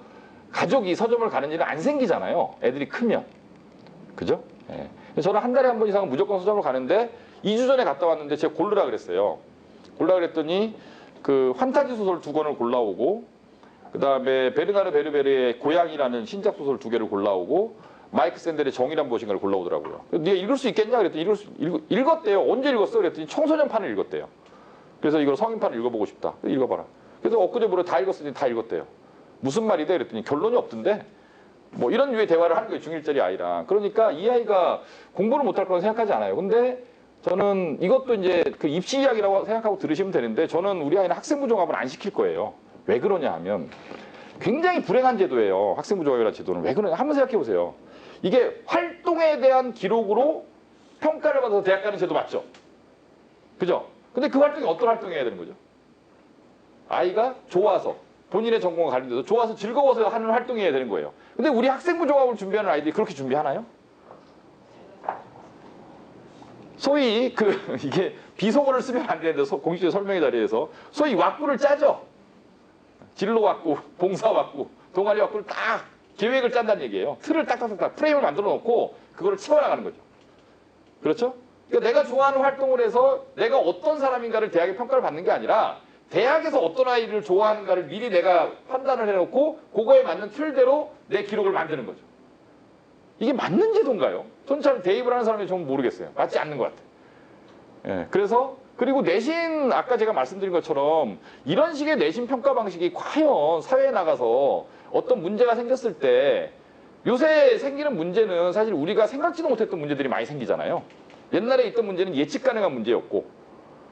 가족이 서점을 가는 일은 안 생기잖아요. 애들이 크면. 그죠? 예. 저는 한 달에 한 번 이상은 무조건 서점을 가는데 2주 전에 갔다 왔는데 제가 고르라 그랬어요. 고르라 그랬더니 그 환타지 소설 2권을 골라오고 그 다음에 베르나르 베르베르의 고양이라는 신작 소설 2개를 골라오고 마이크 샌델의 정의란 무엇인가를 골라오더라고요. 네가 읽을 수 있겠냐 그랬더니 읽었대요. 언제 읽었어? 그랬더니 청소년판을 읽었대요. 그래서 이걸 성인판을 읽어보고 싶다. 읽어봐라. 그래서 엊그제 모레 다 읽었으니 다 읽었대요. 무슨 말이돼? 그랬더니 결론이 없던데 뭐 이런 류의 대화를 하는 거예요. 중1짜리 아이랑. 그러니까 이 아이가 공부를 못할 거라고 생각하지 않아요. 근데 저는 이것도 이제 그 입시 이야기라고 생각하고 들으시면 되는데 저는 우리 아이는 학생부 종합을 안 시킬 거예요. 왜 그러냐 하면 굉장히 불행한 제도예요. 학생부 종합이라는 제도는. 왜 그러냐? 한번 생각해 보세요. 이게 활동에 대한 기록으로 평가를 받아서 대학 가는 제도 맞죠? 그죠? 근데 그 활동이 어떤 활동이어야 되는 거죠? 아이가 좋아서 본인의 전공과 관련돼서 좋아서 즐거워서 하는 활동이어야 되는 거예요. 근데 우리 학생부 종합을 준비하는 아이들이 그렇게 준비하나요? 소위 이게 비속어를 쓰면 안 되는데 공식적인 설명의 자리에서 소위 왁구를 짜죠. 진로 왁구, 봉사 왁구, 동아리 왁구를 딱 계획을 짠다는 얘기예요. 틀을 딱딱딱 프레임을 만들어 놓고 그거를 채워나가는 거죠. 그렇죠? 그러니까 내가 좋아하는 활동을 해서 내가 어떤 사람인가를 대학의 평가를 받는 게 아니라 대학에서 어떤 아이를 좋아하는가를 미리 내가 판단을 해놓고 그거에 맞는 틀대로 내 기록을 만드는 거죠. 이게 맞는 제도인가요? 저는 잘 대입을 하는 사람이 좀 모르겠어요. 맞지 않는 것 같아요. 예, 그리고 내신 아까 제가 말씀드린 것처럼 이런 식의 내신 평가 방식이 과연 사회에 나가서 어떤 문제가 생겼을 때 요새 생기는 문제는 사실 우리가 생각지도 못했던 문제들이 많이 생기잖아요. 옛날에 있던 문제는 예측 가능한 문제였고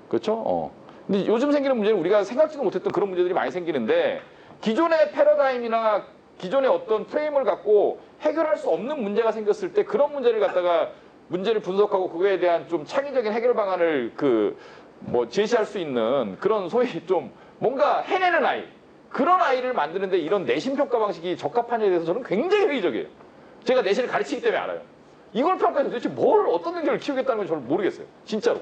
그렇죠? 근데 요즘 생기는 문제는 우리가 생각지도 못했던 그런 문제들이 많이 생기는데 기존의 패러다임이나 기존의 어떤 프레임을 갖고 해결할 수 없는 문제가 생겼을 때 그런 문제를 갖다가 문제를 분석하고 그거에 대한 좀 창의적인 해결 방안을 제시할 수 있는 그런 소위 좀 뭔가 해내는 아이 그런 아이를 만드는데 이런 내신 평가 방식이 적합하냐에 대해서 저는 굉장히 회의적이에요. 제가 내신을 가르치기 때문에 알아요. 이걸 평가해서 도대체 어떤 능력을 키우겠다는 건 저는 모르겠어요. 진짜로.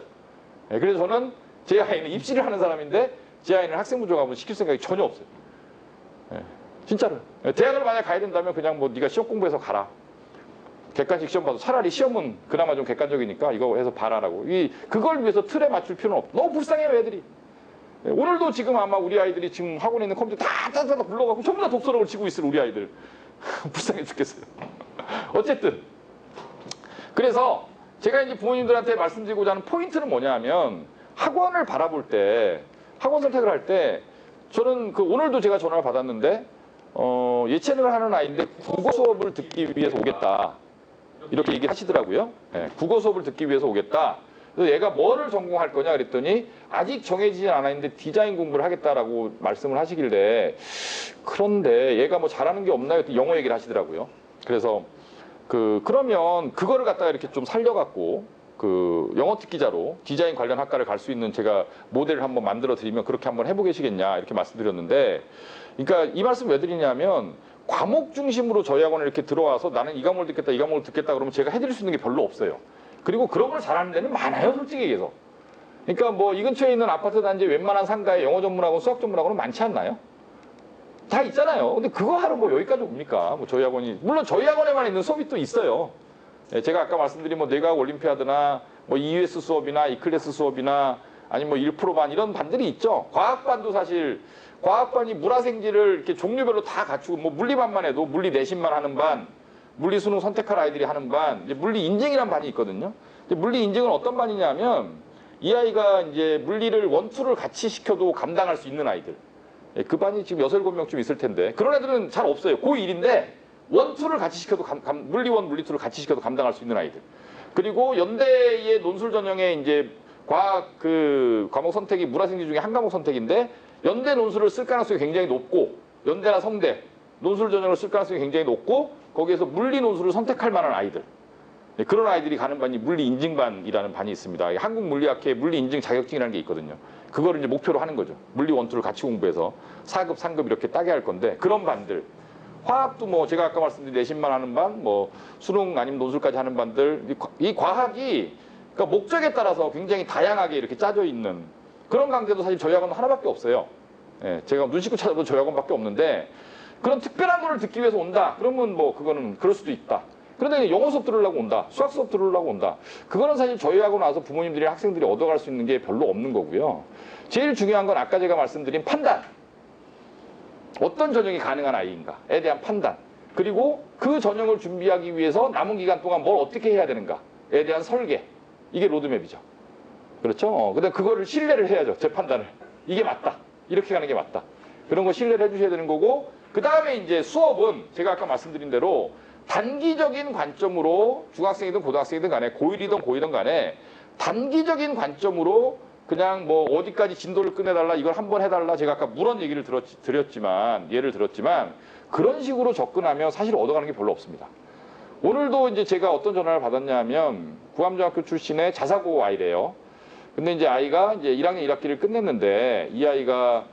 네, 그래서 저는 제 아이는 입시를 하는 사람인데 제 아이는 학생부 종합은 시킬 생각이 전혀 없어요. 네, 진짜로. 대학을 만약 가야 된다면 그냥 네가 시험 공부해서 가라. 객관식 시험 봐도 차라리 시험은 그나마 좀 객관적이니까 이거 해서 봐라라고. 그걸 위해서 틀에 맞출 필요는 없어. 너무 불쌍해요, 애들이. 오늘도 지금 아마 우리 아이들이 지금 학원에 있는 컴퓨터 다 불러가고 전부 다 독서록을 치고 있을 우리 아이들. 불쌍해 죽겠어요. 어쨌든. 그래서 제가 이제 부모님들한테 말씀드리고자 하는 포인트는 뭐냐 하면 학원을 바라볼 때, 학원 선택을 할 때 저는 오늘도 제가 전화를 받았는데 예체능을 하는 아이인데 국어 수업을 듣기 위해서 오겠다. 이렇게 얘기를 하시더라고요. 네, 국어 수업을 듣기 위해서 오겠다. 그래서 얘가 뭐를 전공할 거냐 그랬더니 아직 정해지진 않아 있는데 디자인 공부를 하겠다라고 말씀을 하시길래 그런데 얘가 뭐 잘하는 게 없나요? 영어 얘기를 하시더라고요. 그래서 그러면 그거를 갖다가 이렇게 좀 살려갖고 영어 특기자로 디자인 관련 학과를 갈 수 있는 제가 모델을 한번 만들어 드리면 그렇게 한번 해보시겠냐 이렇게 말씀드렸는데, 그러니까 이 말씀 왜 드리냐면 과목 중심으로 저희 학원에 이렇게 들어와서 나는 이 과목을 듣겠다 이 과목을 듣겠다 그러면 제가 해드릴 수 있는 게 별로 없어요. 그리고 그런 걸 잘하는 데는 많아요, 솔직히 얘기해서. 그러니까 뭐 이 근처에 있는 아파트 단지 웬만한 상가에 영어 전문학원, 수학 전문학원은 많지 않나요? 다 있잖아요. 근데 그거 하러 뭐 여기까지 옵니까? 뭐 저희 학원이, 물론 저희 학원에만 있는 수업이 또 있어요. 제가 아까 말씀드린 뭐 뇌과학 올림피아드나 뭐 EUS 수업이나 E클래스 수업이나 아니면 뭐 1%반 이런 반들이 있죠. 과학반도 사실 과학반이 물화생지를 이렇게 종류별로 다 갖추고, 뭐 물리반만 해도 물리 내신만 하는 반, 물리 수능 선택할 아이들이 하는 반, 이제 물리 인증이라는 반이 있거든요. 물리 인증은 어떤 반이냐면 이 아이가 이제 물리를 원투를 같이 시켜도 감당할 수 있는 아이들. 그 반이 지금 6, 7명쯤 있을 텐데 그런 애들은 잘 없어요. 고1인데 원투를 같이 시켜도 물리 1, 물리 2를 같이 시켜도 감당할 수 있는 아이들. 그리고 연대의 논술 전형에 이제 과학 과목 선택이 물화생지 중에 한 과목 선택인데 연대 논술을 쓸 가능성이 굉장히 높고, 연대나 성대 논술 전형을 쓸 가능성이 굉장히 높고 거기에서 물리 논술을 선택할 만한 아이들. 그런 아이들이 가는 반이 물리 인증반이라는 반이 있습니다. 한국물리학회 물리 인증 자격증이라는 게 있거든요. 그거를 이제 목표로 하는 거죠. 물리 원투를 같이 공부해서 4급, 3급 이렇게 따게 할 건데 그런 반들. 화학도 뭐 제가 아까 말씀드린 내신만 하는 반, 뭐 수능 아니면 논술까지 하는 반들. 이 과학이 그러니까 목적에 따라서 굉장히 다양하게 이렇게 짜져 있는 그런 강좌도 사실 저희 학원은 하나밖에 없어요. 제가 눈 씻고 찾아도 저희 학원밖에 없는데 그런 특별한 거를 듣기 위해서 온다. 그러면 뭐 그거는 그럴 수도 있다. 그런데 영어 수업 들으려고 온다. 수학 수업 들으려고 온다. 그거는 사실 저희 학원 와서 부모님들이 학생들이 얻어갈 수 있는 게 별로 없는 거고요. 제일 중요한 건 아까 제가 말씀드린 판단. 어떤 전형이 가능한 아이인가에 대한 판단. 그리고 그 전형을 준비하기 위해서 남은 기간 동안 뭘 어떻게 해야 되는가에 대한 설계. 이게 로드맵이죠. 그렇죠? 근데 그거를 신뢰를 해야죠. 제 판단을. 이게 맞다. 이렇게 가는 게 맞다. 그런 거 신뢰를 해주셔야 되는 거고, 그 다음에 이제 수업은 제가 아까 말씀드린 대로 단기적인 관점으로 중학생이든 고등학생이든 간에 고1이든 고2든 간에 단기적인 관점으로 그냥 뭐 어디까지 진도를 끝내달라 이걸 한번 해달라 제가 아까 물론 얘기를 예를 들었지만 그런 식으로 접근하면 사실 얻어가는 게 별로 없습니다. 오늘도 이제 제가 어떤 전화를 받았냐면 구암중학교 출신의 자사고 아이래요. 근데 이제 아이가 이제 1학년 1학기를 끝냈는데 이 아이가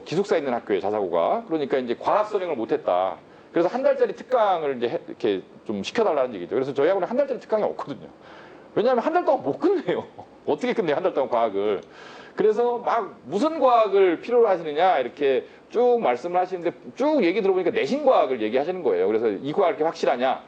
기숙사에 있는 학교에 자사고가, 그러니까 이제 과학 선행을 못했다. 그래서 한 달짜리 특강을 이제 이렇게 좀 시켜달라는 얘기죠. 그래서 저희 학원에 한 달짜리 특강이 없거든요. 왜냐하면 한 달 동안 못 끝내요. 어떻게 끝내요, 한 달 동안 과학을. 그래서 막 무슨 과학을 필요로 하시느냐 이렇게 쭉 말씀을 하시는데 쭉 얘기 들어보니까 내신과학을 얘기하시는 거예요. 그래서 이 과학 이렇게 확실하냐.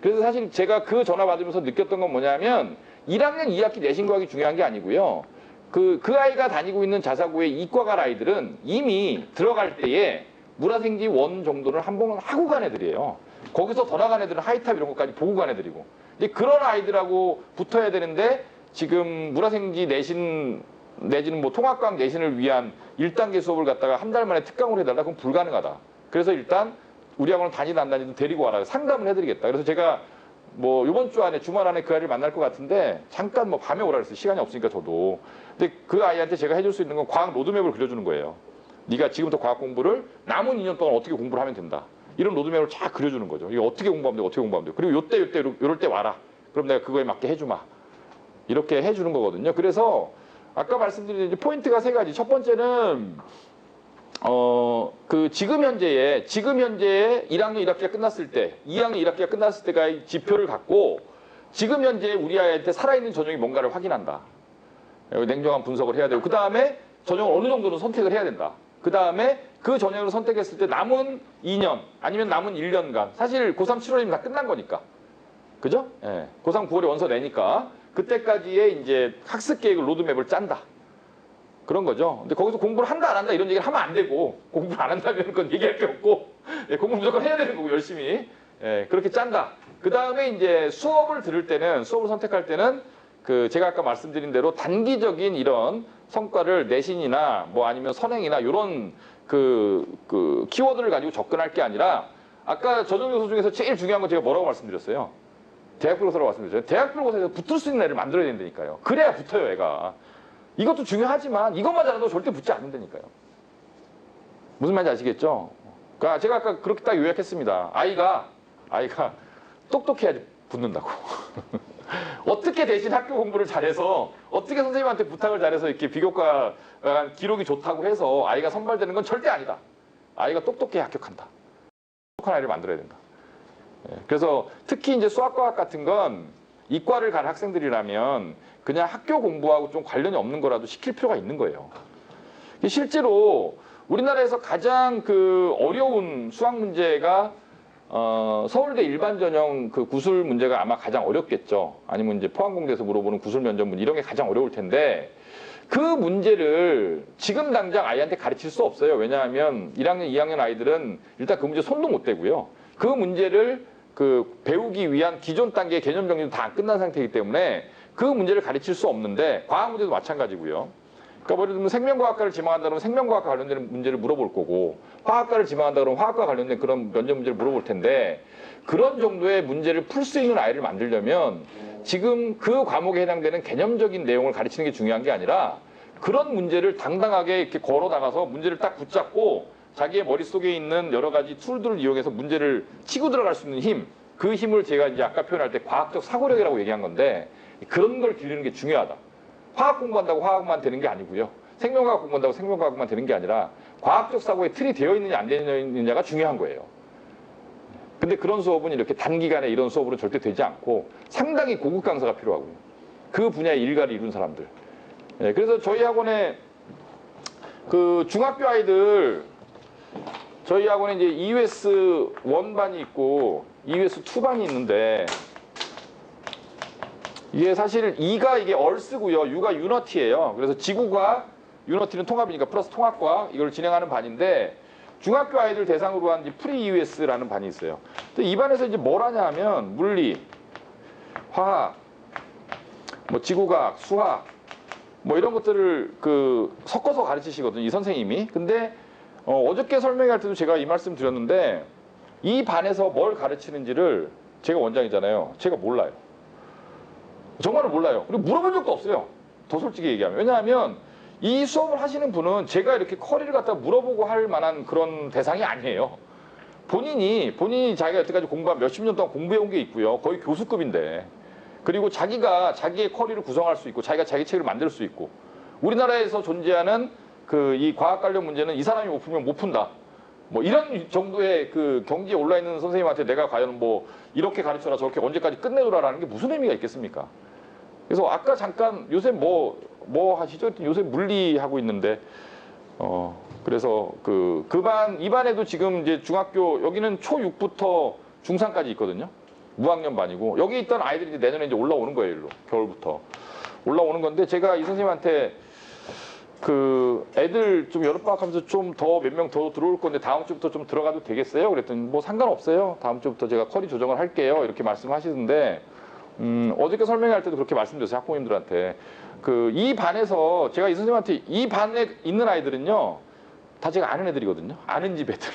그래서 사실 제가 그 전화 받으면서 느꼈던 건 뭐냐면 1학년 2학기 내신과학이 중요한 게 아니고요. 그 아이가 다니고 있는 자사고의 이과갈 아이들은 이미 들어갈 때에 물화생지 원 정도를 한 번은 하고 간 애들이에요. 거기서 더 나간 애들은 하이탑 이런 것까지 보고 간 애들이고. 근데 그런 아이들하고 붙어야 되는데 지금 물화생지 내신 내지는 뭐 통합과학 내신을 위한 1단계 수업을 갖다가 한 달 만에 특강으로 해달라. 그건 불가능하다. 그래서 일단 우리 학원은 단위도 안 단위도 데리고 와라. 상담을 해드리겠다. 그래서 제가 뭐 이번 주 안에 주말 안에 그 아이를 만날 것 같은데 잠깐 뭐 밤에 오라 그랬어요. 시간이 없으니까 저도. 근데 그 아이한테 제가 해줄 수 있는 건 과학 로드맵을 그려주는 거예요. 네가 지금부터 과학 공부를 남은 2년 동안 어떻게 공부를 하면 된다. 이런 로드맵을 쫙 그려주는 거죠. 이거 어떻게 공부하면 돼, 어떻게 공부하면 돼. 그리고 요때 요럴 때 와라. 그럼 내가 그거에 맞게 해주마. 이렇게 해주는 거거든요. 그래서 아까 말씀드린 이제 포인트가 3가지. 첫 번째는 지금 현재에 1학년 1학기가 끝났을 때, 2학년 1학기가 끝났을 때가 지표를 갖고 지금 현재 우리 아이한테 살아있는 전형이 뭔가를 확인한다. 냉정한 분석을 해야 되고, 그 다음에 전형을 어느 정도는 선택을 해야 된다. 그 다음에 그 전형을 선택했을 때 남은 2년 아니면 남은 1년간, 사실 고3 7월이면 다 끝난 거니까. 그죠? 예. 고3 9월에 원서 내니까 그때까지의 이제 학습 계획을 로드맵을 짠다. 그런 거죠. 근데 거기서 공부를 한다 안 한다 이런 얘기를 하면 안 되고, 공부를 안 한다면 그건 얘기할 게 없고, 예, 공부 무조건 해야 되는 거고 열심히. 예, 그렇게 짠다. 그 다음에 이제 수업을 선택할 때는 제가 아까 말씀드린 대로 단기적인 이런 성과를 내신이나 뭐 아니면 선행이나 이런 키워드를 가지고 접근할 게 아니라, 아까 전형 요소 중에서 제일 중요한 건 제가 뭐라고 말씀드렸어요? 대학별고사라고 말씀드렸잖아요. 대학별고사에서 붙을 수 있는 애를 만들어야 된다니까요. 그래야 붙어요, 애가. 이것도 중요하지만 이것만 잘해도 절대 붙지 않는다니까요. 무슨 말인지 아시겠죠? 그러니까 제가 아까 그렇게 딱 요약했습니다. 아이가 똑똑해야지 붙는다고. 어떻게 대신 학교 공부를 잘해서 어떻게 선생님한테 부탁을 잘해서 이렇게 비교과 기록이 좋다고 해서 아이가 선발되는 건 절대 아니다. 아이가 똑똑해야 합격한다. 똑똑한 아이를 만들어야 된다. 그래서 특히 이제 수학과학 같은 건 이과를 간 학생들이라면 그냥 학교 공부하고 좀 관련이 없는 거라도 시킬 필요가 있는 거예요. 실제로 우리나라에서 가장 그 어려운 수학 문제가 서울대 일반 전형 그 구술 문제가 아마 가장 어렵겠죠. 아니면 이제 포항공대에서 물어보는 구술 면접 문제 이런 게 가장 어려울 텐데 그 문제를 지금 당장 아이한테 가르칠 수 없어요. 왜냐하면 1학년, 2학년 아이들은 일단 그 문제 손도 못 대고요. 그 문제를 그 배우기 위한 기존 단계의 개념 정리도 다 안 끝난 상태이기 때문에 그 문제를 가르칠 수 없는데 과학 문제도 마찬가지고요. 그러니까 예를 들면 생명과학과를 지망한다 그러면 생명과학과 관련된 문제를 물어볼 거고 화학과를 지망한다 그러면 화학과 관련된 그런 면접 문제를 물어볼 텐데 그런 정도의 문제를 풀 수 있는 아이를 만들려면 지금 그 과목에 해당되는 개념적인 내용을 가르치는 게 중요한 게 아니라 그런 문제를 당당하게 이렇게 걸어 나가서 문제를 딱 붙잡고 자기의 머릿속에 있는 여러 가지 툴들을 이용해서 문제를 치고 들어갈 수 있는 힘, 그 힘을 제가 이제 아까 표현할 때 과학적 사고력이라고 얘기한 건데 그런 걸 기르는 게 중요하다. 화학 공부한다고 화학만 되는 게 아니고요. 생명과학 공부한다고 생명과학만 되는 게 아니라 과학적 사고에 틀이 되어 있느냐 안 되어 있느냐가 중요한 거예요. 근데 그런 수업은 이렇게 단기간에 이런 수업으로 절대 되지 않고 상당히 고급 강사가 필요하고요. 그 분야의 일가를 이룬 사람들. 그래서 저희 학원에 그 중학교 아이들 저희 학원에 이제 EUS 1반이 있고 EUS 2반이 있는데 이게 사실 2가 이게 얼스고요. 6가 유너티예요. 그래서 지구과학, 유너티는 통합이니까 플러스 통합과학 이걸 진행하는 반인데 중학교 아이들 대상으로 한 프리 EUS라는 반이 있어요. 근데 이 반에서 이제 뭘 하냐 하면 물리, 화학, 뭐 지구과학, 수학 뭐 이런 것들을 그 섞어서 가르치시거든요. 이 선생님이. 근데 어저께 설명할 때도 제가 이 말씀 드렸는데 이 반에서 뭘 가르치는지를 제가 원장이잖아요. 제가 몰라요. 정말로 몰라요. 그리고 물어본 적도 없어요. 더 솔직히 얘기하면. 왜냐하면 이 수업을 하시는 분은 제가 이렇게 쿼리를 갖다 물어보고 할 만한 그런 대상이 아니에요. 본인이 자기가 여태까지 공부한 몇십 년 동안 공부해온 게 있고요. 거의 교수급인데. 그리고 자기가 자기의 쿼리를 구성할 수 있고 자기가 자기 책을 만들 수 있고 우리나라에서 존재하는 그 이 과학 관련 문제는 이 사람이 못 풀면 못 푼다. 뭐 이런 정도의 그 경지에 올라 있는 선생님한테 내가 과연 뭐 이렇게 가르쳐라 저렇게 언제까지 끝내줘라라는 게 무슨 의미가 있겠습니까? 그래서 아까 잠깐 요새 뭐 하시죠? 요새 물리 하고 있는데 그래서 그 반 이 반에도 지금 이제 중학교 여기는 초6부터 중3까지 있거든요. 무학년 반이고 여기 있던 아이들이 이제 내년에 이제 올라오는 거예요. 일로 겨울부터 올라오는 건데 제가 이 선생님한테 그 애들 좀 여름방학하면서 좀 더 몇 명 더 들어올 건데 다음 주부터 좀 들어가도 되겠어요? 그랬더니 뭐 상관없어요. 다음 주부터 제가 쿼리 조정을 할게요. 이렇게 말씀하시던데 어저께 설명할 때도 그렇게 말씀드렸어요. 학부모님들한테. 그 이 반에서 제가 이 선생님한테 이 반에 있는 아이들은요. 다 제가 아는 애들이거든요. 아는 집 애들.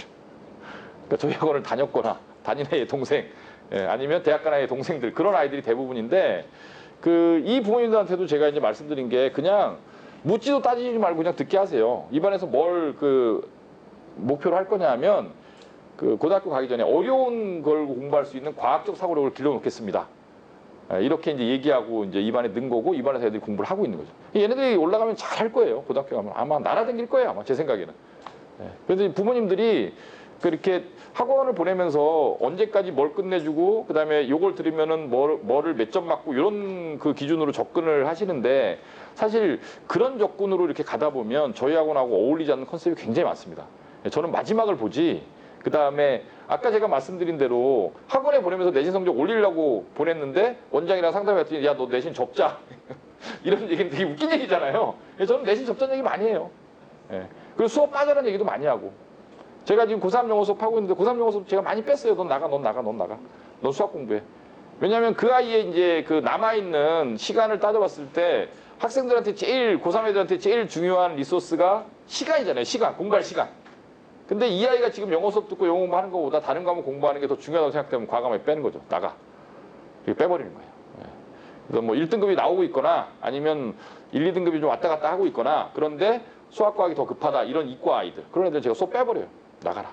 그러니까 저희 학원을 다녔거나 다니는 애의 동생 아니면 대학 간 애의 동생들 그런 아이들이 대부분인데 그 이 부모님들한테도 제가 이제 말씀드린 게 그냥 묻지도 따지지 말고 그냥 듣게 하세요. 이 반에서 뭘 그 목표로 할 거냐 하면 그 고등학교 가기 전에 어려운 걸 공부할 수 있는 과학적 사고력을 길러놓겠습니다. 이렇게 이제 얘기하고 이제 이 반에 넣은 거고 이 반에서 애들이 공부를 하고 있는 거죠. 얘네들이 올라가면 잘 할 거예요. 고등학교 가면 아마 날아다닐 거예요. 아마 제 생각에는. 그래서 부모님들이 그렇게 학원을 보내면서 언제까지 뭘 끝내주고 그다음에 요걸 들으면은 뭐를 몇 점 맞고 이런 그 기준으로 접근을 하시는데 사실 그런 접근으로 이렇게 가다 보면 저희 학원하고 어울리지 않는 컨셉이 굉장히 많습니다. 저는 마지막을 보지 그다음에 아까 제가 말씀드린 대로 학원에 보내면서 내신 성적 올리려고 보냈는데 원장이랑 상담했더니 야 너 내신 접자 이런 얘기는 되게 웃긴 얘기잖아요. 저는 내신 접자는 얘기 많이 해요. 그리고 수업 빠져라는 얘기도 많이 하고 제가 지금 고3 영어 수업 하고 있는데 고3 영어 수업 제가 많이 뺐어요. 넌 나가. 넌 수학 공부해. 왜냐하면 그 아이의 이제 그 남아있는 시간을 따져봤을 때 학생들한테 고3 애들한테 제일 중요한 리소스가 시간이잖아요. 시간, 공부할 시간. 근데 이 아이가 지금 영어 수업 듣고 영어 공부하는 것보다 다른 과목 공부하는 게 더 중요하다고 생각되면 과감하게 빼는 거죠. 나가. 이렇게 빼버리는 거예요. 예. 그래서 뭐 1등급이 나오고 있거나 아니면 1, 2등급이 좀 왔다 갔다 하고 있거나 그런데 수학과학이 더 급하다 이런 이과 아이들 그런 애들 제가 쏙 빼버려요. 나가라.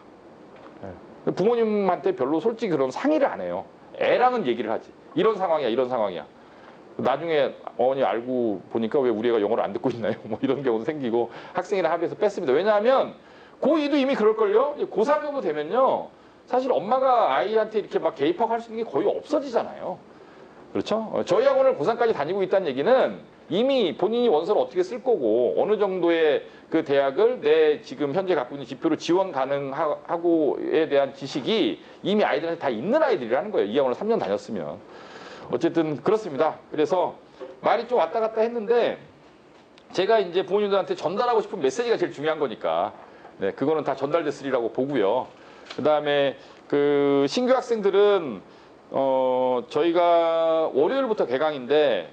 예. 부모님한테 별로 솔직히 그런 상의를 안 해요. 애랑은 얘기를 하지. 이런 상황이야, 이런 상황이야. 나중에 어머니 알고 보니까 왜 우리 애가 영어를 안 듣고 있나요? 뭐 이런 경우도 생기고 학생이랑 합의해서 뺐습니다. 왜냐하면 고2도 이미 그럴걸요? 고3 정도 되면요. 사실 엄마가 아이한테 이렇게 막 개입하고 할 수 있는 게 거의 없어지잖아요. 그렇죠? 저희 학원을 고3까지 다니고 있다는 얘기는 이미 본인이 원서를 어떻게 쓸 거고 어느 정도의 그 대학을 내 지금 현재 갖고 있는 지표로 지원 가능하고에 대한 지식이 이미 아이들한테 다 있는 아이들이라는 거예요. 이 학원을 3년 다녔으면. 어쨌든 그렇습니다. 그래서 말이 좀 왔다 갔다 했는데 제가 이제 부모님들한테 전달하고 싶은 메시지가 제일 중요한 거니까 네, 그거는 다 전달됐으리라고 보고요. 그 다음에 그 신규 학생들은 저희가 월요일부터 개강인데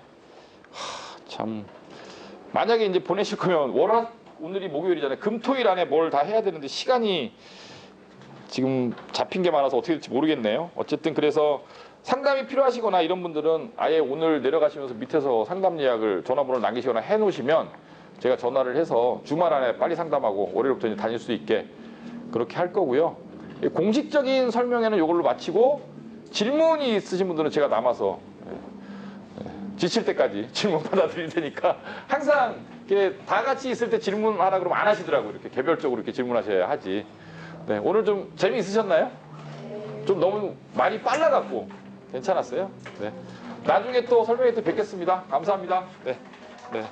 참 만약에 이제 보내실 거면 오늘이 목요일이잖아요. 금토일 안에 뭘 다 해야 되는데 시간이 지금 잡힌 게 많아서 어떻게 될지 모르겠네요. 어쨌든 그래서 상담이 필요하시거나 이런 분들은 아예 오늘 내려가시면서 밑에서 상담 예약을 전화번호를 남기시거나 해 놓으시면 제가 전화를 해서 주말 안에 빨리 상담하고 월요일부터 이제 다닐 수 있게 그렇게 할 거고요. 공식적인 설명회는 이걸로 마치고 질문이 있으신 분들은 제가 남아서 지칠 때까지 질문 받아드릴 테니까 항상 이렇게 다 같이 있을 때 질문하라 그러면 안 하시더라고요. 이렇게 개별적으로 이렇게 질문하셔야 하지. 네, 오늘 좀 재미있으셨나요? 좀 너무 말이 빨라갖고 괜찮았어요? 네. 나중에 또 설명회 때 뵙겠습니다. 감사합니다. 네. 네.